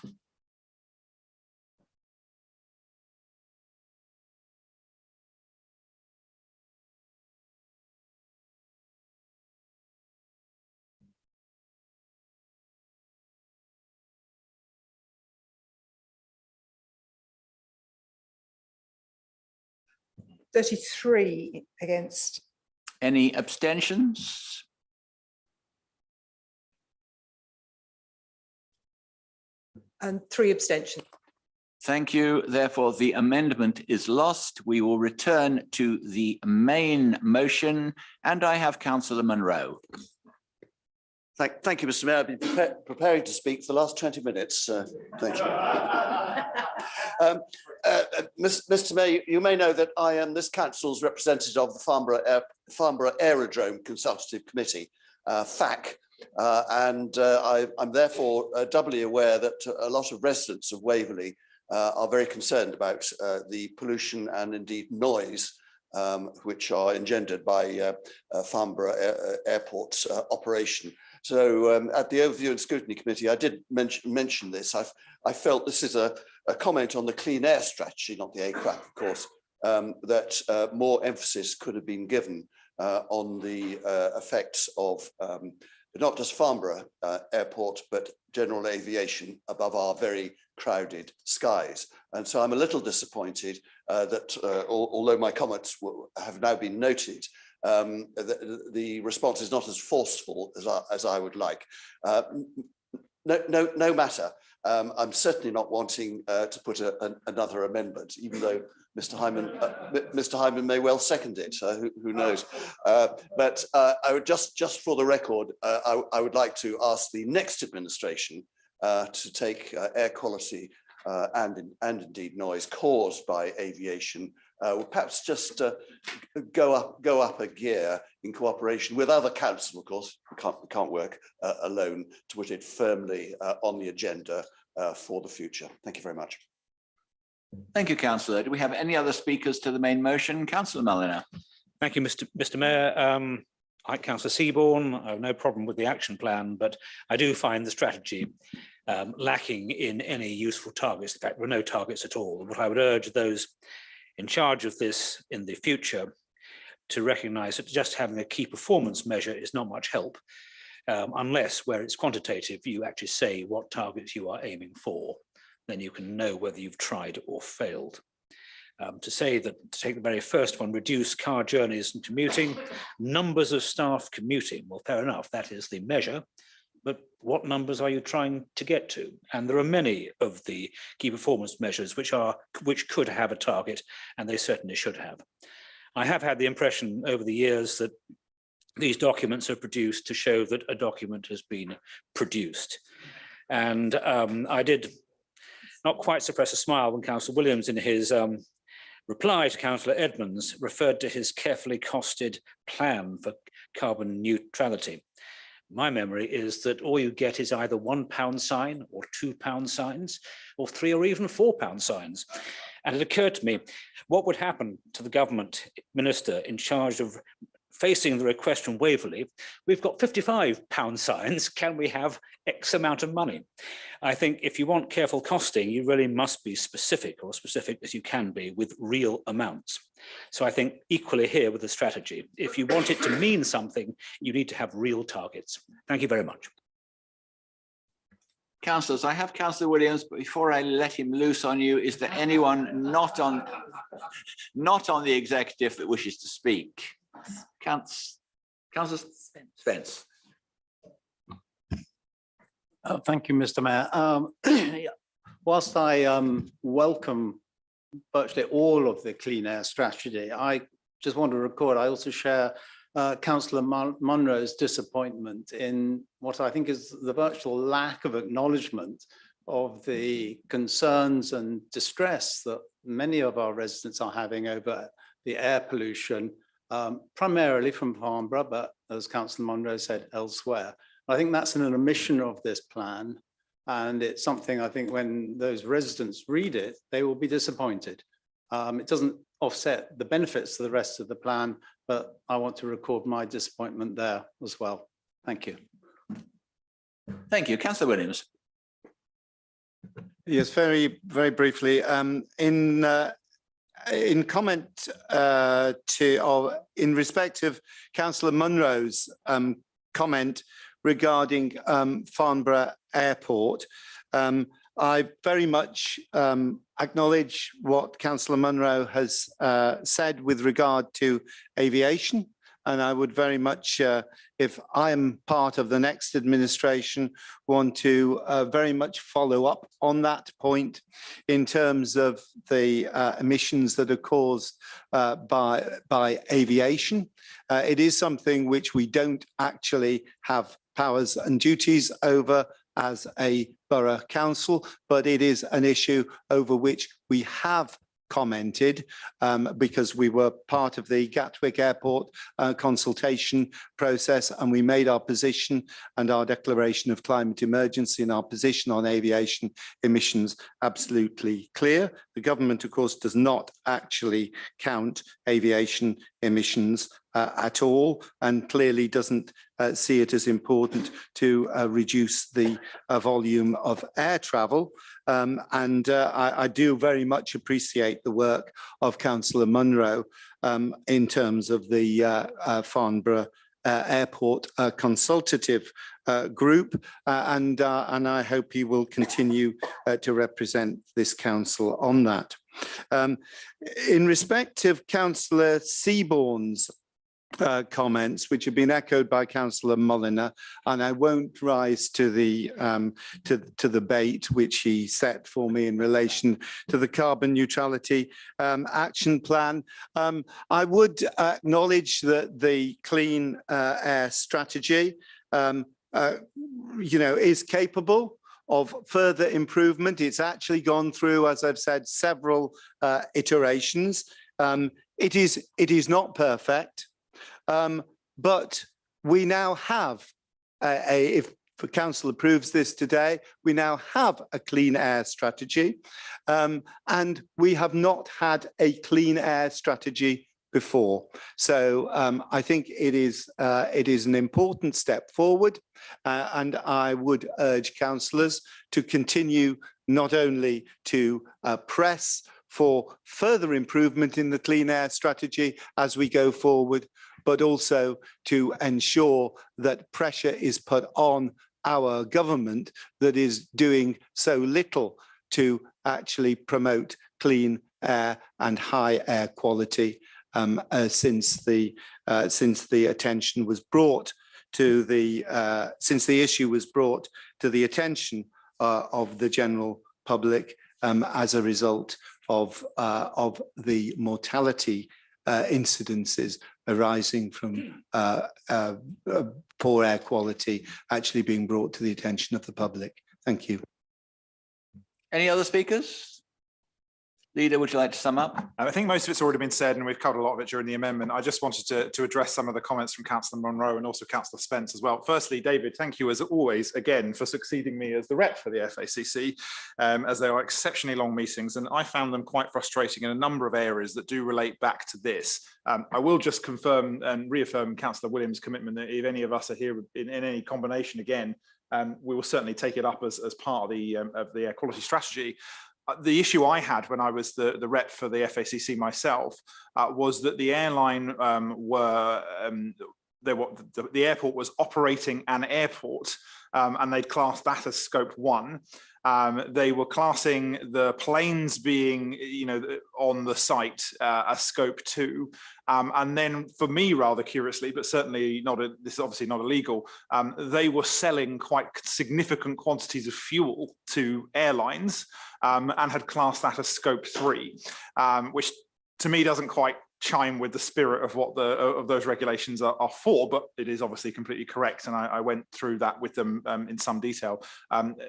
(33) against. Any abstentions? And 3 abstentions. Thank you. Therefore, the amendment is lost. We will return to the main motion, and I have Councillor Munro. Thank you, Mr. Mayor. I've been preparing to speak for the last 20 minutes. Thank you. Mr. Mayor, you may know that I am this council's representative of the Farnborough Aerodrome Consultative Committee, FAC, and I'm therefore doubly aware that a lot of residents of Waverley are very concerned about the pollution and indeed noise which are engendered by Farnborough Airport's operation. So at the Overview and Scrutiny Committee, I did mention this. I felt this is a comment on the clean air strategy, not the AQAP, of course, that more emphasis could have been given on the effects of not just Farnborough Airport, but general aviation above our very crowded skies. And so I'm a little disappointed that although my comments have now been noted, the response is not as forceful as I would like. No matter. I'm certainly not wanting to put another amendment, even though Mr. Hyman may well second it. Who knows? But I would just for the record, I would like to ask the next administration to take air quality and indeed noise caused by aviation, perhaps just go up a gear in cooperation with other councils. Of course, we can't work alone to put it firmly on the agenda for the future. Thank you very much. Thank you, Councillor. Do we have any other speakers to the main motion? Councillor Mulliner. Thank you, Mr. Mayor. Like Councillor Seaborn, I have no problem with the action plan, but I do find the strategy lacking in any useful targets. In fact, there are no targets at all. What I would urge those in charge of this in the future to recognise that just having a key performance measure is not much help, unless where it's quantitative, you actually say what targets you are aiming for. Then you can know whether you've tried or failed. To say that, to take the very first one, reduce car journeys and commuting, numbers of staff commuting, well, fair enough, that is the measure, but what numbers are you trying to get to? And there are many of the key performance measures which could have a target, and they certainly should have. I have had the impression over the years that these documents are produced to show that a document has been produced. And I did not quite suppress a smile when Councillor Williams in his reply to Councillor Edmonds referred to his carefully costed plan for carbon neutrality. My memory is that all you get is either £1 sign or £2 signs or £3 or even £4 signs. And it occurred to me, what would happen to the government minister in charge of facing the request from Waverley? We've got £55 signs, can we have X amount of money? I think if you want careful costing, you really must be specific, or specific as you can be, with real amounts. So I think equally here with the strategy, if you want it to mean something, you need to have real targets. Thank you very much. Councillors, I have Councillor Williams, but before I let him loose on you, is there anyone not on the executive that wishes to speak? Councillor Spence. Thank you, Mr. Mayor. Whilst I welcome virtually all of the clean air strategy, I just want to record, I also share Councillor Munro's disappointment in what I think is the virtual lack of acknowledgement of the concerns and distress that many of our residents are having over the air pollution, primarily from Farnborough, but as Councillor Munro said, elsewhere. I think that's an omission of this plan, and it's something I think when those residents read it, they will be disappointed. It doesn't offset the benefits of the rest of the plan, but I want to record my disappointment there as well. Thank you. Thank you. Councillor Williams. Yes, very briefly. In comment in respect of Councillor Munro's comment regarding Farnborough Airport, I very much acknowledge what Councillor Munro has said with regard to aviation. And I would very much, if I am part of the next administration, want to very much follow up on that point in terms of the emissions that are caused by aviation. It is something which we don't actually have powers and duties over as a borough council, but it is an issue over which we have commented because we were part of the Gatwick Airport consultation process, and we made our position and our declaration of climate emergency and our position on aviation emissions absolutely clear. The government, of course, does not actually count aviation emissions at all, and clearly doesn't see it as important to reduce the volume of air travel. I do very much appreciate the work of Councillor Munro in terms of the Farnborough Airport consultative group, and I hope he will continue to represent this council on that. In respect of Councillor Seaborne's comments, which have been echoed by Councillor Mulliner, and I won't rise to the bait which he set for me in relation to the carbon neutrality action plan. I would acknowledge that the clean air strategy, is capable of further improvement. It's actually gone through, as I've said, several iterations. It is not perfect. But we now have, if the council approves this today, we now have a clean air strategy, and we have not had a clean air strategy before. So I think it is an important step forward, and I would urge councillors to continue not only to press for further improvement in the clean air strategy as we go forward, but also to ensure that pressure is put on our government that is doing so little to actually promote clean air and high air quality since the attention was brought to the since the issue was brought to the attention of the general public as a result of the mortality incidences arising from poor air quality actually being brought to the attention of the public. Thank you. Any other speakers? Leader, would you like to sum up? I think most of it's already been said, and we've covered a lot of it during the amendment. I just wanted to address some of the comments from Councillor Munro and also Councillor Spence as well. Firstly, David, thank you as always, again, for succeeding me as the rep for the FACC, as they are exceptionally long meetings, and I found them quite frustrating in a number of areas that do relate back to this. I will just confirm and reaffirm Councillor Williams' commitment that if any of us are here in any combination again, we will certainly take it up as part of the air quality strategy. The issue I had when I was the rep for the FACC myself was that the airline were the airport was operating an airport, and they'd classed that as scope 1. They were classing the planes being, on the site as scope 2. And then for me, rather curiously, but certainly this is obviously not illegal, they were selling quite significant quantities of fuel to airlines, and had classed that as scope 3, which to me doesn't quite chime with the spirit of what of those regulations are for, but it is obviously completely correct, and I went through that with them in some detail.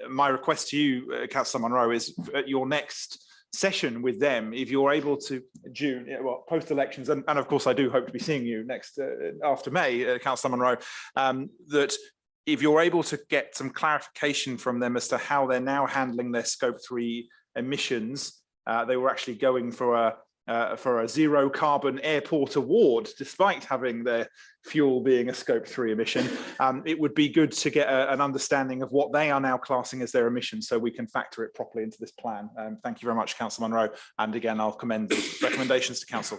My request to you, Councillor Munro, is at your next session with them, if you're able to, June, post elections, and of course I do hope to be seeing you next after May, Councillor Munro, that if you're able to get some clarification from them as to how they're now handling their scope 3 emissions. They were actually going for a zero carbon airport award, despite having their fuel being a scope 3 emission. It would be good to get an understanding of what they are now classing as their emissions, so we can factor it properly into this plan. Thank you very much, Councillor Munro. And again, I'll commend the recommendations to Council.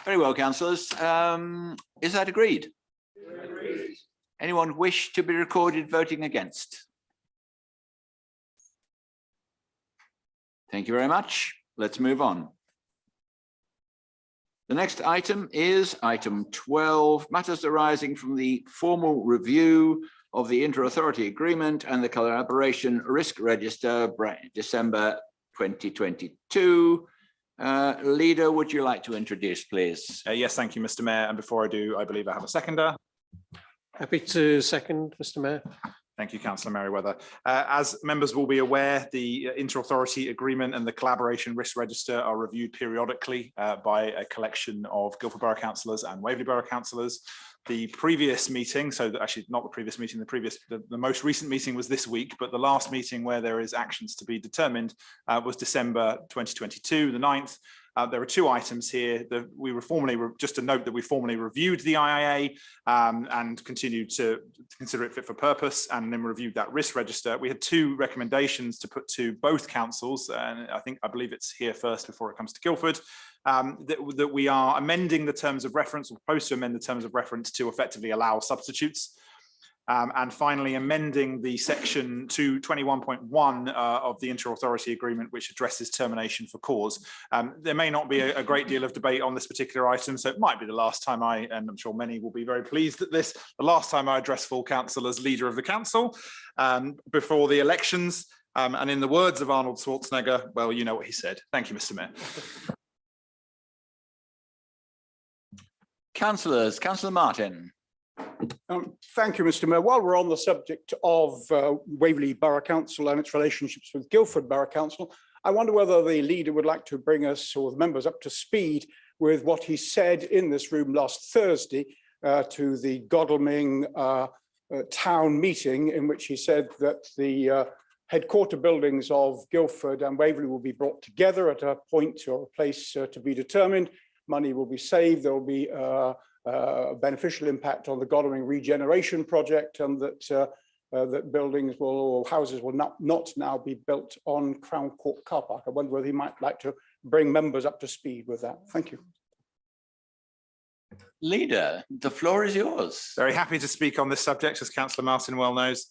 Very well, councillors. Is that agreed? Agreed. Anyone wish to be recorded voting against? Thank you very much. Let's move on. The next item is item 12, matters arising from the formal review of the inter-authority agreement and the collaboration risk register, December 2022. Leader, would you like to introduce, please? Yes, thank you, Mr. Mayor. And before I do, I believe I have a seconder. Happy to second, Mr. Mayor. Thank you, Councillor Merriweather. As members will be aware, the inter-authority agreement and the collaboration risk register are reviewed periodically by a collection of Guildford Borough councillors and Waverley Borough councillors. The previous meeting, so actually not the previous meeting, the most recent meeting was this week, but the last meeting where there is actions to be determined was December 2022, the 9th. There are two items here that we were formally, just to note that we formally reviewed the IIA and continued to consider it fit for purpose, and then reviewed that risk register. We had two recommendations to put to both councils, and I believe it's here first before it comes to Guildford. That we are amending the terms of reference, or proposed to amend the terms of reference to effectively allow substitutes. And finally, amending the section 221.1 of the inter-authority agreement, which addresses termination for cause. There may not be a great deal of debate on this particular item, so it might be the last time and I'm sure many will be very pleased at this, the last time I address full council as leader of the council before the elections. And in the words of Arnold Schwarzenegger, well, you know what he said. Thank you, Mr. Mayor. Councillors, Councillor Martin. Thank you, Mr. Mayor. While we're on the subject of Waverley Borough Council and its relationships with Guildford Borough Council, I wonder whether the leader would like to bring us or the members up to speed with what he said in this room last Thursday to the Godalming town meeting, in which he said that the headquarter buildings of Guildford and Waverley will be brought together at a point or a place to be determined. Money will be saved. There will be a beneficial impact on the Godalming regeneration project, and that buildings or houses will not now be built on Crown Court car park. I wonder whether he might like to bring members up to speed with that. Thank you. Leader, the floor is yours. Very happy to speak on this subject, as Councillor Martin well knows.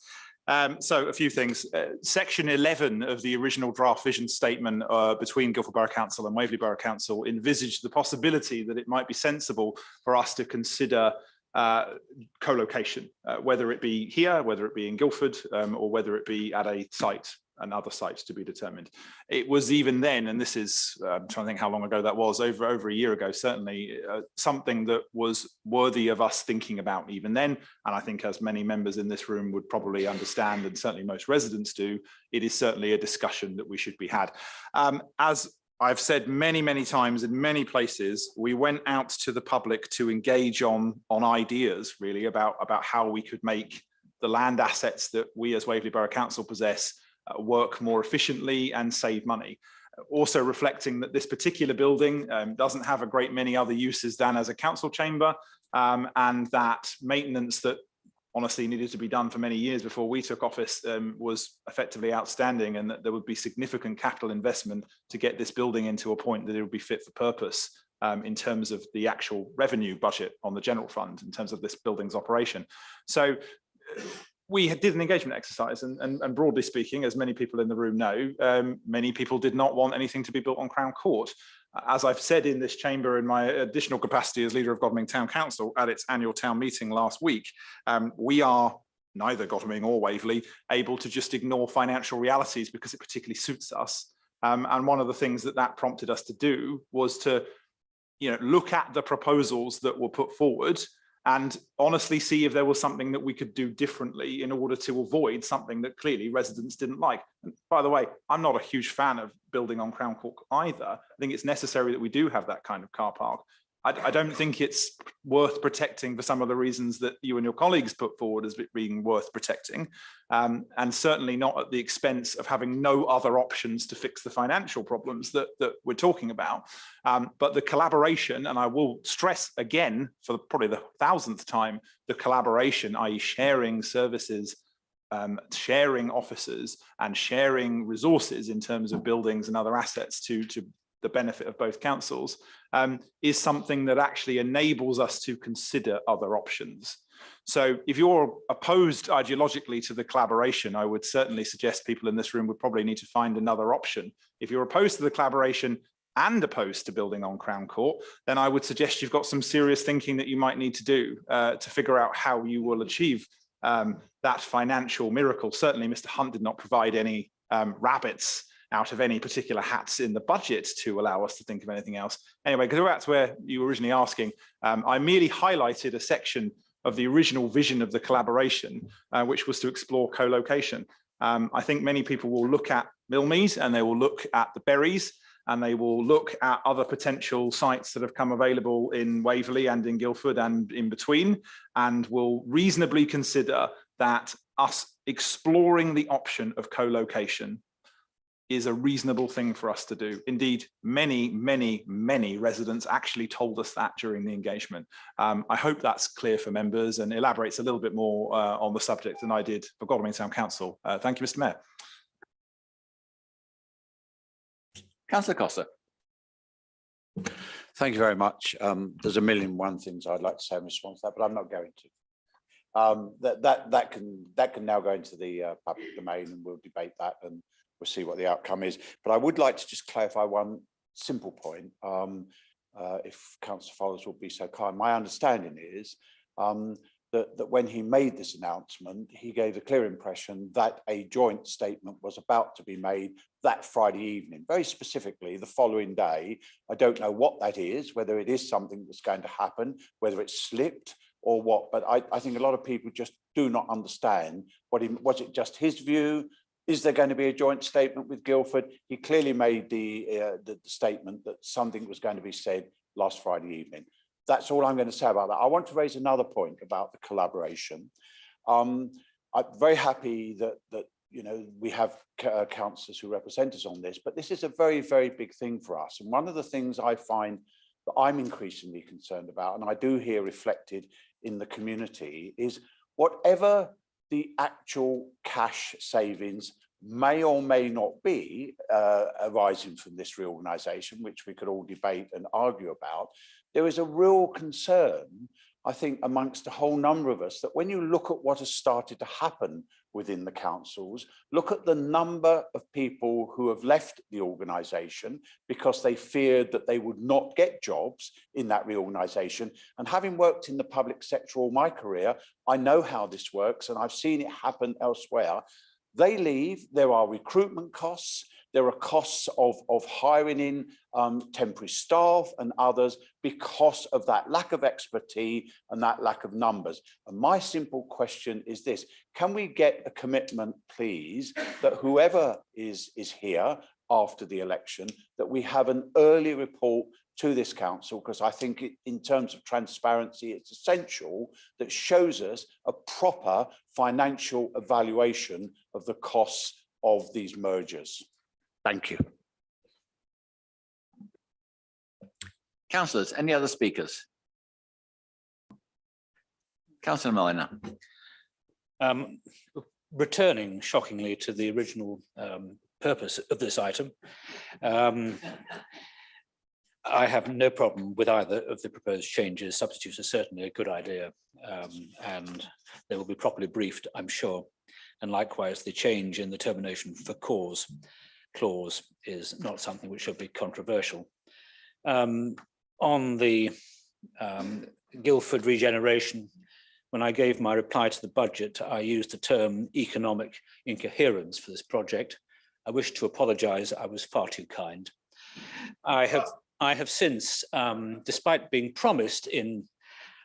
So a few things. Section 11 of the original draft vision statement between Guildford Borough Council and Waverley Borough Council envisaged the possibility that it might be sensible for us to consider co-location, whether it be here, whether it be in Guildford, or whether it be at another site to be determined. It was even then, and this is, I'm trying to think how long ago that was, over a year ago, certainly, something that was worthy of us thinking about even then. And I think, as many members in this room would probably understand, and certainly most residents do, it is certainly a discussion that we should be had. As I've said many, many times in many places, we went out to the public to engage on ideas really about how we could make the land assets that we as Waverley Borough Council possess work more efficiently and save money. Also reflecting that this particular building doesn't have a great many other uses than as a council chamber, and that maintenance that honestly needed to be done for many years before we took office was effectively outstanding, and that there would be significant capital investment to get this building into a point that it would be fit for purpose in terms of the actual revenue budget on the general fund, in terms of this building's operation. So we did an engagement exercise, and broadly speaking, as many people in the room know, many people did not want anything to be built on Crown Court. As I've said in this chamber in my additional capacity as leader of Godalming Town Council at its annual town meeting last week, we are, neither Godalming or Waverley, able to just ignore financial realities because it particularly suits us. And one of the things that prompted us to do was to look at the proposals that were put forward and honestly see if there was something that we could do differently in order to avoid something that clearly residents didn't like. And by the way, I'm not a huge fan of building on Crown Court either. I think it's necessary that we do have that kind of car park. I don't think it's worth protecting for some of the reasons that you and your colleagues put forward as being worth protecting, and certainly not at the expense of having no other options to fix the financial problems that we're talking about. But the collaboration, and I will stress again for probably the 1000th time, the collaboration, i.e. sharing services, sharing officers and sharing resources in terms of buildings and other assets to the benefit of both councils, is something that actually enables us to consider other options. So if you're opposed ideologically to the collaboration, I would certainly suggest people in this room would probably need to find another option. If you're opposed to the collaboration and opposed to building on Crown Court, then I would suggest you've got some serious thinking that you might need to do to figure out how you will achieve that financial miracle. Certainly Mr. Hunt did not provide any rabbits out of any particular hats in the budget to allow us to think of anything else. Anyway, because that's where you were originally asking, I merely highlighted a section of the original vision of the collaboration, which was to explore co-location. I think many people will look at Millmead and they will look at the Berries and they will look at other potential sites that have come available in Waverley and in Guildford and in between, and will reasonably consider that us exploring the option of co-location is a reasonable thing for us to do. Indeed, many residents actually told us that during the engagement. I hope that's clear for members and elaborates a little bit more on the subject than I did for Godalming Town Council. Thank you, Mr. Mayor. Councillor Costa. Thank you very much. There's a million one things I'd like to say in response to that, but I'm not going to. That can now go into the public domain, and we'll debate that and we'll see what the outcome is. But I would like to just clarify one simple point, if Councillor Follows will be so kind. My understanding is that when he made this announcement, he gave a clear impression that a joint statement was about to be made that Friday evening, very specifically the following day. I don't know what that is, whether it is something that's going to happen, whether it's slipped or what, but I think a lot of people just do not understand was it just his view? Is there going to be a joint statement with Guildford? He clearly made the statement that something was going to be said last Friday evening. That's all I'm going to say about that. I want to raise another point about the collaboration. I'm very happy that we have councillors who represent us on this, but this is a very, very big thing for us. And one of the things I find that I'm increasingly concerned about, and I do hear reflected in the community, is whatever the actual cash savings may or may not be arising from this reorganisation, which we could all debate and argue about, there is a real concern, I think, amongst a whole number of us, that when you look at what has started to happen within the councils, look at the number of people who have left the organisation because they feared that they would not get jobs in that reorganisation. And having worked in the public sector all my career, I know how this works and I've seen it happen elsewhere. They leave, there are recruitment costs, there are costs of hiring in temporary staff and others because of that lack of expertise and that lack of numbers. And my simple question is this: can we get a commitment, please, that whoever is here after the election, that we have an early report to this council, because I think in terms of transparency, it's essential, that shows us a proper financial evaluation of the costs of these mergers. Thank you. Councillors, any other speakers? Councillor Molyneux. Returning shockingly to the original purpose of this item, I have no problem with either of the proposed changes. Substitutes are certainly a good idea, and they will be properly briefed, I'm sure. And likewise, the change in the termination for cause clause is not something which should be controversial. On the Guildford regeneration, when I gave my reply to the budget, I used the term economic incoherence for this project. I wish to apologise, I was far too kind. I have since, despite being promised in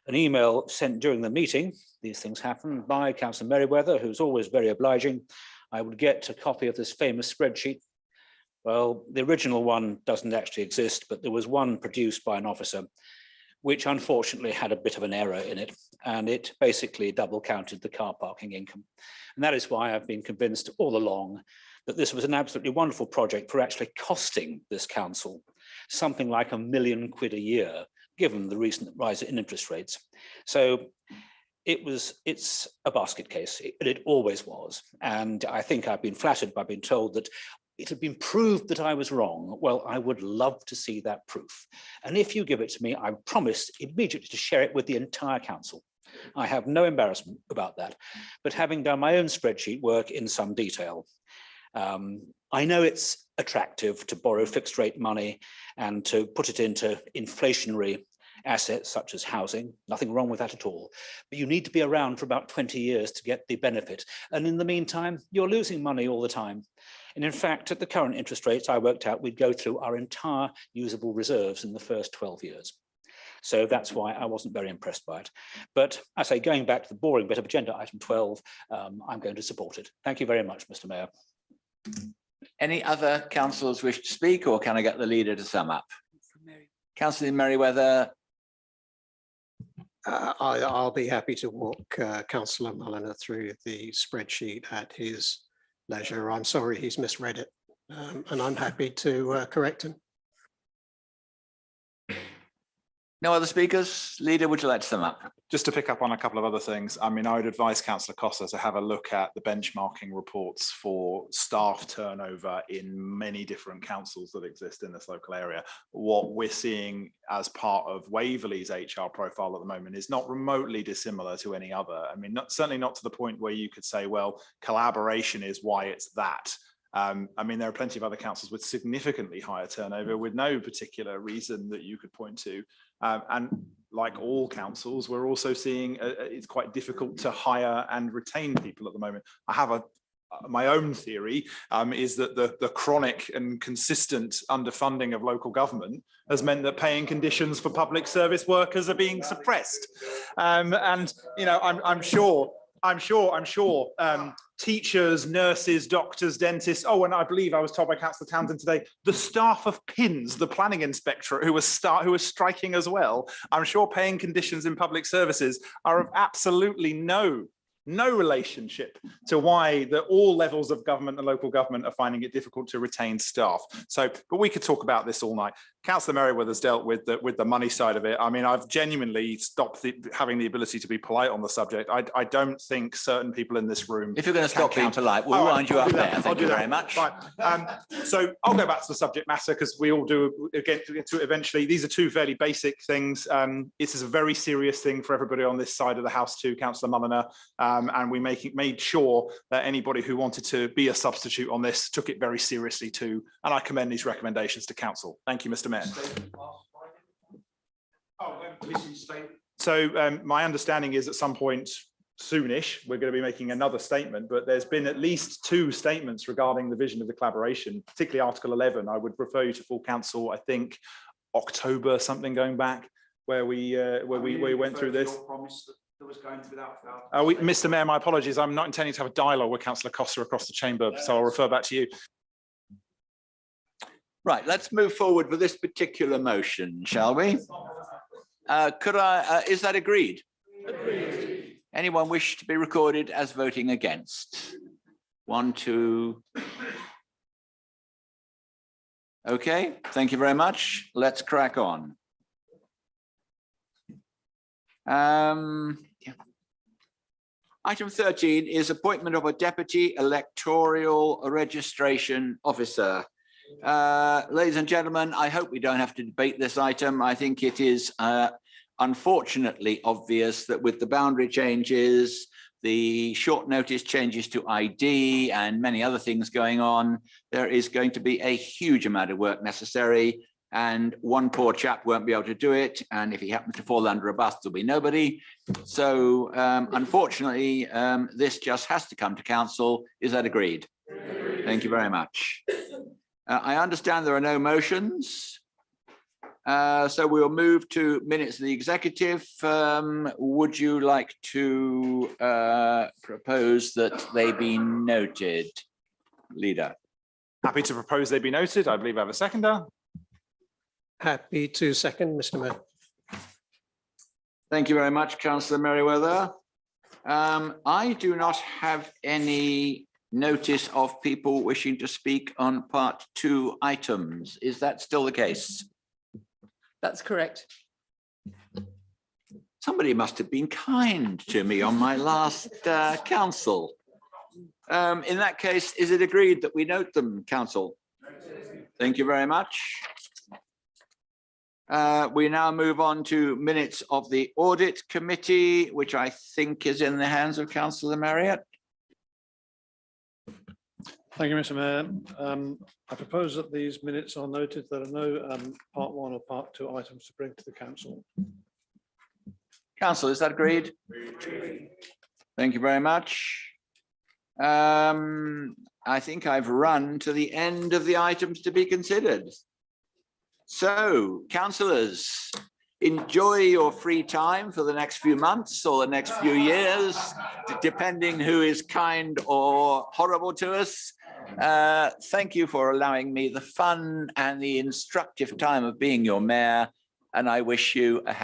an email sent during the meeting, these things happen, by Councillor Merriweather, who's always very obliging, I would get a copy of this famous spreadsheet. Well, the original one doesn't actually exist, but there was one produced by an officer, which unfortunately had a bit of an error in it, and it basically double counted the car parking income. And that is why I've been convinced all along that this was an absolutely wonderful project for actually costing this council something like £1 million a year, given the recent rise in interest rates. So it's a basket case, it always was. And I think I've been flattered by being told that it had been proved that I was wrong. Well, I would love to see that proof. And if you give it to me, I promise immediately to share it with the entire council. I have no embarrassment about that. But having done my own spreadsheet work in some detail, I know it's attractive to borrow fixed rate money and to put it into inflationary assets such as housing, nothing wrong with that at all. But you need to be around for about 20 years to get the benefit. And in the meantime, you're losing money all the time. And in fact, at the current interest rates, I worked out we'd go through our entire usable reserves in the first 12 years. So that's why I wasn't very impressed by it. But I say, going back to the boring bit of agenda item 12, I'm going to support it. Thank you very much, Mr. Mayor. Any other councillors wish to speak, or can I get the leader to sum up? Councillor Merriweather. I'll be happy to walk Councillor Mulliner through the spreadsheet at his leisure. I'm sorry he's misread it, and I'm happy to correct him. No other speakers? Leader, would you like to sum up? Just to pick up on a couple of other things, I mean, I would advise Councillor Costa to have a look at the benchmarking reports for staff turnover in many different councils that exist in this local area. What we're seeing as part of Waverley's HR profile at the moment is not remotely dissimilar to any other. I mean, certainly not to the point where you could say, well, collaboration is why it's that. I mean, there are plenty of other councils with significantly higher turnover with no particular reason that you could point to. And like all councils, we're also seeing it's quite difficult to hire and retain people at the moment. I have my own theory is that the chronic and consistent underfunding of local government has meant that paying conditions for public service workers are being suppressed. And, you know, I'm sure teachers, nurses, doctors, dentists. Oh, and I believe I was told by Councillor Townsend today, the staff of PINS, the planning inspectorate, who was striking as well. I'm sure paying conditions in public services are of absolutely no relationship to why all levels of government and local government are finding it difficult to retain staff. So, but we could talk about this all night. Councillor Merriweather's dealt with the money side of it. I mean, I've genuinely stopped having the ability to be polite on the subject. I don't think certain people in this room. If you're going to stop being polite, we'll wind you up there. Thank you very much. Right. So I'll go back to the subject matter because we all do get to it eventually. These are two fairly basic things. This is a very serious thing for everybody on this side of the house too, Councillor Mulliner. And we made sure that anybody who wanted to be a substitute on this took it very seriously too. And I commend these recommendations to council. Thank you, Mr. Mayor. So my understanding is at some point soonish, we're going to be making another statement, but there's been at least 2 statements regarding the vision of the collaboration, particularly Article 11. I would refer you to full council, I think October something going back, where we went through this. Was going to be Mr. Mayor, my apologies. I'm not intending to have a dialogue with Councillor Costa across the chamber, so I'll refer back to you. Right, let's move forward with this particular motion, shall we? Is that agreed? Agreed. Anyone wish to be recorded as voting against? 1, 2. Okay, thank you very much. Let's crack on. Item 13 is appointment of a deputy electoral registration officer. Ladies and gentlemen, I hope we don't have to debate this item. I think it is unfortunately obvious that with the boundary changes, the short notice changes to ID and many other things going on, there is going to be a huge amount of work necessary, and one poor chap won't be able to do it. And if he happens to fall under a bus, there'll be nobody. So unfortunately, this just has to come to council. Is that agreed? Thank you very much. I understand there are no motions. So we'll move to minutes of the executive. Would you like to propose that they be noted? Leader. Happy to propose they be noted. I believe I have a seconder. Happy to second, Mr. Mayor. Thank you very much, Councillor Merriweather. I do not have any notice of people wishing to speak on part 2 items. Is that still the case? That's correct. Somebody must have been kind to me on my last council. In that case, is it agreed that we note them, council? Thank you very much. We now move on to minutes of the audit committee, which I think is in the hands of Councillor Marriott. Thank you, Mr. Mayor. I propose that these minutes are noted. There are no part 1 or part 2 items to bring to the council. Council, is that agreed? Thank you very much. I think I've run to the end of the items to be considered. So, councillors, enjoy your free time for the next few months or the next few years, depending who is kind or horrible to us. Thank you for allowing me the fun and the instructive time of being your mayor, and I wish you a happy